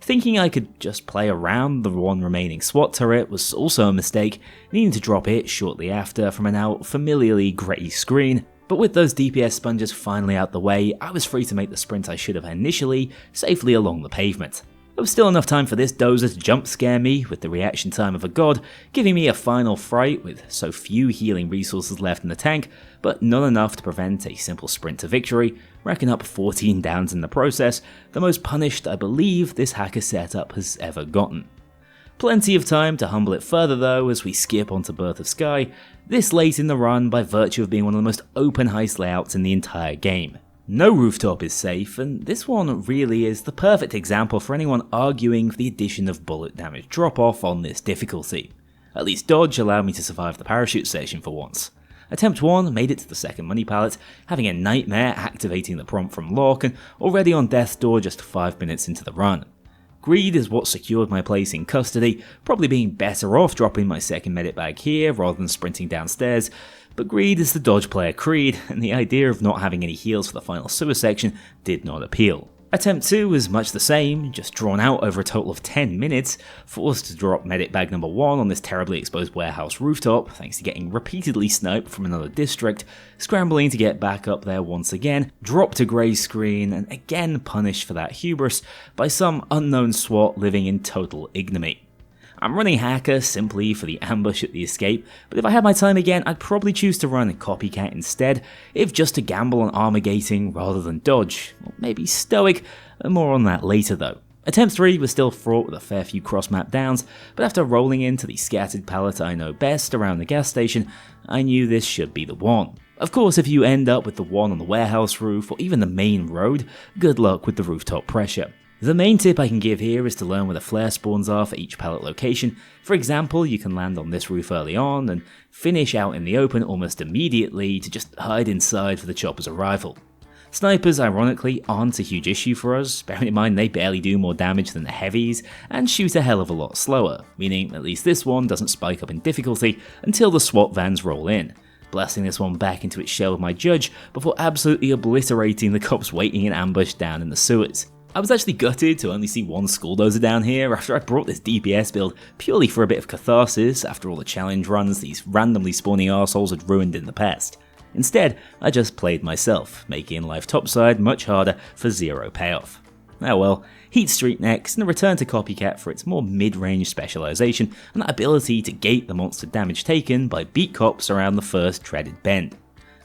S1: Thinking I could just play around the one remaining SWAT turret was also a mistake, needing to drop it shortly after from a now familiarly grey screen, but with those DPS sponges finally out the way, I was free to make the sprint I should have initially, safely along the pavement. There was still enough time for this dozer to jump scare me with the reaction time of a god, giving me a final fright with so few healing resources left in the tank, but not enough to prevent a simple sprint to victory, racking up 14 downs in the process, the most punished I believe this hacker setup has ever gotten. Plenty of time to humble it further though as we skip onto Birth of Sky, this late in the run by virtue of being one of the most open heist layouts in the entire game. No rooftop is safe, and this one really is the perfect example for anyone arguing for the addition of bullet damage drop-off on this difficulty. At least dodge allowed me to survive the parachute section for once. Attempt 1 made it to the second money pallet, having a nightmare activating the prompt from lock and already on death's door just 5 minutes into the run. Greed is what secured my place in custody, probably being better off dropping my second medic bag here rather than sprinting downstairs, but greed is the dodge player creed, and the idea of not having any heals for the final sewer section did not appeal. Attempt 2 was much the same, just drawn out over a total of 10 minutes, forced to drop medic bag number 1 on this terribly exposed warehouse rooftop, thanks to getting repeatedly sniped from another district, scrambling to get back up there once again, dropped a grey screen, and again punished for that hubris by some unknown SWAT living in total ignominy. I'm running Hacker simply for the ambush at the escape, but if I had my time again, I'd probably choose to run Copycat instead, if just to gamble on armor-gating rather than dodge, or maybe Stoic, more on that later though. Attempt 3 was still fraught with a fair few cross-map downs, but after rolling into the scattered pallet I know best around the gas station, I knew this should be the one. Of course, if you end up with the one on the warehouse roof or even the main road, good luck with the rooftop pressure. The main tip I can give here is to learn where the flare spawns are for each pallet location. For example, you can land on this roof early on and finish out in the open almost immediately to just hide inside for the chopper's arrival. Snipers ironically aren't a huge issue for us, bearing in mind they barely do more damage than the heavies and shoot a hell of a lot slower, meaning at least this one doesn't spike up in difficulty until the SWAT vans roll in, blasting this one back into its shell with my judge before absolutely obliterating the cops waiting in ambush down in the sewers. I was actually gutted to only see one schooldozer down here after I brought this DPS build purely for a bit of catharsis after all the challenge runs these randomly spawning arseholes had ruined in the past. Instead, I just played myself, making life topside much harder for zero payoff. Oh well, Heat Street next, and a return to Copycat for its more mid-range specialization and that ability to gate the monster damage taken by beat cops around the first dreaded bend.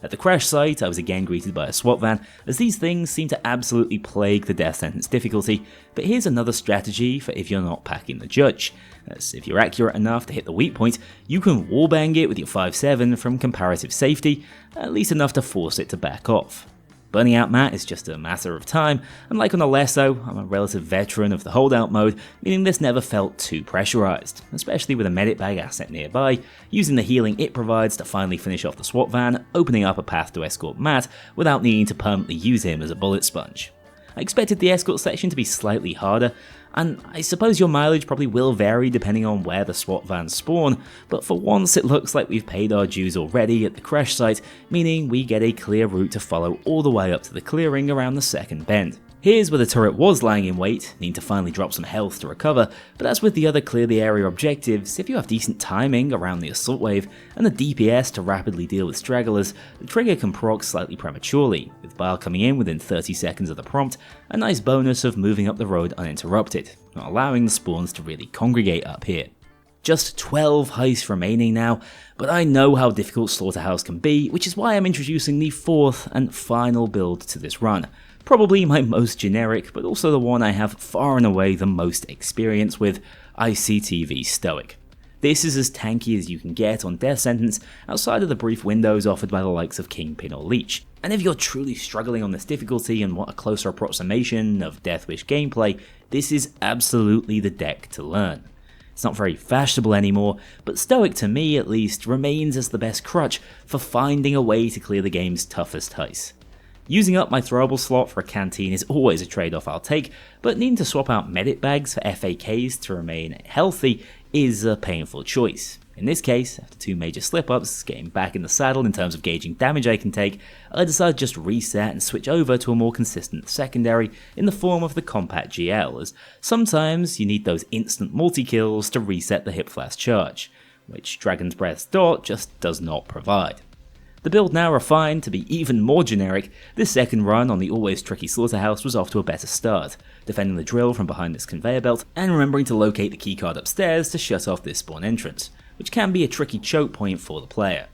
S1: At the crash site, I was again greeted by a SWAT van, as these things seem to absolutely plague the death sentence difficulty, but here's another strategy for if you're not packing the judge, as if you're accurate enough to hit the weak point, you can wallbang it with your 5.7 from comparative safety, at least enough to force it to back off. Burning out Matt is just a matter of time, and like on Alesso, I'm a relative veteran of the holdout mode, meaning this never felt too pressurized, especially with a medic bag asset nearby, using the healing it provides to finally finish off the SWAT van, opening up a path to escort Matt without needing to permanently use him as a bullet sponge. I expected the escort section to be slightly harder, and I suppose your mileage probably will vary depending on where the SWAT vans spawn, but for once it looks like we've paid our dues already at the crash site, meaning we get a clear route to follow all the way up to the clearing around the second bend. Here's where the turret was lying in wait, needing to finally drop some health to recover, but as with the other clear the area objectives, if you have decent timing around the assault wave and the DPS to rapidly deal with stragglers, the trigger can proc slightly prematurely, with Bile coming in within 30 seconds of the prompt, a nice bonus of moving up the road uninterrupted, not allowing the spawns to really congregate up here. Just 12 heists remaining now, but I know how difficult Slaughterhouse can be, which is why I'm introducing the fourth and final build to this run. Probably my most generic, but also the one I have far and away the most experience with, ICTV Stoic. This is as tanky as you can get on Death Sentence outside of the brief windows offered by the likes of Kingpin or Leech. And if you're truly struggling on this difficulty and want a closer approximation of Deathwish gameplay, this is absolutely the deck to learn. It's not very fashionable anymore, but Stoic to me at least remains as the best crutch for finding a way to clear the game's toughest heists. Using up my throwable slot for a canteen is always a trade-off I'll take, but needing to swap out medic bags for FAKs to remain healthy is a painful choice. In this case, after two major slip-ups, getting back in the saddle in terms of gauging damage I can take, I decided to just reset and switch over to a more consistent secondary in the form of the Compact GL, as sometimes you need those instant multi-kills to reset the hip flash charge, which Dragon's Breath's Dot just does not provide. The build now refined to be even more generic, this second run on the always tricky Slaughterhouse was off to a better start, defending the drill from behind this conveyor belt and remembering to locate the keycard upstairs to shut off this spawn entrance, which can be a tricky choke point for the player.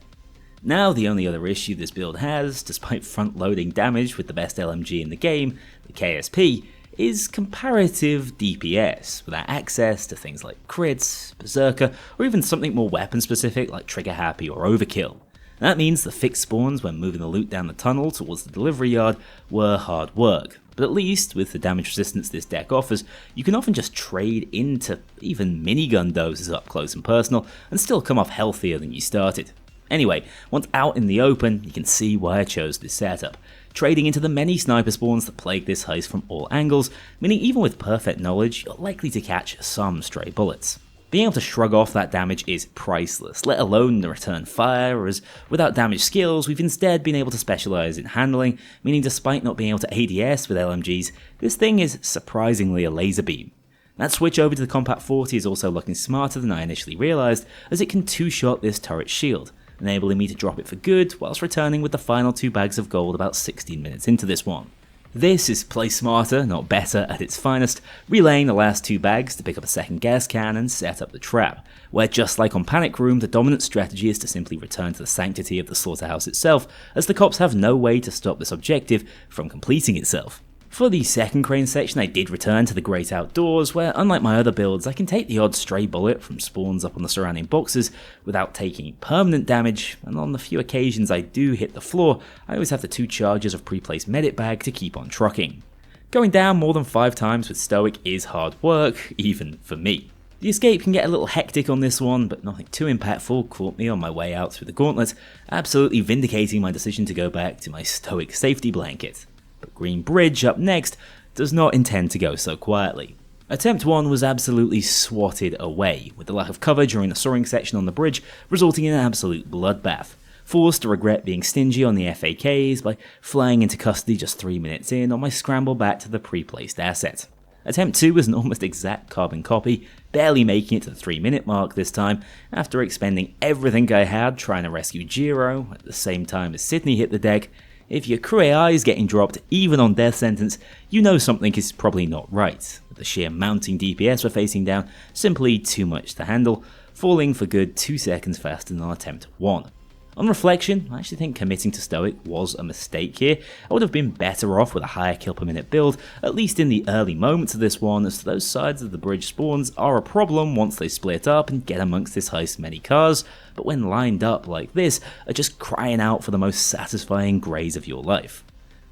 S1: Now the only other issue this build has, despite front-loading damage with the best LMG in the game, the KSP, is comparative DPS, without access to things like crits, berserker, or even something more weapon specific like trigger happy or overkill. That means the fixed spawns when moving the loot down the tunnel towards the delivery yard were hard work, but at least with the damage resistance this deck offers, you can often just trade into even minigun doses up close and personal and still come off healthier than you started. Anyway, once out in the open, you can see why I chose this setup, trading into the many sniper spawns that plague this heist from all angles, meaning even with perfect knowledge, you're likely to catch some stray bullets. Being able to shrug off that damage is priceless, let alone the return fire, as without damage skills, we've instead been able to specialise in handling, meaning despite not being able to ADS with LMGs, this thing is surprisingly a laser beam. That switch over to the Compact 40 is also looking smarter than I initially realised, as it can two-shot this turret shield, enabling me to drop it for good whilst returning with the final 2 bags of gold about 16 minutes into this one. This is play smarter, not better at its finest, relaying the last 2 bags to pick up a second gas can and set up the trap, where just like on Panic Room, the dominant strategy is to simply return to the sanctity of the Slaughterhouse itself, as the cops have no way to stop this objective from completing itself. For the second crane section, I did return to the Great Outdoors, where unlike my other builds, I can take the odd stray bullet from spawns up on the surrounding boxes without taking permanent damage, and on the few occasions I do hit the floor, I always have the 2 charges of pre-placed medic bag to keep on trucking. Going down more than 5 times with Stoic is hard work, even for me. The escape can get a little hectic on this one, but nothing too impactful caught me on my way out through the gauntlet, absolutely vindicating my decision to go back to my Stoic safety blanket. But Green Bridge up next does not intend to go so quietly. Attempt 1 was absolutely swatted away, with the lack of cover during the soaring section on the bridge resulting in an absolute bloodbath, forced to regret being stingy on the FAKs by flying into custody just 3 minutes in on my scramble back to the pre-placed asset. Attempt 2 was an almost exact carbon copy, barely making it to the 3-minute mark this time, after expending everything I had trying to rescue Jiro at the same time as Sydney hit the deck. If your crew AI is getting dropped even on Death Sentence, you know something is probably not right, with the sheer mounting DPS we're facing down simply too much to handle, falling for good 2 seconds faster than Attempt 1. On reflection, I actually think committing to Stoic was a mistake here. I would have been better off with a higher kill per minute build, at least in the early moments of this one, as those sides of the bridge spawns are a problem once they split up and get amongst this heist many cars, but when lined up like this, are just crying out for the most satisfying graze of your life.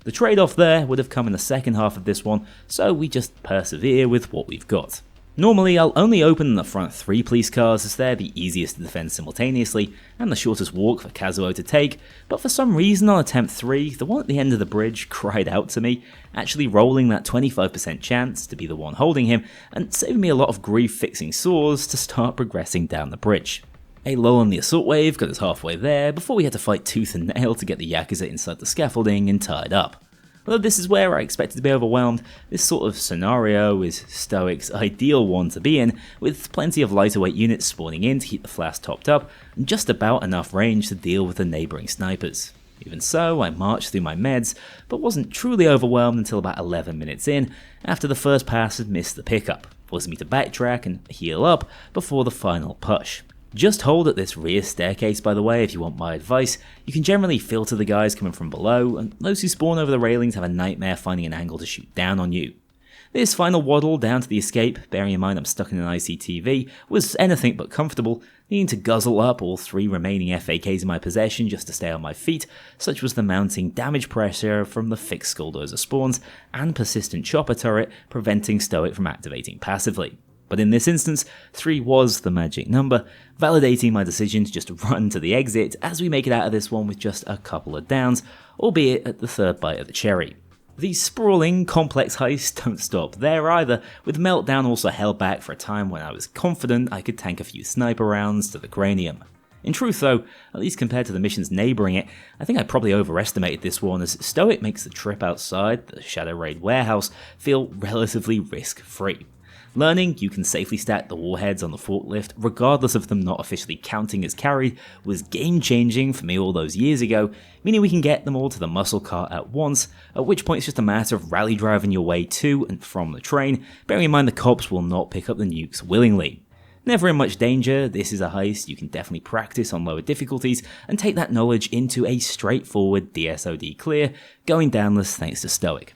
S1: The trade-off there would have come in the second half of this one, so we just persevere with what we've got. Normally, I'll only open the front 3 police cars as they're the easiest to defend simultaneously, and the shortest walk for Kazuo to take, but for some reason on Attempt 3, the one at the end of the bridge cried out to me, actually rolling that 25% chance to be the one holding him, and saving me a lot of grief fixing sores to start progressing down the bridge. A lull on the assault wave got us halfway there, before we had to fight tooth and nail to get the Yakuza inside the scaffolding and tied up. Although this is where I expected to be overwhelmed, this sort of scenario is Stoick's ideal one to be in, with plenty of lighter weight units spawning in to keep the flask topped up, and just about enough range to deal with the neighbouring snipers. Even so, I marched through my meds, but wasn't truly overwhelmed until about 11 minutes in, after the first pass had missed the pickup, forcing me to backtrack and heal up before the final push. Just hold at this rear staircase, by the way, if you want my advice. You can generally filter the guys coming from below, and those who spawn over the railings have a nightmare finding an angle to shoot down on you. This final waddle down to the escape, bearing in mind I'm stuck in an ICTV, was anything but comfortable, needing to guzzle up all 3 remaining FAKs in my possession just to stay on my feet. Such was the mounting damage pressure from the fixed Skulldozer spawns and persistent chopper turret preventing Stoick from activating passively. But in this instance, 3 was the magic number, validating my decision to just run to the exit as we make it out of this one with just a couple of downs, albeit at the 3rd bite of the cherry. These sprawling, complex heists don't stop there either, with Meltdown also held back for a time when I was confident I could tank a few sniper rounds to the cranium. In truth though, at least compared to the missions neighbouring it, I think I probably overestimated this one, as Stoick makes the trip outside the Shadow Raid warehouse feel relatively risk-free. Learning you can safely stack the warheads on the forklift, regardless of them not officially counting as carried, was game-changing for me all those years ago, meaning we can get them all to the muscle cart at once, at which point it's just a matter of rally driving your way to and from the train, bearing in mind the cops will not pick up the nukes willingly. Never in much danger, this is a heist you can definitely practice on lower difficulties and take that knowledge into a straightforward DSOD clear, going downless thanks to Stoick.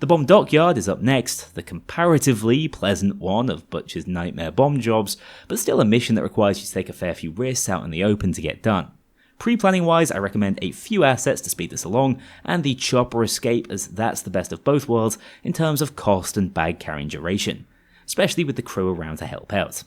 S1: The bomb dockyard is up next, the comparatively pleasant one of Butcher's nightmare bomb jobs, but still a mission that requires you to take a fair few risks out in the open to get done. Pre-planning wise, I recommend a few assets to speed this along, and the chopper escape, as that's the best of both worlds in terms of cost and bag carrying duration, especially with the crew around to help out.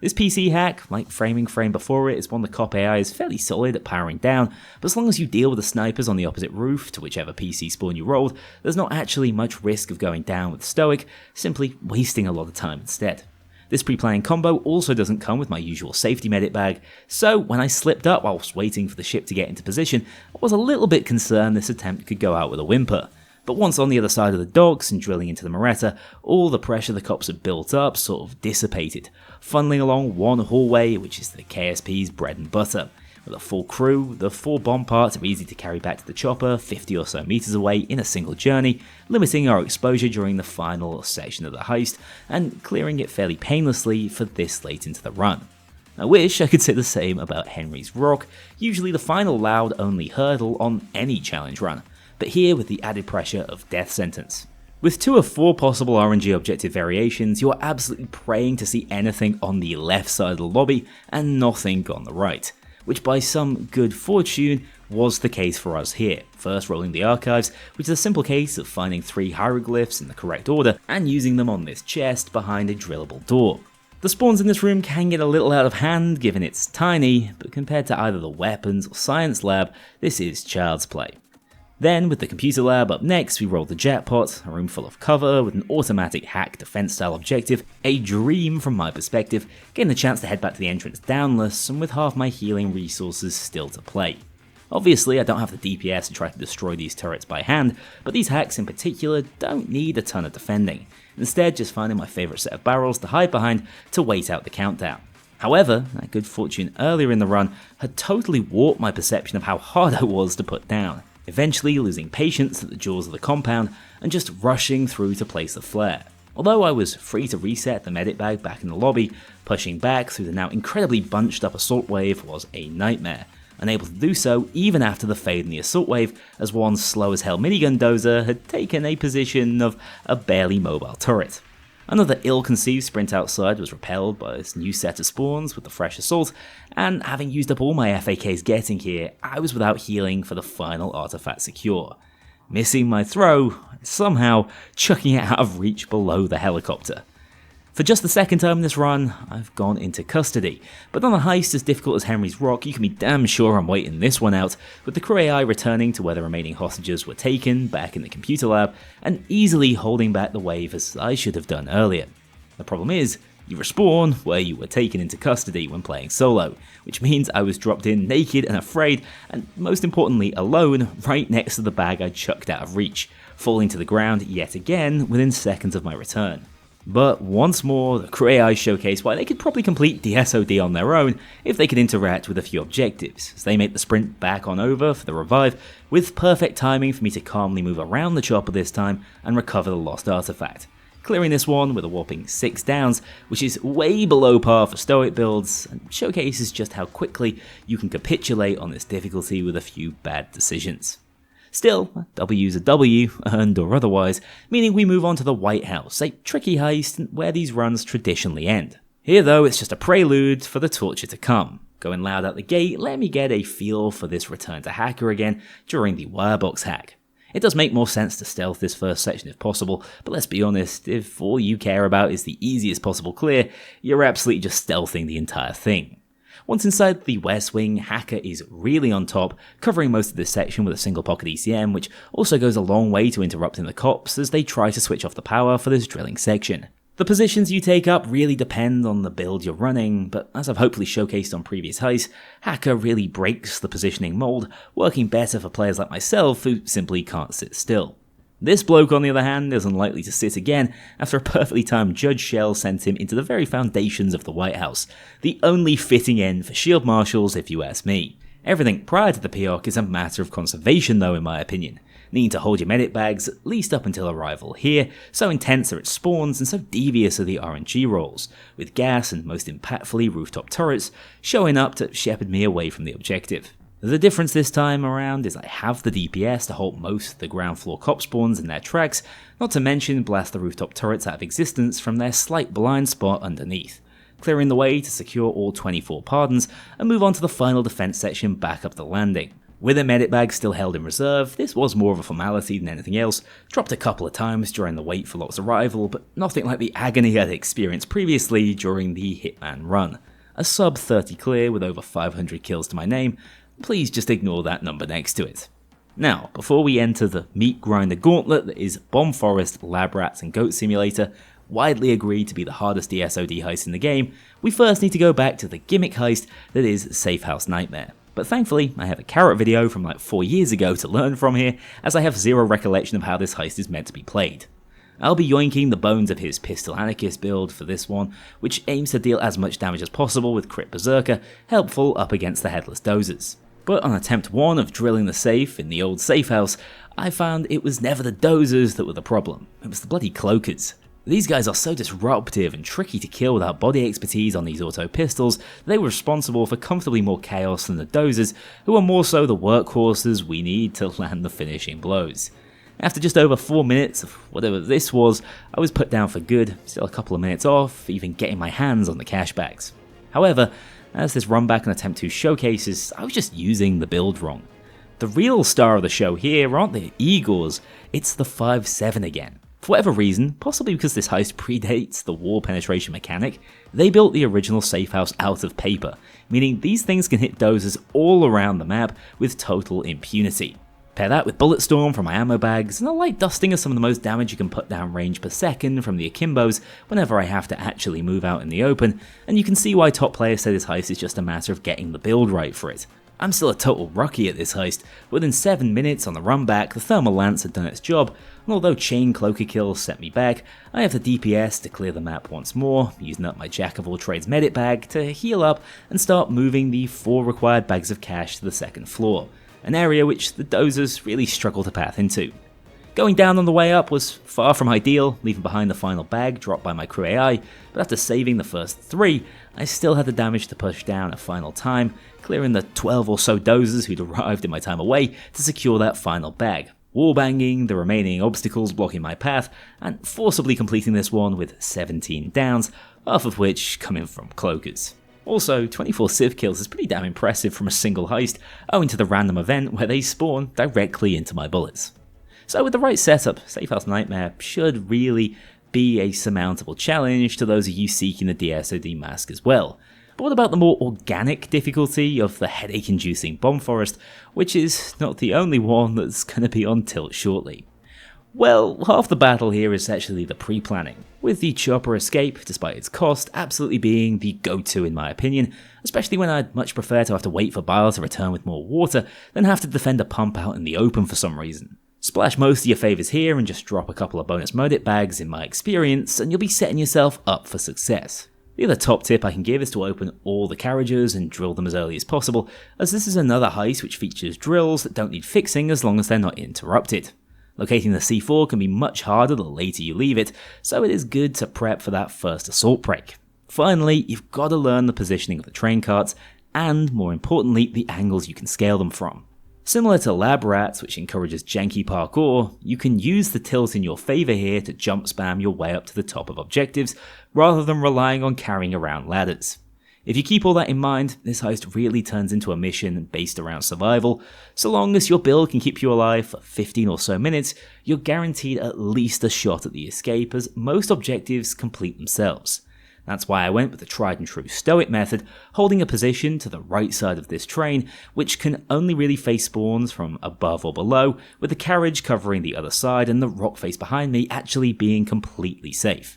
S1: This PC hack, like Framing Frame before it, is one the cop AI is fairly solid at powering down, but as long as you deal with the snipers on the opposite roof to whichever PC spawn you rolled, there's not actually much risk of going down with Stoick, simply wasting a lot of time instead. This pre-planning combo also doesn't come with my usual safety medic bag, so when I slipped up whilst waiting for the ship to get into position, I was a little bit concerned this attempt could go out with a whimper. But once on the other side of the docks and drilling into the Moretta, all the pressure the cops had built up sort of dissipated, funneling along one hallway, which is the KSP's bread and butter. With a full crew, the 4 bomb parts are easy to carry back to the chopper 50 or so meters away in a single journey, limiting our exposure during the final section of the heist, and clearing it fairly painlessly for this late into the run. I wish I could say the same about Henry's Rock, usually the final loud only hurdle on any challenge run, but here with the added pressure of death sentence. With 2 of 4 possible RNG objective variations, you are absolutely praying to see anything on the left side of the lobby and nothing on the right, which by some good fortune was the case for us here. First rolling the archives, which is a simple case of finding 3 hieroglyphs in the correct order and using them on this chest behind a drillable door. The spawns in this room can get a little out of hand given it's tiny, but compared to either the weapons or science lab, this is child's play. Then, with the computer lab up next, we rolled the jackpot, a room full of cover with an automatic hack defense style objective, a dream from my perspective, getting the chance to head back to the entrance downless and with half my healing resources still to play. Obviously, I don't have the DPS to try to destroy these turrets by hand, but these hacks in particular don't need a ton of defending, instead just finding my favourite set of barrels to hide behind to wait out the countdown. However, that good fortune earlier in the run had totally warped my perception of how hard I was to put down, eventually losing patience at the jaws of the compound and just rushing through to place the flare. Although I was free to reset the medic bag back in the lobby, pushing back through the now incredibly bunched up assault wave was a nightmare, unable to do so even after the fade in the assault wave, as one slow as hell minigun dozer had taken a position of a barely mobile turret. Another ill-conceived sprint outside was repelled by this new set of spawns with the fresh assault, and having used up all my FAKs getting here, I was without healing for the final artifact secure. Missing my throw, and somehow chucking it out of reach below the helicopter. For just the second time in this run, I've gone into custody, but on a heist as difficult as Henry's Rock, you can be damn sure I'm waiting this one out, with the crew AI returning to where the remaining hostages were taken back in the computer lab, and easily holding back the wave as I should have done earlier. The problem is, You respawn where you were taken into custody when playing solo, which means I was dropped in naked and afraid, and most importantly alone, right next to the bag I chucked out of reach, falling to the ground yet again within seconds of my return. But once more, the crew AI showcase why they could probably complete DSOD on their own if they could interact with a few objectives, as they make the sprint back on over for the revive, with perfect timing for me to calmly move around the chopper this time and recover the lost artifact. Clearing this one with a whopping 6 downs, which is way below par for stoic builds, and showcases just how quickly you can capitulate on this difficulty with a few bad decisions. Still, a W's a W, earned or otherwise, meaning we move on to the White House, a tricky heist where these runs traditionally end. Here though, it's just a prelude for the torture to come. Going loud out the gate, let me get a feel for this return to hacker again during the wirebox hack. It does make more sense to stealth this first section if possible, but let's be honest, if all you care about is the easiest possible clear, you're absolutely just stealthing the entire thing. Once inside the West Wing, Hacker is really on top, covering most of this section with a single pocket ECM, which also goes a long way to interrupting the cops as they try to switch off the power for this drilling section. The positions you take up really depend on the build you're running, but as I've hopefully showcased on previous heists, Hacker really breaks the positioning mold, working better for players like myself who simply can't sit still. This bloke, on the other hand, is unlikely to sit again after a perfectly timed Judge Shell sent him into the very foundations of the White House, the only fitting end for shield marshals if you ask me. Everything prior to the POC is a matter of conservation though, in my opinion. Needing to hold your medic bags at least up until arrival here, so intense are its spawns and so devious are the RNG rolls, with gas and most impactfully rooftop turrets showing up to shepherd me away from the objective. The difference this time around is I have the DPS to halt most of the ground floor cop spawns in their tracks, not to mention blast the rooftop turrets out of existence from their slight blind spot underneath, clearing the way to secure all 24 pardons and move on to the final defense section back up the landing. With a medic bag still held in reserve, this was more of a formality than anything else, dropped a couple of times during the wait for Locke's arrival, but nothing like the agony I'd experienced previously during the Hitman run. A sub 30 clear with over 500 kills to my name. Please just ignore that number next to it. Now, before we enter the meat grinder gauntlet that is Bomb Forest, Lab Rats and Goat Simulator, widely agreed to be the hardest DSOD heist in the game, we first need to go back to the gimmick heist that is Safe House Nightmare. But thankfully, I have a carrot video from like 4 years ago to learn from here, as I have zero recollection of how this heist is meant to be played. I'll be yoinking the bones of his Pistol Anarchist build for this one, which aims to deal as much damage as possible with Crit Berserker, helpful up against the Headless Dozers. But on attempt 1 of drilling the safe in the old safe house, I found it was never the Dozers that were the problem, it was the bloody Cloakers. These guys are so disruptive and tricky to kill without body expertise on these auto pistols, they were responsible for comfortably more chaos than the Dozers, who are more so the workhorses we need to land the finishing blows. After just over 4 minutes of whatever this was, I was put down for good, still a couple of minutes off, even getting my hands on the cashbacks. However, as this run back and attempt 2 showcases, I was just using the build wrong. The real star of the show here aren't the Igors, it's the 5-7 again. For whatever reason, possibly because this heist predates the wall penetration mechanic, they built the original safe house out of paper, meaning these things can hit dozers all around the map with total impunity. Pair that with Bullet Storm from my ammo bags and a light dusting of some of the most damage you can put down range per second from the Akimbos whenever I have to actually move out in the open, and you can see why top players say this heist is just a matter of getting the build right for it. I'm still a total rookie at this heist. Within 7 minutes on the run back, the Thermal Lance had done its job, and although chain cloaker kills set me back, I have the DPS to clear the map once more, using up my Jack of all trades medic bag to heal up and start moving the 4 required bags of cash to the 2nd floor, an area which the Dozers really struggle to path into. Going down on the way up was far from ideal, leaving behind the final bag dropped by my crew AI, but after saving the first 3, I still had the damage to push down a final time, clearing the 12 or so Dozers who'd arrived in my time away to secure that final bag, wallbanging the remaining obstacles blocking my path, and forcibly completing this one with 17 downs, half of which coming from Cloakers. Also, 24 Civ kills is pretty damn impressive from a single heist, owing to the random event where they spawn directly into my bullets. So with the right setup, Safe House Nightmare should really be a surmountable challenge to those of you seeking the DSOD mask as well. But what about the more organic difficulty of the headache-inducing Bomb Forest, which is not the only one that's going to be on tilt shortly? Well, half the battle here is actually the pre-planning, with the chopper escape, despite its cost, absolutely being the go-to in my opinion, especially when I'd much prefer to have to wait for Bile to return with more water than have to defend a pump out in the open for some reason. Splash most of your favours here and just drop a couple of bonus modit bags in my experience, and you'll be setting yourself up for success. The other top tip I can give is to open all the carriages and drill them as early as possible, as this is another heist which features drills that don't need fixing as long as they're not interrupted. Locating the C4 can be much harder the later you leave it, so it is good to prep for that first assault break. Finally, you've got to learn the positioning of the train carts, and more importantly, the angles you can scale them from. Similar to Lab Rats, which encourages janky parkour, you can use the tilt in your favour here to jump spam your way up to the top of objectives, rather than relying on carrying around ladders. If you keep all that in mind, this heist really turns into a mission based around survival. So long as your build can keep you alive for 15 or so minutes, you're guaranteed at least a shot at the escape, as most objectives complete themselves. That's why I went with the tried and true stoic method, holding a position to the right side of this train, which can only really face spawns from above or below, with the carriage covering the other side and the rock face behind me actually being completely safe.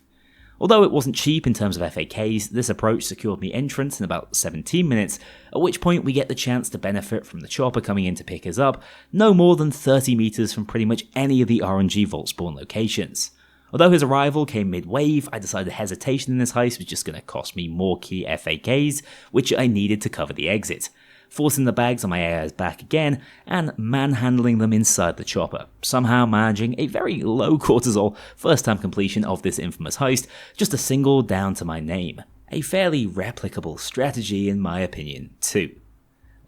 S1: Although it wasn't cheap in terms of FAKs, this approach secured me entrance in about 17 minutes, at which point we get the chance to benefit from the chopper coming in to pick us up, no more than 30 meters from pretty much any of the RNG vault spawn locations. Although his arrival came mid-wave, I decided hesitation in this heist was just going to cost me more key FAKs, which I needed to cover the exit, forcing the bags on my AI's back again, and manhandling them inside the chopper, somehow managing a very low cortisol first time completion of this infamous heist, just a single down to my name. A fairly replicable strategy in my opinion too.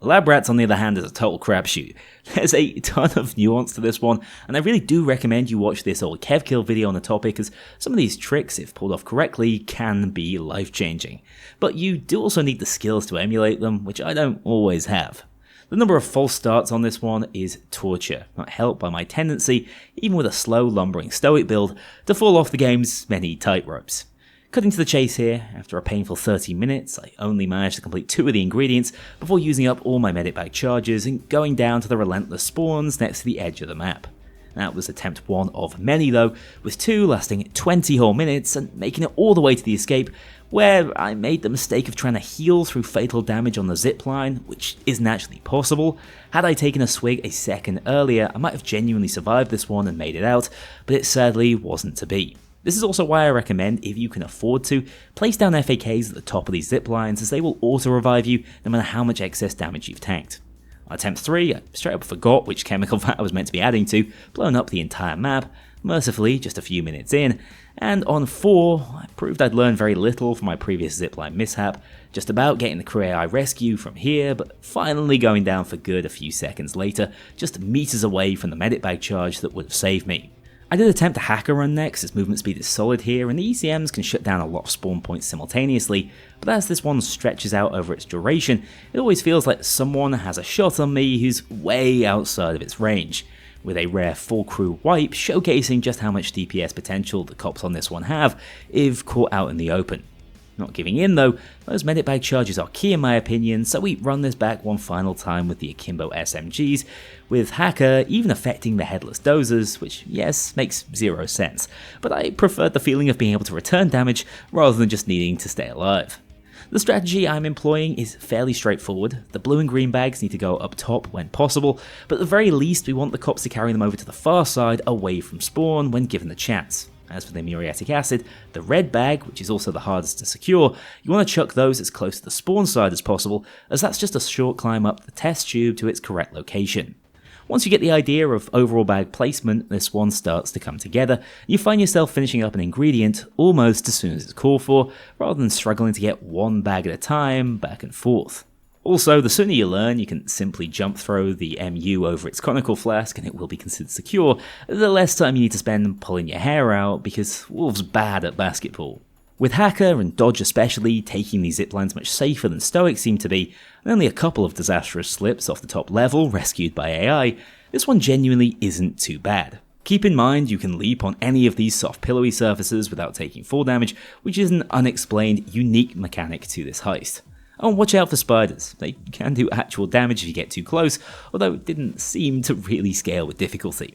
S1: Lab Rats, on the other hand, is a total crapshoot. There's a ton of nuance to this one, and I really do recommend you watch this old KevKill video on the topic, as some of these tricks, if pulled off correctly, can be life-changing. But you do also need the skills to emulate them, which I don't always have. The number of false starts on this one is torture, not helped by my tendency, even with a slow, lumbering stoic build, to fall off the game's many tightropes. Cutting to the chase here, after a painful 30 minutes, I only managed to complete 2 of the ingredients before using up all my medit bag charges and going down to the relentless spawns next to the edge of the map. That was attempt 1 of many though, with 2 lasting 20 whole minutes and making it all the way to the escape, where I made the mistake of trying to heal through fatal damage on the zipline, which isn't actually possible. Had I taken a swig a second earlier, I might have genuinely survived this one and made it out, but it sadly wasn't to be. This is also why I recommend, if you can afford to, place down FAKs at the top of these ziplines, as they will auto-revive you no matter how much excess damage you've tanked. On attempt 3, I straight up forgot which chemical vat I was meant to be adding to, blowing up the entire map, mercifully just a few minutes in, and on 4, I proved I'd learned very little from my previous zipline mishap, just about getting the crew AI rescue from here, but finally going down for good a few seconds later, just meters away from the medit bag charge that would have saved me. I did attempt a hacker run next, as movement speed is solid here and the ECMs can shut down a lot of spawn points simultaneously, but as this one stretches out over its duration, it always feels like someone has a shot on me who's way outside of its range, with a rare full crew wipe showcasing just how much DPS potential the cops on this one have if caught out in the open. Not giving in though, those medit bag charges are key in my opinion, so we run this back one final time with the Akimbo SMGs, with Hacker even affecting the headless dozers, which yes, makes zero sense, but I preferred the feeling of being able to return damage rather than just needing to stay alive. The strategy I'm employing is fairly straightforward. The blue and green bags need to go up top when possible, but at the very least we want the cops to carry them over to the far side away from spawn when given the chance. As for the muriatic acid, the red bag, which is also the hardest to secure, you want to chuck those as close to the spawn side as possible, as that's just a short climb up the test tube to its correct location. Once you get the idea of overall bag placement, this one starts to come together. You find yourself finishing up an ingredient almost as soon as it's called for, rather than struggling to get one bag at a time back and forth. Also, the sooner you learn you can simply jump throw the MU over its conical flask and it will be considered secure, the less time you need to spend pulling your hair out, because Wolf's bad at basketball. With Hacker and Dodge especially taking these ziplines much safer than Stoic seem to be, and only a couple of disastrous slips off the top level rescued by AI, this one genuinely isn't too bad. Keep in mind you can leap on any of these soft pillowy surfaces without taking full damage, which is an unexplained, unique mechanic to this heist. Oh, and watch out for spiders. They can do actual damage if you get too close, although it didn't seem to really scale with difficulty.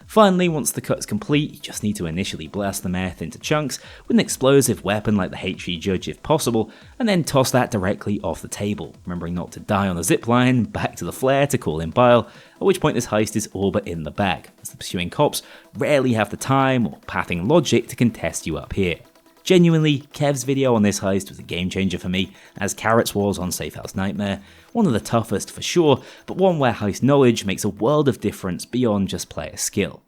S1: Finally, once the cut's complete, you just need to initially blast the meth into chunks with an explosive weapon like the HE Judge if possible, and then toss that directly off the table, remembering not to die on a zipline, back to the flare to call in bile, at which point this heist is all but in the bag, as the pursuing cops rarely have the time or pathing logic to contest you up here. Genuinely, Kev's video on this heist was a game changer for me, as Carrot's was on Safe House Nightmare, one of the toughest for sure, but one where heist knowledge makes a world of difference beyond just player skill.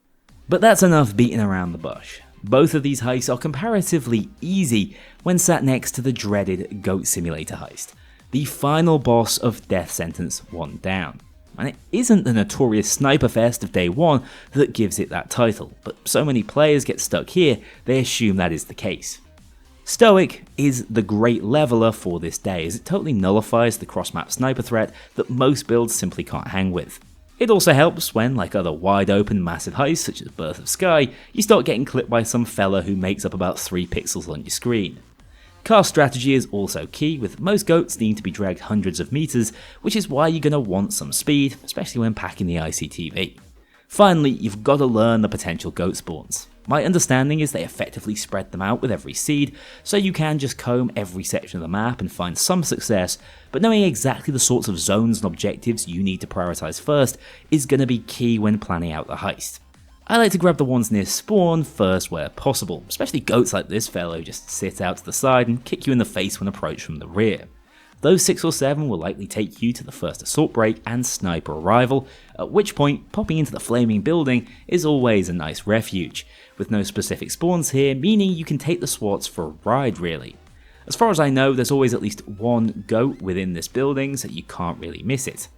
S1: But that's enough beating around the bush. Both of these heists are comparatively easy when sat next to the dreaded Goat Simulator heist, the final boss of Death Sentence 1 Down. And it isn't the notorious sniper fest of day one that gives it that title, but so many players get stuck here, they assume that is the case. Stoic is the great leveler for this day, as it totally nullifies the cross-map sniper threat that most builds simply can't hang with. It also helps when, like other wide-open massive heists such as Birth of Sky, you start getting clipped by some fella who makes up about 3 pixels on your screen. Cast strategy is also key, with most goats needing to be dragged hundreds of meters, which is why you're going to want some speed, especially when packing the ICTV. Finally, you've got to learn the potential goat spawns. My understanding is they effectively spread them out with every seed, so you can just comb every section of the map and find some success, but knowing exactly the sorts of zones and objectives you need to prioritize first is going to be key when planning out the heist. I like to grab the ones near spawn first where possible, especially goats like this fellow who just sit out to the side and kick you in the face when approached from the rear. Those 6 or 7 will likely take you to the first assault break and sniper arrival, at which point popping into the flaming building is always a nice refuge, with no specific spawns here, meaning you can take the SWATs for a ride really. As far as I know, there's always at least one goat within this building, so you can't really miss it.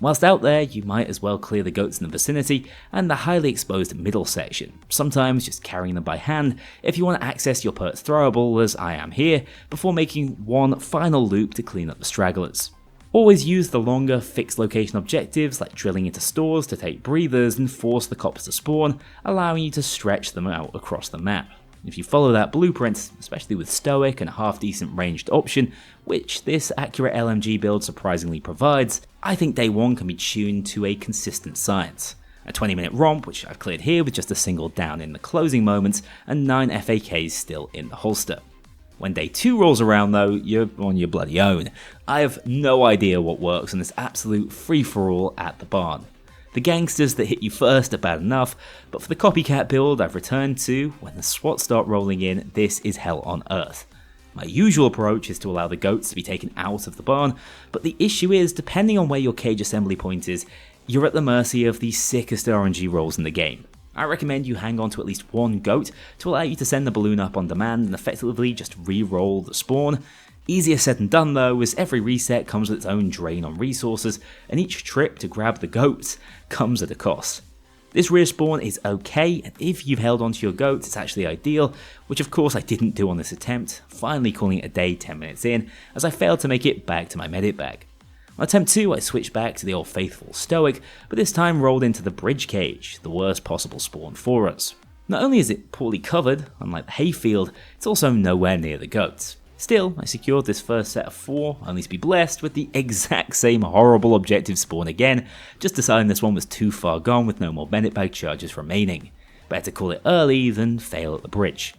S1: Whilst out there, you might as well clear the goats in the vicinity and the highly exposed middle section, sometimes just carrying them by hand if you want to access your perks throwable as I am here, before making one final loop to clean up the stragglers. Always use the longer fixed location objectives like drilling into stores to take breathers and force the cops to spawn, allowing you to stretch them out across the map. If you follow that blueprint, especially with Stoic and a half decent ranged option, which this accurate LMG build surprisingly provides, I think day 1 can be tuned to a consistent science. A 20-minute romp, which I've cleared here with just a single down in the closing moments and 9 FAKs still in the holster. When day 2 rolls around though, you're on your bloody own. I have no idea what works on this absolute free-for-all at the barn. The gangsters that hit you first are bad enough, but for the copycat build I've returned to, when the SWAT start rolling in, this is hell on earth. My usual approach is to allow the goats to be taken out of the barn, but the issue is, depending on where your cage assembly point is, you're at the mercy of the sickest RNG rolls in the game. I recommend you hang on to at least one goat to allow you to send the balloon up on demand and effectively just re-roll the spawn. Easier said than done though, as every reset comes with its own drain on resources, and each trip to grab the goats comes at a cost. This rear spawn is okay, and if you've held onto your goats it's actually ideal, which of course I didn't do on this attempt, finally calling it a day 10 minutes in, as I failed to make it back to my medit bag. On attempt 2 I switched back to the old faithful Stoic, but this time rolled into the bridge cage, the worst possible spawn for us. Not only is it poorly covered, unlike the hayfield, it's also nowhere near the goats. Still, I secured this first set of 4, only to be blessed with the exact same horrible objective spawn again, just deciding this one was too far gone with no more medit bag charges remaining. Better call it early than fail at the bridge.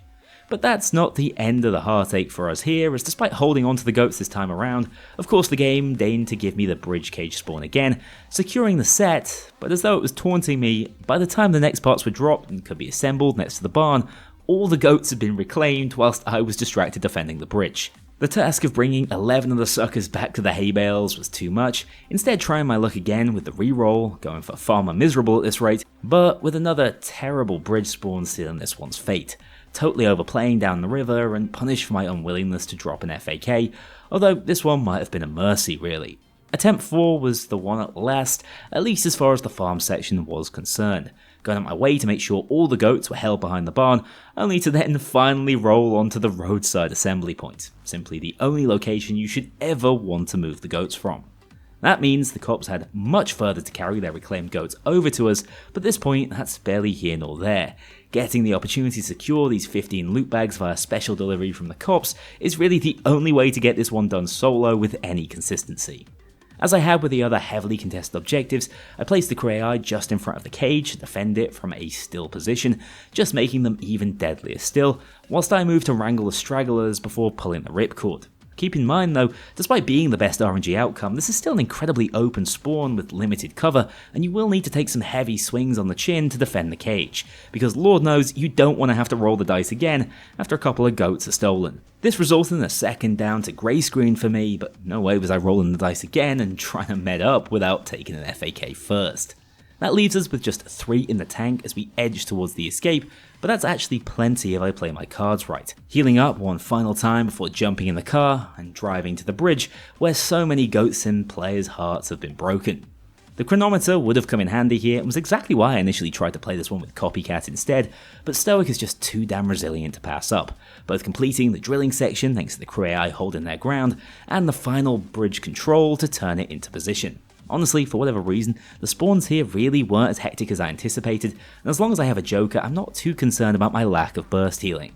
S1: But that's not the end of the heartache for us here, as despite holding on to the goats this time around, of course the game deigned to give me the bridge cage spawn again, securing the set, but as though it was taunting me, by the time the next parts were dropped and could be assembled next to the barn, all the goats had been reclaimed whilst I was distracted defending the bridge. The task of bringing 11 of the suckers back to the hay bales was too much, instead trying my luck again with the reroll, going for far more miserable at this rate, but with another terrible bridge spawn sealing this one's fate, totally overplaying down the river and punished for my unwillingness to drop an FAK, although this one might have been a mercy really. Attempt 4 was the one at last, at least as far as the farm section was concerned, going out my way to make sure all the goats were held behind the barn, only to then finally roll onto the roadside assembly point, simply the only location you should ever want to move the goats from. That means the cops had much further to carry their reclaimed goats over to us, but at this point that's barely here nor there. Getting the opportunity to secure these 15 loot bags via special delivery from the cops is really the only way to get this one done solo with any consistency. As I had with the other heavily contested objectives, I placed the crew AI just in front of the cage to defend it from a still position, just making them even deadlier still, whilst I moved to wrangle the stragglers before pulling the ripcord. Keep in mind though, despite being the best RNG outcome, this is still an incredibly open spawn with limited cover, and you will need to take some heavy swings on the chin to defend the cage, because Lord knows you don't want to have to roll the dice again after a couple of goats are stolen. This resulted in a second down to grey screen for me, but no way was I rolling the dice again and trying to med up without taking an FAK first. That leaves us with just 3 in the tank as we edge towards the escape, but that's actually plenty if I play my cards right. Healing up one final time before jumping in the car and driving to the bridge where so many Goat Sim players' hearts have been broken. The chronometer would have come in handy here and was exactly why I initially tried to play this one with Copycat instead, but Stoic is just too damn resilient to pass up, both completing the drilling section thanks to the crew AI holding their ground, and the final bridge control to turn it into position. Honestly, for whatever reason, the spawns here really weren't as hectic as I anticipated, and as long as I have a Joker, I'm not too concerned about my lack of burst healing.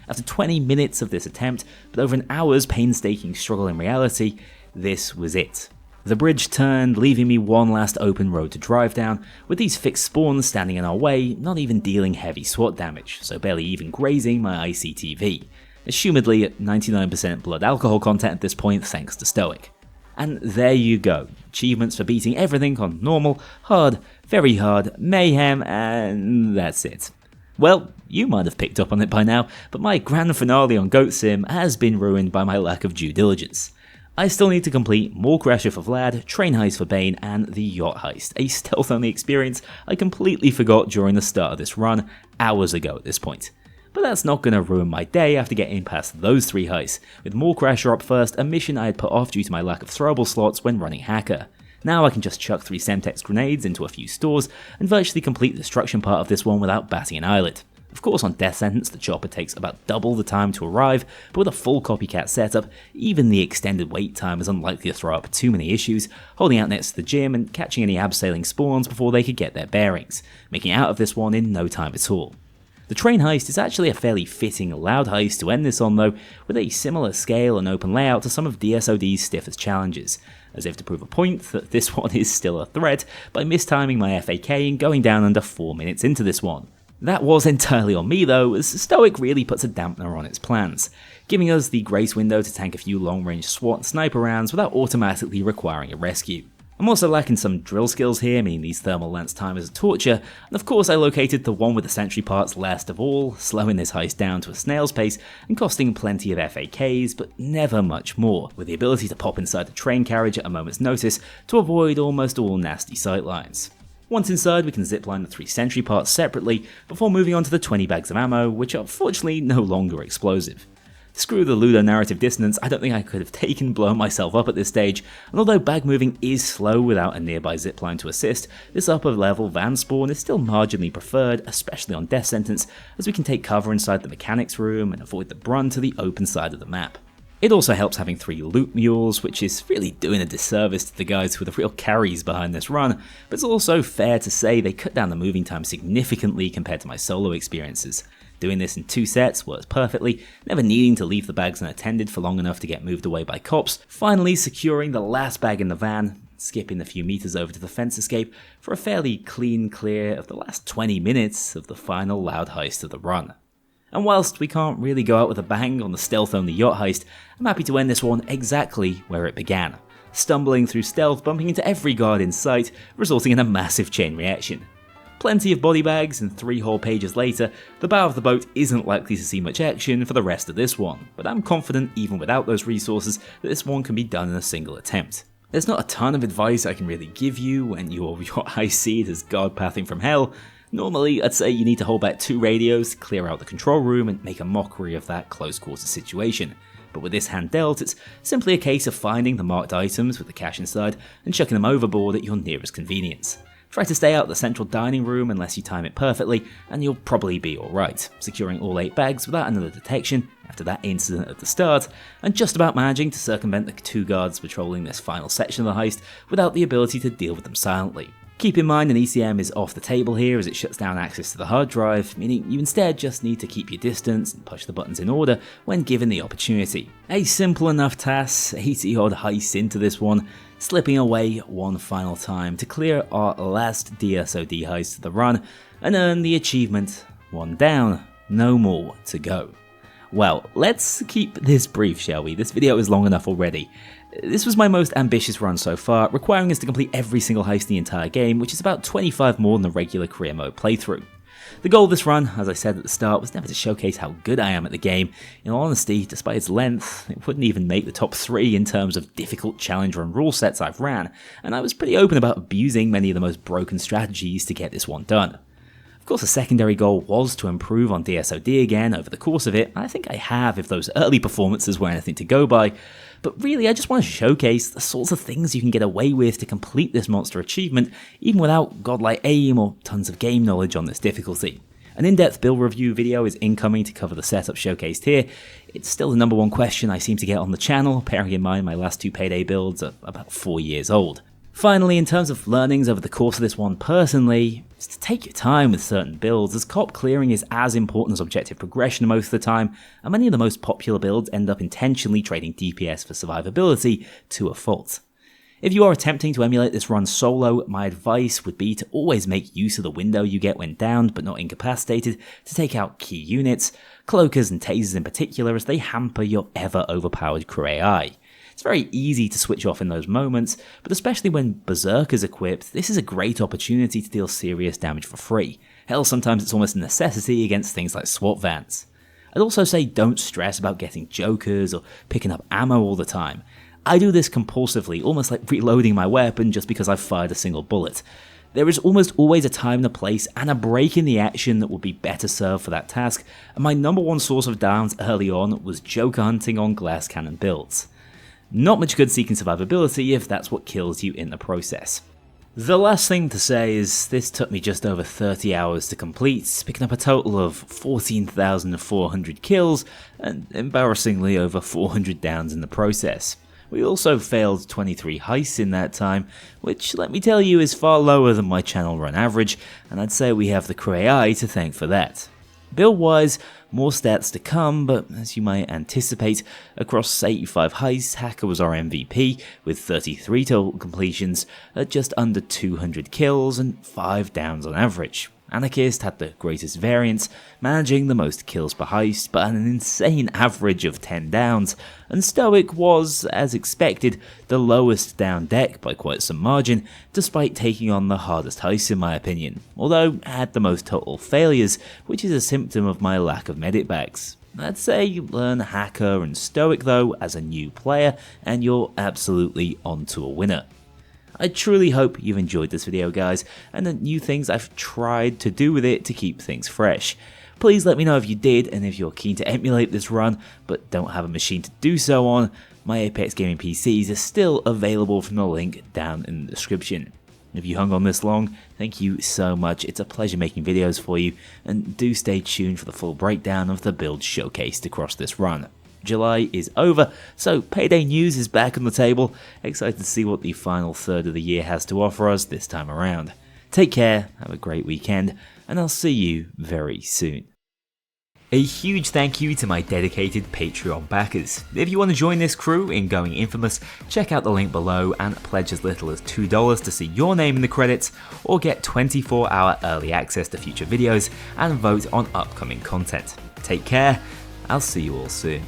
S1: After 20 minutes of this attempt, but over an hour's painstaking struggle in reality, this was it. The bridge turned, leaving me one last open road to drive down, with these fixed spawns standing in our way, not even dealing heavy SWAT damage, so barely even grazing my ICTV. Assumedly at 99% blood alcohol content at this point thanks to Stoic. And there you go, achievements for beating everything on normal, hard, very hard, mayhem, and that's it. Well, you might have picked up on it by now, but my grand finale on Goat Sim has been ruined by my lack of due diligence. I still need to complete more Crasher for Vlad, Train Heist for Bane, and the Yacht Heist, a stealth-only experience I completely forgot during the start of this run, hours ago at this point. But that's not going to ruin my day after getting past those 3 heists, with more Crasher up first, a mission I had put off due to my lack of throwable slots when running Hacker. Now I can just chuck 3 Semtex grenades into a few stores and virtually complete the destruction part of this one without batting an eyelid. Of course on Death Sentence the chopper takes about double the time to arrive, but with a full Copycat setup, even the extended wait time is unlikely to throw up too many issues, holding out next to the gym and catching any abseiling spawns before they could get their bearings, making it out of this one in no time at all. The train heist is actually a fairly fitting loud heist to end this on though, with a similar scale and open layout to some of DSOD's stiffest challenges, as if to prove a point that this one is still a threat by mistiming my FAK and going down under 4 minutes into this one. That was entirely on me though, as Stoic really puts a dampener on its plans, giving us the grace window to tank a few long-range SWAT and sniper rounds without automatically requiring a rescue. I'm also lacking some drill skills here, meaning these thermal lance timers are torture, and of course I located the one with the sentry parts last of all, slowing this heist down to a snail's pace and costing plenty of FAKs, but never much more, with the ability to pop inside the train carriage at a moment's notice to avoid almost all nasty sightlines. Once inside we can zipline the 3 sentry parts separately before moving on to the 20 bags of ammo, which are fortunately no longer explosive. Screw the ludonarrative dissonance, I don't think I could have taken blowing myself up at this stage, and although bag moving is slow without a nearby zipline to assist, this upper level van spawn is still marginally preferred, especially on Death Sentence, as we can take cover inside the mechanics room and avoid the brunt to the open side of the map. It also helps having 3 loot mules, which is really doing a disservice to the guys who are the real carries behind this run, but it's also fair to say they cut down the moving time significantly compared to my solo experiences. Doing this in 2 sets works perfectly, never needing to leave the bags unattended for long enough to get moved away by cops, finally securing the last bag in the van, skipping the few meters over to the fence escape for a fairly clean clear of the last 20 minutes of the final loud heist of the run. And whilst we can't really go out with a bang on the stealth-only yacht heist, I'm happy to end this one exactly where it began, stumbling through stealth, bumping into every guard in sight, resulting in a massive chain reaction. Plenty of body bags, and 3 whole pages later, the bow of the boat isn't likely to see much action for the rest of this one, but I'm confident even without those resources that this one can be done in a single attempt. There's not a ton of advice I can really give you when your heist seed is guard pathing from hell. Normally, I'd say you need to hold back 2 radios, clear out the control room, and make a mockery of that close quarter situation. But with this hand dealt, it's simply a case of finding the marked items with the cash inside and chucking them overboard at your nearest convenience. Try to stay out the central dining room unless you time it perfectly, and you'll probably be alright, securing all 8 bags without another detection after that incident at the start, and just about managing to circumvent the 2 guards patrolling this final section of the heist without the ability to deal with them silently. Keep in mind an ECM is off the table here as it shuts down access to the hard drive, meaning you instead just need to keep your distance and push the buttons in order when given the opportunity. A simple enough task, 80 odd heists into this one, slipping away one final time to clear our last DSOD heist of the run and earn the achievement, 1 down, no more to go. Well, let's keep this brief, shall we? This video is long enough already. This was my most ambitious run so far, requiring us to complete every single heist in the entire game, which is about 25 more than the regular career mode playthrough. The goal of this run, as I said at the start, was never to showcase how good I am at the game. In all honesty, despite its length, it wouldn't even make the top 3 in terms of difficult challenge run rule sets I've ran, and I was pretty open about abusing many of the most broken strategies to get this one done. Of course, a secondary goal was to improve on DSOD again over the course of it, and I think I have if those early performances were anything to go by, but really I just want to showcase the sorts of things you can get away with to complete this monster achievement, even without godlike aim or tons of game knowledge on this difficulty. An in-depth build review video is incoming to cover the setup showcased here. It's still the number one question I seem to get on the channel, bearing in mind my last 2 Payday builds are about 4 years old. Finally, in terms of learnings over the course of this one personally, is to take your time with certain builds, as cop clearing is as important as objective progression most of the time, and many of the most popular builds end up intentionally trading DPS for survivability to a fault. If you are attempting to emulate this run solo, my advice would be to always make use of the window you get when downed but not incapacitated to take out key units, cloakers and tasers in particular, as they hamper your ever overpowered crew AI. It's very easy to switch off in those moments, but especially when Berserk is equipped, this is a great opportunity to deal serious damage for free. Hell, sometimes it's almost a necessity against things like SWAT vans. I'd also say don't stress about getting jokers or picking up ammo all the time. I do this compulsively, almost like reloading my weapon just because I've fired a single bullet. There is almost always a time and a place and a break in the action that would be better served for that task, and my number one source of downs early on was joker hunting on glass cannon builds. Not much good seeking survivability if that's what kills you in the process. The last thing to say is this took me just over 30 hours to complete, picking up a total of 14,400 kills and embarrassingly over 400 downs in the process. We also failed 23 heists in that time, which let me tell you is far lower than my channel run average, and I'd say we have the crew AI to thank for that. Build wise, more stats to come, but as you might anticipate, across 85 heists, Hacker was our MVP, with 33 total completions at just under 200 kills and 5 downs on average. Anarchist had the greatest variance, managing the most kills per heist, but an insane average of 10 downs, and Stoic was, as expected, the lowest down deck by quite some margin, despite taking on the hardest heists in my opinion, although had the most total failures, which is a symptom of my lack of medic bags. I'd say learn Hacker and Stoic though as a new player, and you're absolutely onto a winner. I truly hope you've enjoyed this video guys, and the new things I've tried to do with it to keep things fresh. Please let me know if you did, and if you're keen to emulate this run, but don't have a machine to do so on, my Apex Gaming PCs are still available from the link down in the description. If you hung on this long, thank you so much, it's a pleasure making videos for you, and do stay tuned for the full breakdown of the builds showcased across this run. July is over, so Payday news is back on the table. Excited to see what the final third of the year has to offer us this time around. Take care, have a great weekend, and I'll see you very soon. A huge thank you to my dedicated Patreon backers. If you want to join this crew in going infamous, check out the link below and pledge as little as $2 to see your name in the credits, or get 24-hour early access to future videos and vote on upcoming content. Take care, I'll see you all soon.